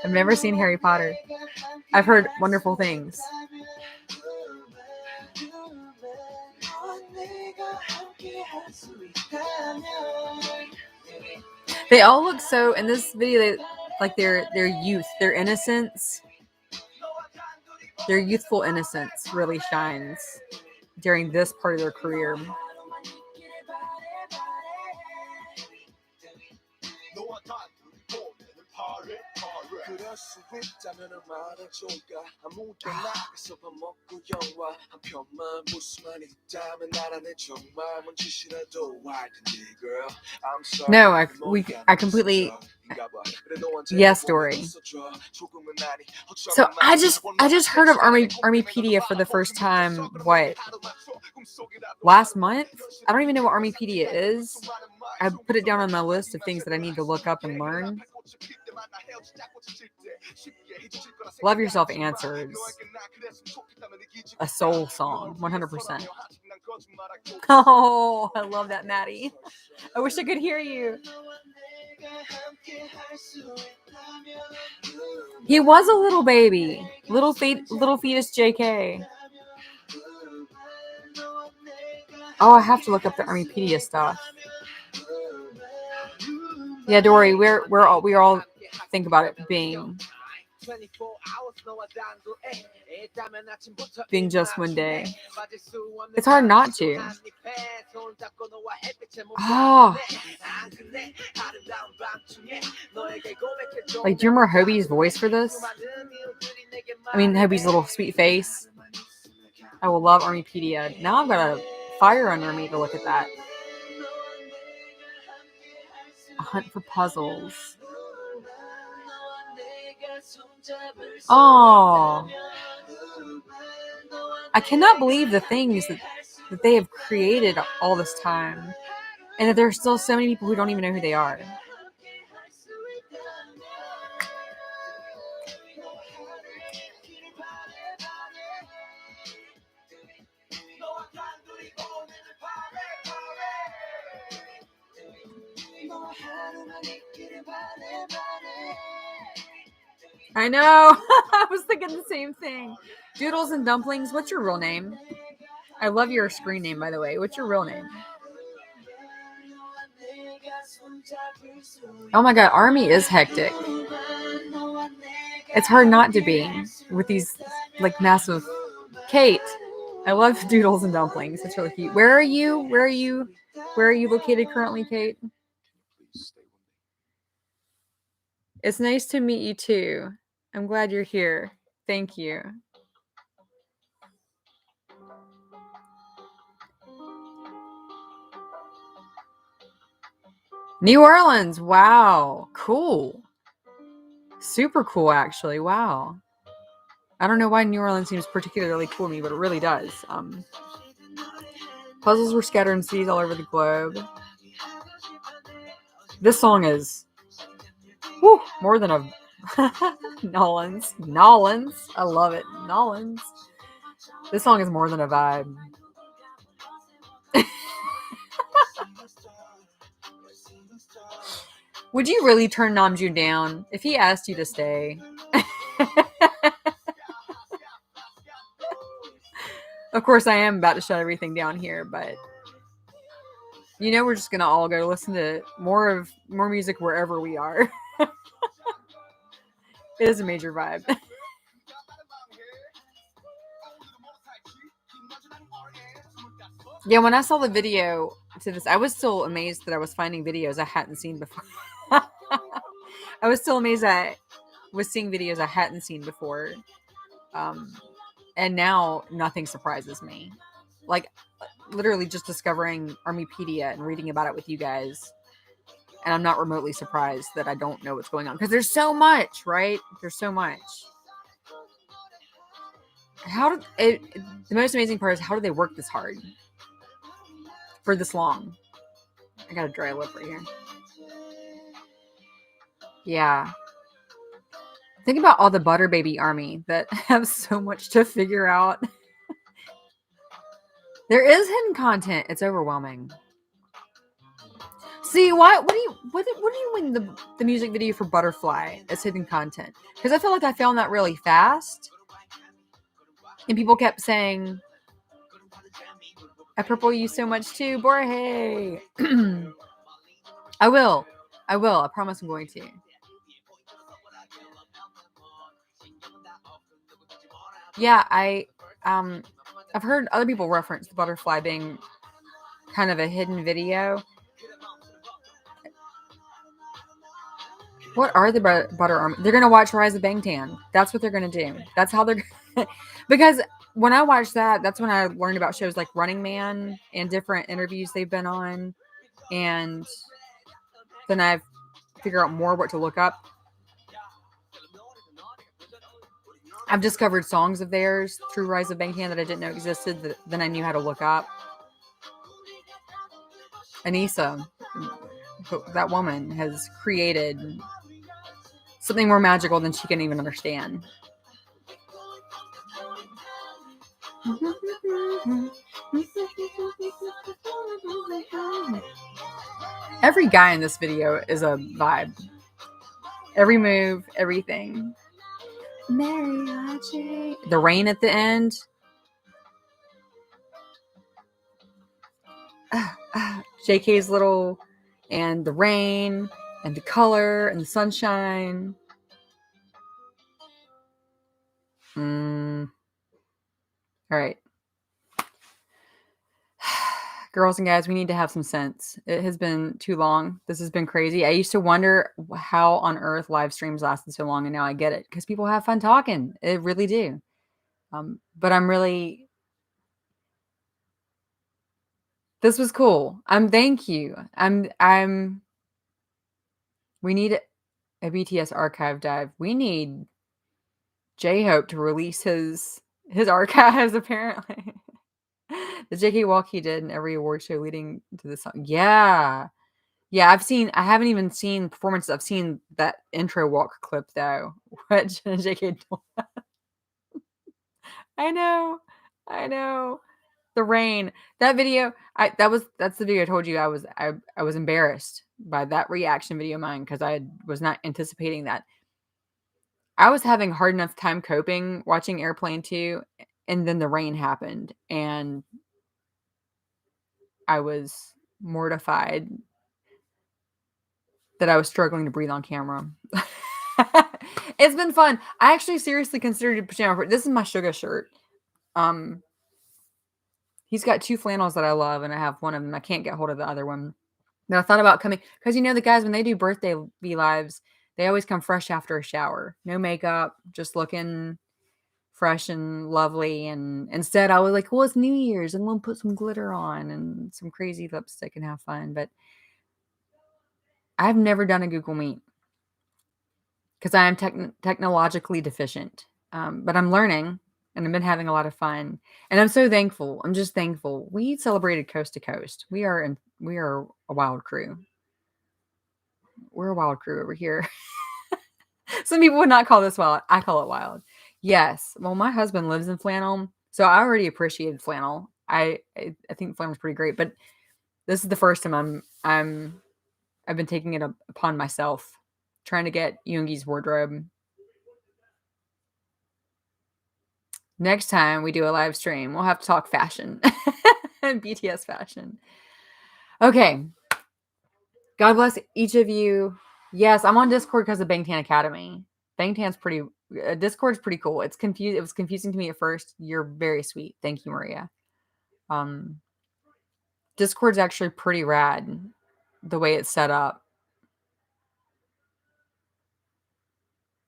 I've never seen Harry Potter. I've heard wonderful things. They all look so in this video, like their youth, their innocence, their youthful innocence really shines during this part of their career. No, I completely yes, Dory. So I just heard of Armypedia for the first time. What? Last month? I don't even know what Armypedia is. I put it down on my list of things that I need to look up and learn. Love Yourself Answers. A soul song, 100%. Oh, I love that, Maddie. I wish I could hear you. He was a little baby. Little fetus JK. Oh, I have to look up the Armypedia stuff. Yeah, Dory, we all think about it being just one day. It's hard not to. Oh. Like, do you remember Hobie's voice for this? I mean, Hobie's little sweet face. I will love Armypedia. Now I've got a fire under me to look at that. A Hunt for Puzzles. Oh, I cannot believe the things that they have created all this time, and that there are still so many people who don't even know who they are. I know. I was thinking the same thing. Doodles and Dumplings, what's your real name? I love your screen name, by the way. What's your real name? Oh my god, Army is hectic. It's hard not to be with these like massive. Kate, I love Doodles and Dumplings. It's really cute. Where are you? Where are you located currently, Kate? It's nice to meet you too. I'm glad you're here. Thank you. New Orleans. Wow. Cool. Super cool, actually. Wow. I don't know why New Orleans seems particularly cool to me, but it really does. Puzzles were scattered in cities all over the globe. This song is more than a Nolans. I love it. Nolans. This song is more than a vibe. Would you really turn Namjoon down if he asked you to stay? Of course, I am about to shut everything down here, but we're just gonna all go listen to more music wherever we are. It is a major vibe. Yeah, when I saw the video to this, I was still amazed that I was finding videos I hadn't seen before. I was still amazed that I was seeing videos I hadn't seen before. Um, and now nothing surprises me. Like, literally just discovering Armypedia and reading about it with you guys. And I'm not remotely surprised that I don't know what's going on. Because there's so much, right? There's so much. The most amazing part is how do they work this hard? For this long? I got a dry lip right here. Yeah. Think about all the Butter Baby army that have so much to figure out. There is hidden content. It's overwhelming. See, what do you mean the music video for Butterfly is hidden content? Because I feel like I found that really fast. And people kept saying, I purple you so much too, Borahae. I will. I promise I'm going to. Yeah, I've heard other people reference the Butterfly being kind of a hidden video. What are the Butter Army? They're gonna watch Rise of Bangtan. That's what they're gonna do. That's how they're because when I watched that, that's when I learned about shows like Running Man and different interviews they've been on, and then I figure out more what to look up. I've discovered songs of theirs through Rise of Bangtan that I didn't know existed. That then I knew how to look up. Anissa, that woman, has created something more magical than she can even understand. Every guy in this video is a vibe. Every move, everything. Mariachi. The rain at the end. JK's little, and the rain, and the color, and the sunshine. All right. Girls and guys, we need to have some sense. It has been too long. This has been crazy. I used to wonder how on earth live streams lasted so long, and now I get it because people have fun talking. It really do. But I'm really. This was cool. Thank you. We need a BTS archive dive. We need J-Hope to release his archives. Apparently, the JK walk he did in every award show leading to the song. Yeah. I haven't even seen performances. I've seen that intro walk clip though. What JK I know. The rain. That video, that's the video I told you I was embarrassed by that reaction video of mine because I was not anticipating that. I was having hard enough time coping watching Airplane 2, and then the rain happened, and I was mortified that I was struggling to breathe on camera. It's been fun. I actually seriously considered pajama. This is my Sugar shirt. He's got 2 flannels that I love, and I have one of them. I can't get hold of the other one. But I thought about coming because the guys when they do birthday V lives, they always come fresh after a shower, no makeup, just looking fresh and lovely. And instead, I was like, "Well, it's New Year's, and we'll put some glitter on and some crazy lipstick and have fun." But I've never done a Google Meet because I am technologically deficient. But I'm learning, and I've been having a lot of fun, and I'm so thankful. I'm just thankful. We celebrated coast to coast. We are a wild crew. We're a wild crew over here. Some people would not call this wild. I call it wild. Yes. Well, my husband lives in flannel, so I already appreciated flannel. I think flannel's pretty great, but this is the first time I've been taking it upon myself, trying to get Yoongi's wardrobe. Next time we do a live stream, we'll have to talk fashion and BTS fashion. Okay. God bless each of you. Yes, I'm on Discord because of Bangtan Academy. Bangtan's pretty. Discord's pretty cool. It's confused. It was confusing to me at first. You're very sweet. Thank you, Maria. Discord's actually pretty rad the way it's set up.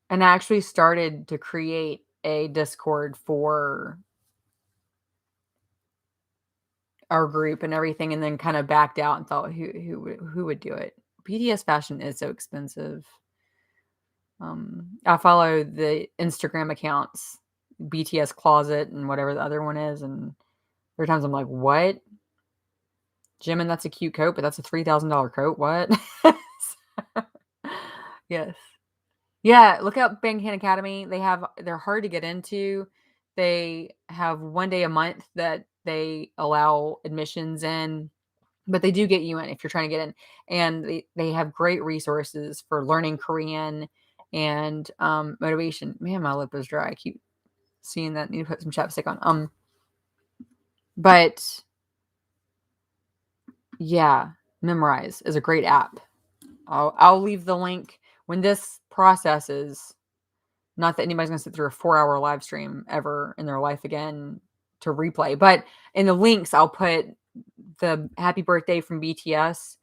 And I actually started to create a Discord for our group and everything, and then kind of backed out and thought who would do it. BTS fashion is so expensive. I follow the Instagram accounts, BTS Closet and whatever the other one is, and there are times I'm like, what? Jimin, that's a cute coat, but that's a $3,000 coat. What? Yes. Yeah, look up Bangtan Academy. They're hard to get into. They have one day a month that they allow admissions in, but they do get you in if you're trying to get in. And they have great resources for learning Korean and motivation. Man, my lip is dry. I keep seeing that. Need to put some chapstick on. But yeah, Memorize is a great app. I'll leave the link when this processes. Not that anybody's gonna sit through a 4-hour live stream ever in their life again to replay, but in the links, I'll put the happy birthday from BTS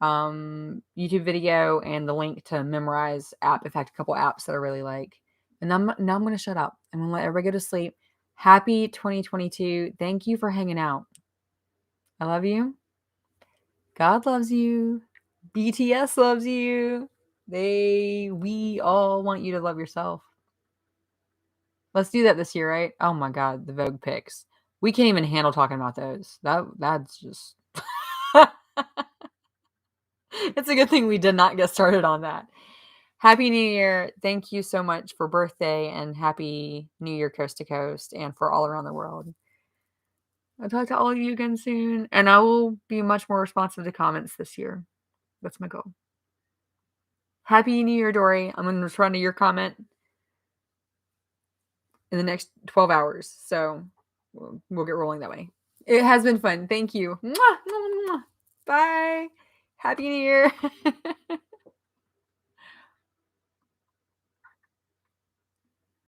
YouTube video and the link to Memorize app. In fact, a couple apps that I really like. And now I'm gonna shut up. I'm gonna let everybody go to sleep. Happy 2022. Thank you for hanging out. I love you. God loves you. BTS loves you. We all want you to love yourself. Let's do that this year, right? Oh my god, the Vogue pics. We can't even handle talking about those. That's just it's a good thing we did not get started on that. Happy New Year. Thank you so much for birthday and happy New Year coast to coast and for all around the world. I'll talk to all of you again soon, and I will be much more responsive to comments this year. That's my goal. Happy New Year, Dory. I'm going to respond to your comment in the next 12 hours. So we'll get rolling that way. It has been fun. Thank you. Mwah, mwah, mwah. Bye. Happy New Year.